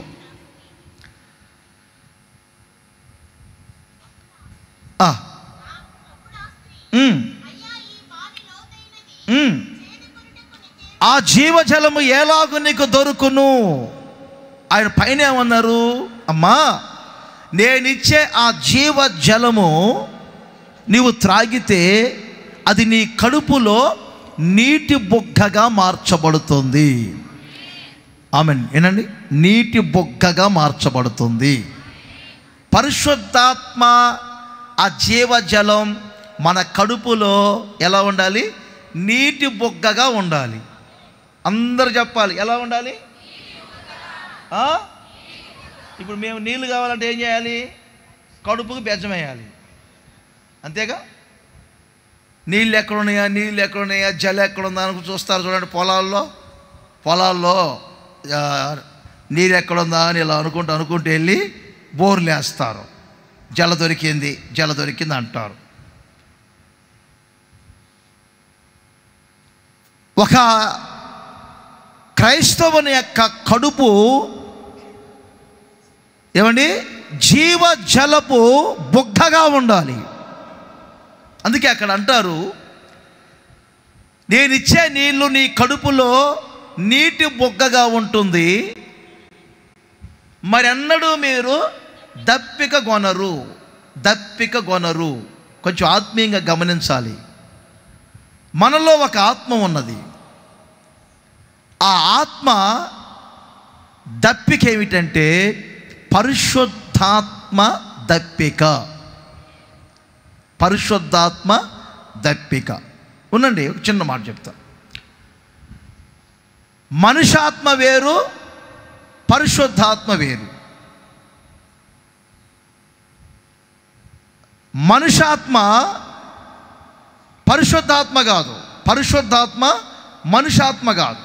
ఆ జీవజలము ఎలాగూ నీకు దొరుకును. ఆయన పైన ఏమన్నారు? అమ్మా, నేనిచ్చే ఆ జీవజలము నీవు త్రాగితే అది నీ కడుపులో నీటి బొగ్గగా మార్చబడుతుంది. ఆమెన్. ఏనండి, నీటి బొగ్గగా మార్చబడుతుంది. పరిశుద్ధాత్మ ఆ జీవజలం మన కడుపులో ఎలా ఉండాలి? నీటి బొగ్గగా ఉండాలి. అందరూ చెప్పాలి, ఎలా ఉండాలి? ఇప్పుడు మేము నీళ్ళు కావాలంటే ఏం చేయాలి? కడుపుకు బెజ్జం వేయాలి, అంతేగా. నీళ్ళు ఎక్కడున్నాయా జలం ఎక్కడుందా అని చూస్తారు చూడండి. పొలాల్లో నీరు ఎక్కడుందా అని ఇలా అనుకుంటూ వెళ్ళి బోర్లు వేస్తారు. జల దొరికింది అంటారు. ఒక క్రైస్తవుని యొక్క కడుపు ఏమండి? జీవజలపు బొగ్గగా ఉండాలి. అందుకే అక్కడ అంటారు, నేనిచ్చే నీళ్లు నీ కడుపులో నీటి బొగ్గగా ఉంటుంది, మరెన్నడూ మీరు దప్పిక కొనరు. కొంచెం ఆత్మీయంగా గమనించాలి. మనలో ఒక ఆత్మ ఉన్నది. ఆ ఆత్మ దప్పిక ఏమిటంటే పరిశుద్ధాత్మ దప్పిక. పరిశుద్ధాత్మ దప్పిక. ఉండండి, ఒక చిన్న మాట చెప్తా. మనుషాత్మ వేరు, పరిశుద్ధాత్మ వేరు. మనుషాత్మ పరిశుద్ధాత్మ కాదు, పరిశుద్ధాత్మ మనుషాత్మ కాదు.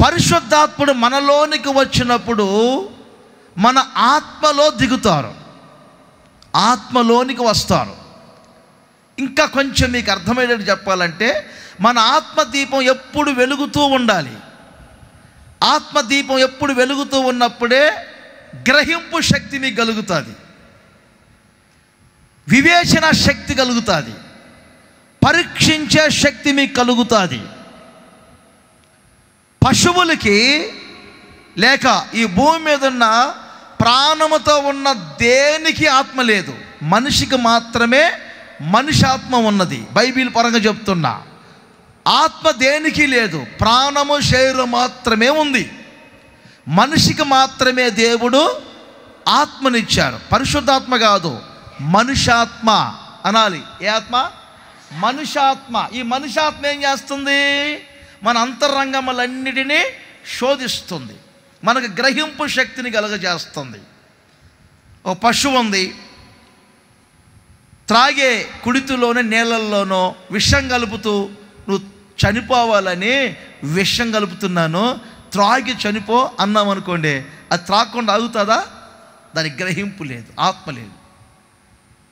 పరిశుద్ధాత్ముడు మనలోనికి వచ్చినప్పుడు మన ఆత్మలో దిగుతారు, ఆత్మలోనికి వస్తారు. ఇంకా కొంచెం మీకు అర్థమయ్యేటట్టు చెప్పాలంటే, మన ఆత్మదీపం ఎప్పుడు వెలుగుతూ ఉండాలి. ఆత్మదీపం ఎప్పుడు వెలుగుతూ ఉన్నప్పుడే గ్రహింపు శక్తి మీకు కలుగుతుంది, వివేచన శక్తి కలుగుతుంది, పరీక్షించే శక్తి మీకు కలుగుతుంది. పశువులకి లేక ఈ భూమి మీద ఉన్న ప్రాణముతో ఉన్న దేనికి ఆత్మ లేదు, మనిషికి మాత్రమే మనిషి ఆత్మ ఉన్నది. బైబిల్ పరంగా చెప్తున్నా, ఆత్మ దేనికి లేదు, ప్రాణము శరీరం మాత్రమే ఉంది. మనిషికి మాత్రమే దేవుడు ఆత్మనిచ్చారు. పరిశుద్ధాత్మ కాదు, మనుషాత్మ అనాలి. ఏ ఆత్మ? మనుషాత్మ. ఈ మనుషాత్మ ఏం చేస్తుంది? మన అంతరంగములన్నిటినీ శోధిస్తుంది, మనకు గ్రహింపు శక్తిని కలుగజేస్తుంది. ఓ పశువు ఉంది, త్రాగే కుడితిలోనే నీళ్ళల్లోనో విషం కలుపుతూ, నువ్వు చనిపోవాలని విషం కలుపుతున్నాను, త్రాగి చనిపో అన్నాం అనుకోండి, అది త్రాగకుండా ఆగుతుందా? దానికి గ్రహింపు లేదు, ఆత్మ లేదు.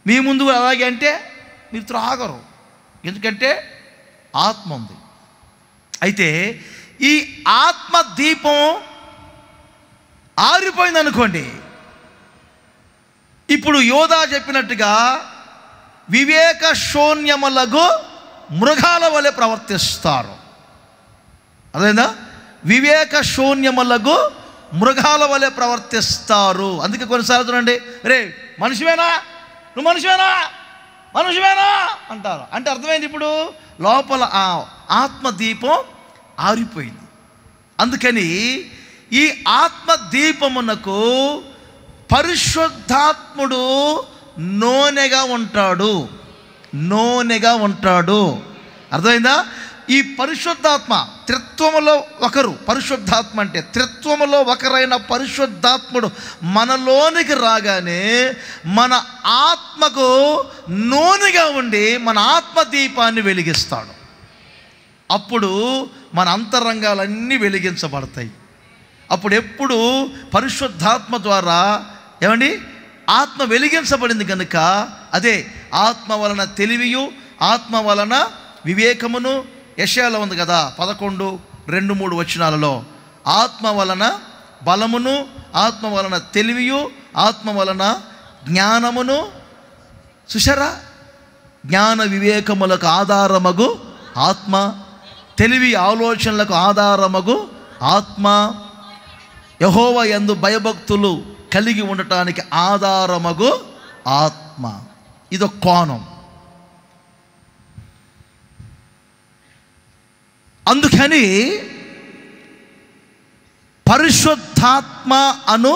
మీ ముందు అలాగే అంటే మీరు త్రాగరు, ఎందుకంటే ఆత్మ ఉంది. అయితే ఈ ఆత్మ దీపం ఆరిపోయింది అనుకోండి, ఇప్పుడు యోధా చెప్పినట్టుగా వివేక శూన్యములకు మృగాల వలె ప్రవర్తిస్తారు. అదేనా? వివేక శూన్యములకు మృగాల వలె ప్రవర్తిస్తారు. అందుకే కొన్నిసార్లు చూడండి, రే మనిషివేనా, నువ్వు మనిషివేనా అంటారు. అంటే అర్థమైంది, ఇప్పుడు లోపల ఆ ఆత్మదీపం ఆరిపోయింది. అందుకని ఈ ఆత్మదీపమునకు పరిశుద్ధాత్ముడు నూనెగా ఉంటాడు. అర్థమైందా? ఈ పరిశుద్ధాత్మ త్రిత్వములో ఒకరు. పరిశుద్ధాత్మ అంటే త్రిత్వములో ఒకరైన పరిశుద్ధాత్ముడు మనలోనికి రాగానే మన ఆత్మకు నూనెగా ఉండి మన ఆత్మదీపాన్ని వెలిగిస్తాడు. అప్పుడు మన అంతరంగాలన్నీ వెలిగించబడతాయి. అప్పుడు ఎప్పుడు పరిశుద్ధాత్మ ద్వారా ఏమండి ఆత్మ వెలిగించబడింది కనుక, అదే ఆత్మ వలన తెలివియు, ఆత్మ వలన వివేకమును. యెషయాలో ఉంది కదా 11:2-3 వచనాలలో, ఆత్మ వలన బలమును, ఆత్మ వలన తెలివియు, ఆత్మ వలన జ్ఞానమును. చూశారా? జ్ఞాన వివేకములకు ఆధారమగు ఆత్మ, తెలివి ఆలోచనలకు ఆధారమగు ఆత్మ, యెహోవా యందు భయభక్తులు కలిగి ఉండటానికి ఆధారమగు ఆత్మ. ఇదొక కోణం. అందుకని పరిశుద్ధాత్మ అను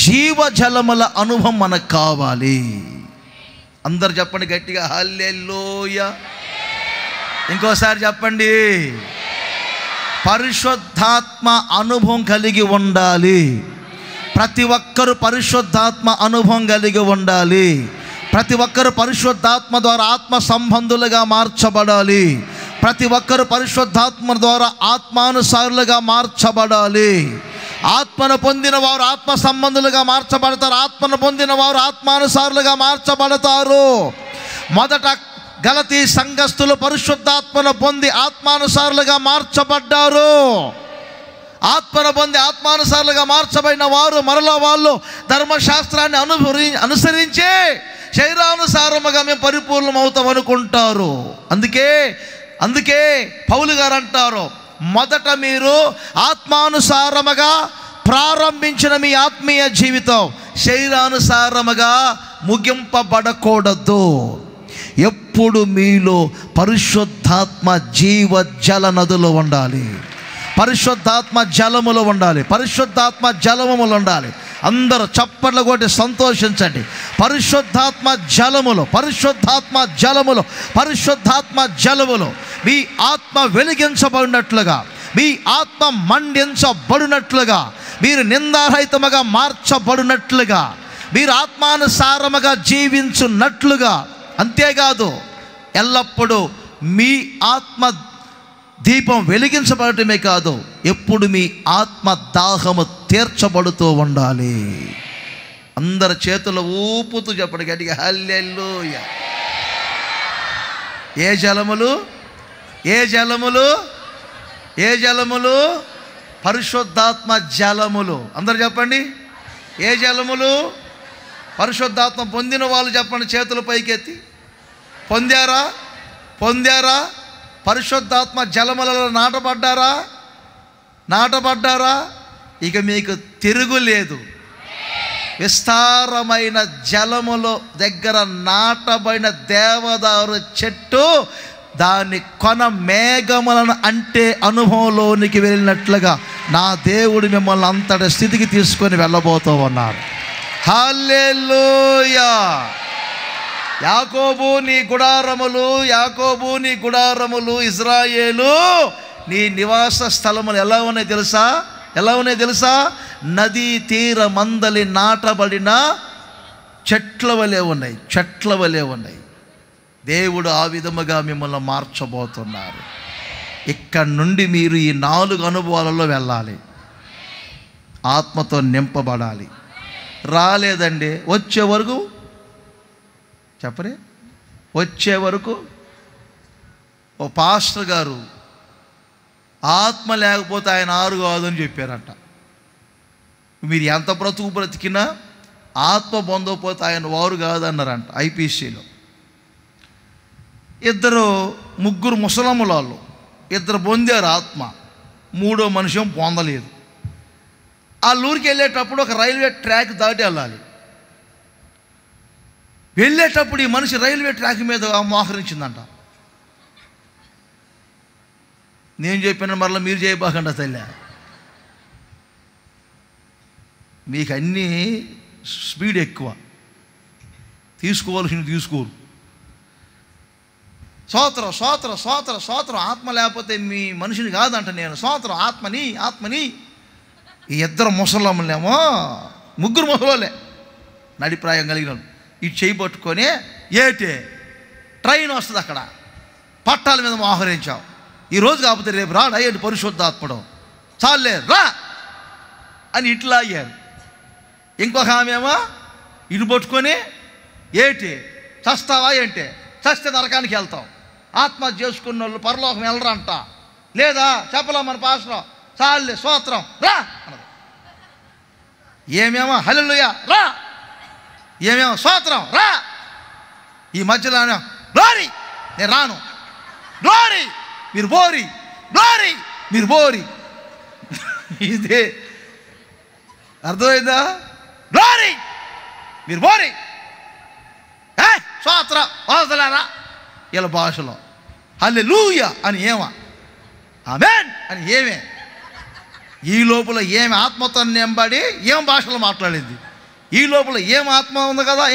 జీవజలముల అనుభవం మనకు కావాలి. అందరు చెప్పండి గట్టిగా, హల్లెలూయా. ఇంకోసారి చెప్పండి, పరిశుద్ధాత్మ అనుభవం కలిగి ఉండాలి. ప్రతి ఒక్కరు పరిశుద్ధాత్మ అనుభవం కలిగి ఉండాలి. ప్రతి ఒక్కరు పరిశుద్ధాత్మ ద్వారా ఆత్మ సంబంధులుగా మార్చబడాలి. ప్రతి ఒక్కరు పరిశుద్ధాత్మ ద్వారా ఆత్మానుసారులుగా మార్చబడాలి. ఆత్మను పొందిన వారు ఆత్మ సంబంధులుగా మార్చబడతారు. ఆత్మను పొందిన వారు ఆత్మానుసారులుగా మార్చబడతారు. మొదట గలతీ సంఘస్థులు పరిశుద్ధాత్మను పొంది ఆత్మానుసారులుగా మార్చబడ్డారు. ఆత్మను పొంది ఆత్మానుసారులుగా మార్చబడిన వారు మరలా వాళ్ళు ధర్మశాస్త్రాన్ని అనుసరించి శరీరానుసారముగా మేము పరిపూర్ణం అవుతాం అనుకుంటారు. అందుకే పౌలు గారు అంటారు, మొదట మీరు ఆత్మానుసారముగా ప్రారంభించిన మీ ఆత్మీయ జీవితం శరీరానుసారముగా ముగింపబడకూడదు. ఎప్పుడు మీలో పరిశుద్ధాత్మ జీవ జల నదులు ఉండాలి. పరిశుద్ధాత్మ జలములు ఉండాలి. పరిశుద్ధాత్మ జలములు ఉండాలి. అందరూ చప్పట్లు కొట్టి సంతోషించండి. పరిశుద్ధాత్మ జలములు, పరిశుద్ధాత్మ జలములు, పరిశుద్ధాత్మ జలములు. మీ ఆత్మ వెలిగించబడినట్లుగా, మీ ఆత్మ మండించబడినట్లుగా, మీరు నిందారహితముగా మార్చబడినట్లుగా, మీరు ఆత్మానుసారముగా జీవించున్నట్లుగా. అంతేకాదు, ఎల్లప్పుడూ మీ ఆత్మ దీపం వెలిగించబడటమే కాదు, ఎప్పుడు మీ ఆత్మ దాహము తీర్చబడుతూ ఉండాలి. అందరి చేతులు ఊపుతూ చెప్పండి గట్టిగా, హల్లెలూయా. ఏ జలములు? ఏ జలములు? ఏ జలములు? పరిశుద్ధాత్మ జలములు. అందరు చెప్పండి, ఏ జలములు? పరిశుద్ధాత్మ పొందిన వాళ్ళు చెప్పండి, చేతులు పైకెత్తి. పొందారా? పొందారా? పరిశుద్ధాత్మ జలములలో నాటబడ్డారా? ఇక మీకు తిరుగులేదు. విస్తారమైన జలముల దగ్గర నాటబడిన దేవదారు చెట్టు దాని కొన మేఘములను అంటే అనుభవంలోనికి వెళ్ళినట్లుగా నా దేవుడు మిమ్మల్ని అంతటి స్థితికి తీసుకొని వెళ్ళబోతూ ఉన్నారు. హల్లెలూయా. యాకోబు నీ గుడారములు, యాకోబు నీ గుడారములు, ఇజ్రాయేలు నీ నివాస స్థలములు ఎలా ఉన్నాయి తెలుసా? ఎలా ఉన్నాయి తెలుసా? నదీ తీర మందలి నాటబడిన చెట్ల వలె ఉన్నాయి. చెట్ల వలె ఉన్నాయి. దేవుడు ఆ విధముగా మిమ్మల్ని మార్చబోతున్నారు. ఇక్కడ నుండి మీరు ఈ 4 అనుభవాలలో వెళ్ళాలి. ఆత్మతో నింపబడాలి. రాలేదండి, వచ్చే వరకు చెప్పరే, వచ్చే వరకు ఓ పాస్టర్ గారు ఆత్మ లేకపోతే ఆయన ఆరు కాదని చెప్పారంట. మీరు ఎంత బ్రతికినా ఆత్మ పొందకపోతే ఆయన వారు కాదన్నారంట. ఐపీసీలో ముగ్గురు ముసలములాళ్ళు 2 పొందారు ఆత్మ, 3వ మనిషి పొందలేదు. ఆ ఊరికి వెళ్ళేటప్పుడు ఒక రైల్వే ట్రాక్ దాటి వెళ్ళాలి. వెళ్ళేటప్పుడు ఈ మనిషి రైల్వే ట్రాక్ మీద మోహరించిందంట. నేను చెప్పిన మరలా మీరు చేయబాకండి తల్లి, మీకు అన్నీ స్పీడ్ ఎక్కువ, తీసుకోవాల్సింది తీసుకోరు. స్తోత్రం స్తోత్రం స్తోత్రం స్తోత్రం. ఆత్మ లేకపోతే మీ మనిషిని కాదంట నేను. స్తోత్రం, ఆత్మని. ఈ 2 ముసలమ్మలేమో, 3 ముసలోళ్ళే నడిప్రాయం కలిగిన వాళ్ళు ఇటు చేయి పట్టుకొని ఏటే ట్రైన్ వస్తుంది, అక్కడ పట్టాల మీద మోహరించావు. ఈరోజు కాకపోతే రేపు రాడు అయ్యేది పరిశుద్ధాత్మడు, చాలే రా అని ఇట్లా అయ్యారు. ఇంకొక ఆమెమో ఇటు పట్టుకొని ఏటి చస్తావా ఏంటే, చస్తే నరకానికి వెళ్తాం, ఆత్మహత్య చేసుకున్న వాళ్ళు పరలోకం వెళ్ళరంట. లేదా చెప్పలా మన పాస్టర్, చాలే స్తోత్రం రా అన్నది. ఏమేమో హల్లెలూయా రా, ఏమేమో స్తోత్రం రా. ఈ మధ్యలో గ్లోరీ నేను రాను, గ్లోరీ మీరు బోరి, గ్లోరీ మీరు బోరి. ఇదే అర్థమైందా? గ్లోరీ మీరు బోరి, స్తోత్రం వదలరా వీళ్ళ భాషలో. హల్లెలూయా అని ఏమా, ఆమేన్ అని ఏమే. ఈ లోపల ఏమి ఆత్మతో నింబడి ఏం భాషలు మాట్లాడింది, ఈ లోపల ఏం ఆత్మ ఉంది కదా,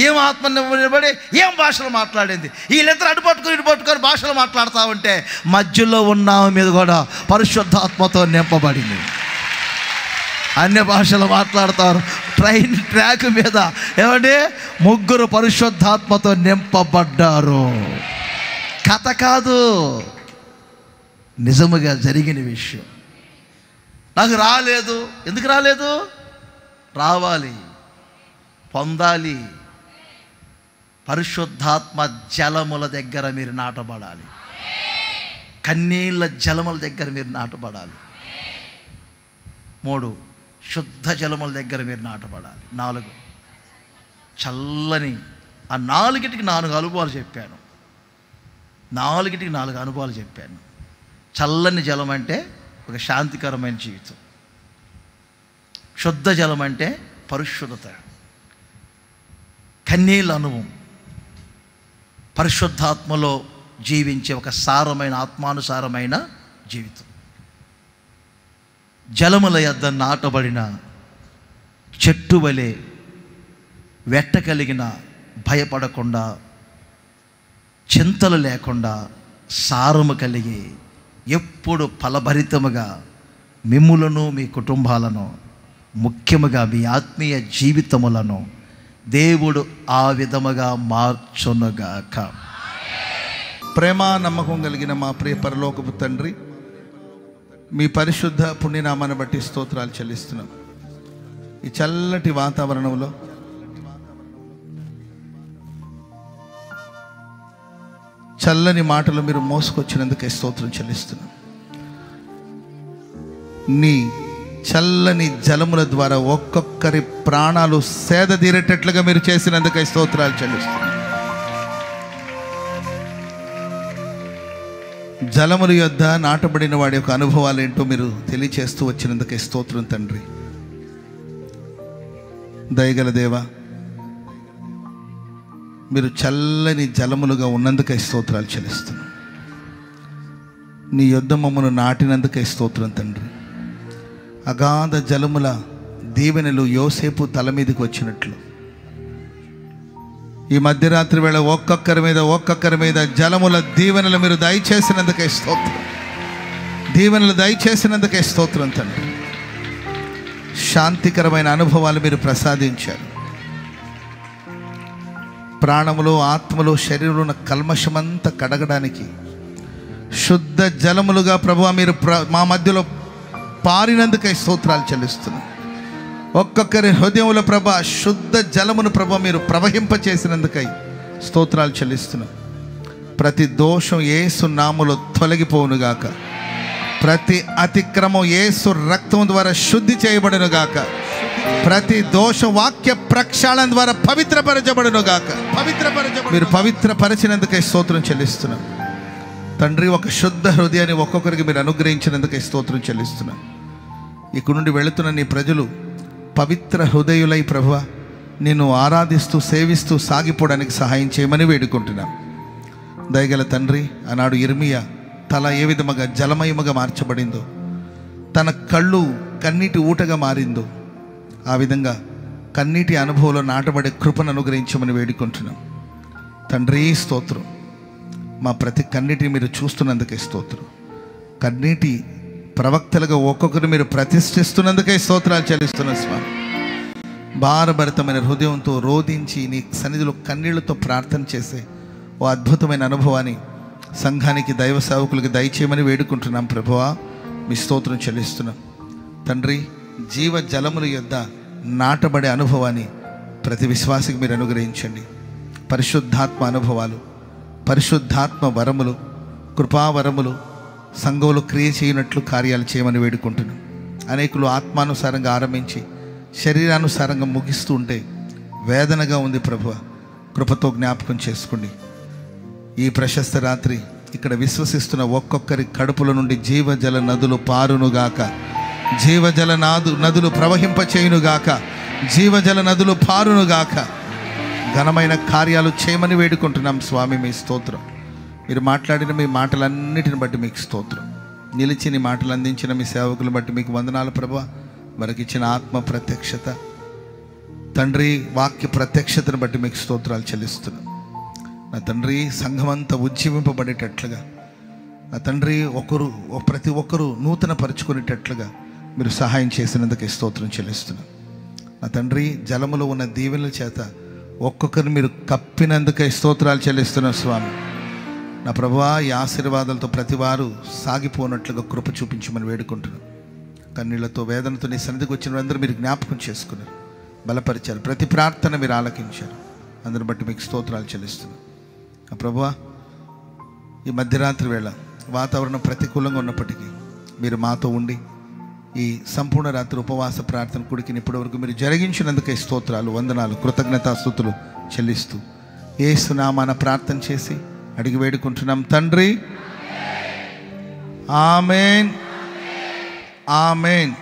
ఏం ఆత్మ నింబడి ఏం భాషలు మాట్లాడింది. వీళ్ళిద్దరు ఇటు పట్టుకొని భాషలు మాట్లాడుతూ ఉంటే మధ్యలో ఉన్న ఆమె మీద కూడా పరిశుద్ధాత్మతో నింపబడింది. అన్య భాషలు మాట్లాడతారు. ట్రైన్ ట్రాక్ మీద ఏమంటే 3 పరిశుద్ధాత్మతో నింపబడ్డారు. కథ కాదు, నిజముగా జరిగిన విషయం. నాకు రాలేదు. ఎందుకు రాలేదు? రావాలి, పొందాలి. పరిశుద్ధాత్మ జలముల దగ్గర మీరు నాటబడాలి. కన్నీళ్ళ జలముల దగ్గర మీరు నాటబడాలి. 3 శుద్ధ జలముల దగ్గర మీరు నాటబడాలి. 4 చల్లని. ఆ 4టికి 4 అనుభవాలు చెప్పాను. 4టికి 4 అనుభవాలు చెప్పాను. చల్లని జలం అంటే ఒక శాంతికరమైన జీవితం. శుద్ధ జలం అంటే పరిశుద్ధత, కన్నీళ్ళ అనుభవం. పరిశుద్ధాత్మలో జీవించే ఒక సారమైన ఆత్మానుసారమైన జీవితం. జలముల యొద్ద నాటబడిన చెట్టు వలె వెట్ట కలిగిన, భయపడకుండా, చింతలు లేకుండా, సారము కలిగి ఎప్పుడు ఫలభరితముగా మిమ్ములను, మీ కుటుంబాలను, ముఖ్యముగా మీ ఆత్మీయ జీవితములను దేవుడు ఆ విధముగా మార్చునుగాక. ప్రేమ నమ్మకం కలిగిన మా ప్రియ పరలోకపు తండ్రి, మీ పరిశుద్ధ పుణ్యనామాన్ని బట్టి స్తోత్రాలు చెల్లిస్తున్నాం. ఈ చల్లటి వాతావరణంలో చల్లని మాటలు మీరు మోసుకొచ్చినందుకే స్తోత్రం చెల్లిస్తున్నాం. నీ చల్లని జలముల ద్వారా ఒక్కొక్కరి ప్రాణాలు సేద తీరేటట్లుగా మీరు చేసినందుకే స్తోత్రాలు చెల్లిస్తున్నాం. జలముల యొద్ద నాటబడిన వాడి యొక్క అనుభవాలు ఏంటో మీరు తెలియచేస్తూ వచ్చినందుకే స్తోత్రం తండ్రి. దయగల దేవా, మీరు చల్లని జలములుగా ఉన్నందుకే స్తోత్రాలు చెల్లిస్తున్నాం. నీ యొద్ద మమ్మను నాటినందుకే స్తోత్రం తండ్రి. అగాధ జలముల దీవెనలు యోసేపు తల మీదకి వచ్చినట్లు ఈ మధ్యరాత్రి వేళ ఒక్కొక్కరి మీద జలముల దీవెనలు మీరు దయచేసినందుకే స్తోత్రం. దీవెనలు దయచేసినందుకే స్తోత్రం తండ్రి. శాంతికరమైన అనుభవాలు మీరు ప్రసాదించారు. ప్రాణములు, ఆత్మలు, శరీరంలో ఉన్న కల్మషమంతా కడగడానికి శుద్ధ జలములుగా ప్రభువా మీరు మా మధ్యలో పారినందుకై స్తోత్రాలు చెల్లిస్తున్నాం. ఒక్కొక్కరి హృదయంలో ప్రభా శుద్ధ జలమును ప్రభా మీరు ప్రవహింపచేసినందుకై స్తోత్రాలు చెల్లిస్తున్నాం. ప్రతి దోషం యేసు నామములో తొలగిపోవునుగాక. ప్రతి అతిక్రమం యేసు రక్తం ద్వారా శుద్ధి చేయబడునుగాక. ప్రతి దోష వాక్య ప్రక్షాళన ద్వారా పవిత్రపరచబడునుగాక. మీరు పవిత్రపరచినందుకై స్తోత్రం చెల్లిస్తున్నాం తండ్రి. ఒక శుద్ధ హృదయాన్ని ఒక్కొక్కరికి మీరు అనుగ్రహించినందుకై స్తోత్రం చెల్లిస్తున్నాం. ఇక్కడ నుండి వెళుతున్న నీ ప్రజలు పవిత్ర హృదయులై ప్రభువా నిన్ను ఆరాధిస్తూ సేవిస్తూ సాగిపోవడానికి సహాయం చేయమని వేడుకుంటున్నాం. దయగల తండ్రి, ఆనాడు ఇర్మియా తల ఏ విధముగా జలమయముగా మార్చబడిందో, తన కళ్ళు కన్నీటి ఊటగా మారిందో, ఆ విధంగా కన్నీటి అనుభవంలో నాటబడే కృపను అనుగ్రహించమని వేడుకుంటున్నాం తండ్రి. స్తోత్రం. మా ప్రతి కన్నీటిని మీరు చూస్తున్నందుకే స్తోత్రం. కన్నీటి ప్రవక్తలుగా ఒక్కొక్కరు మీరు ప్రతిష్ఠిస్తున్నందుకే స్తోత్రాలు చెల్లిస్తున్న స్వామి. భారభరితమైన హృదయంతో రోధించి నీ సన్నిధిలో కన్నీళ్లతో ప్రార్థన చేసే ఓ అద్భుతమైన అనుభవాన్ని సంఘానికి, దైవ సేవకులకి దయచేయమని వేడుకుంటున్నాం ప్రభువా. మీ స్తోత్రం చెల్లిస్తున్నాం తండ్రి. జీవ జలముల యొద్ద నాటబడే అనుభవాన్ని ప్రతి విశ్వాసికి మీరు అనుగ్రహించండి. పరిశుద్ధాత్మ అనుభవాలు, పరిశుద్ధాత్మ వరములు, కృపావరములు సంఘంలో క్రియ చేయనట్లు కార్యాలు చేయమని వేడుకుంటున్నాం. అనేకులు ఆత్మానుసారంగా ఆరంభించి శరీరానుసారంగా ముగిస్తూ ఉంటే వేదనగా ఉంది ప్రభువా. కృపతో జ్ఞాపకం చేసుకోండి. ఈ ప్రశస్త రాత్రి ఇక్కడ విశ్వసిస్తున్న ఒక్కొక్కరి కడుపుల నుండి జీవజల నదులు పారునుగాక. జీవజల నదులు ప్రవహింపచేయునుగాక. జీవజల నదులు పారునుగాక. ఘనమైన కార్యాలు చేయమని వేడుకుంటున్నాం స్వామి. మీ స్తోత్రం. మీరు మాట్లాడిన మీ మాటలన్నిటిని బట్టి మీకు స్తోత్రం. నిలిచి నీ మాటలు అందించిన మీ సేవకులు బట్టి మీకు వందనాలు ప్రభువా. వారికి ఇచ్చిన ఆత్మ ప్రత్యక్షత తండ్రి, వాక్య ప్రత్యక్షతను బట్టి మీకు స్తోత్రాలు చెల్లిస్తున్నాను. నా తండ్రి, సంఘమంతా ఉజ్జీవింపబడేటట్లుగా నా తండ్రి ప్రతి ఒక్కరూ నూతన పరుచుకునేటట్లుగా మీరు సహాయం చేసినందుకే స్తోత్రం చెల్లిస్తున్నాను. నా తండ్రి, జలములో ఉన్న దీవెనల చేత ఒక్కొక్కరిని మీరు కప్పినందుకే స్తోత్రాలు చెల్లిస్తున్నాను స్వామి. నా ప్రభువా, ఈ ఆశీర్వాదాలతో ప్రతి వారు సాగిపోనట్లుగా కృప చూపించమని వేడుకుంటున్నాను. కన్నీళ్లతో వేదనతో నీ సన్నిధికి వచ్చిన వారందరూ మీరు జ్ఞాపకం చేసుకున్నారు, బలపరిచారు, ప్రతి ప్రార్థన మీరు ఆలకించారు. అందరిని బట్టి మీకు స్తోత్రాలు చెల్లిస్తున్నాను. నా ప్రభువా, ఈ మధ్యరాత్రి వేళ వాతావరణం ప్రతికూలంగా ఉన్నప్పటికీ మీరు మాతో ఉండి ఈ సంపూర్ణ రాత్రి ఉపవాస ప్రార్థన కూడికి ఇప్పటి వరకు మీరు జరిగించినందుకే స్తోత్రాలు, వందనాలు, కృతజ్ఞతాస్తుతులు చెల్లిస్తూ యేసు నామాన ప్రార్థన చేసి అడిగి వేడుకుంటున్నాం తండ్రి. ఆమేన్, ఆమేన్.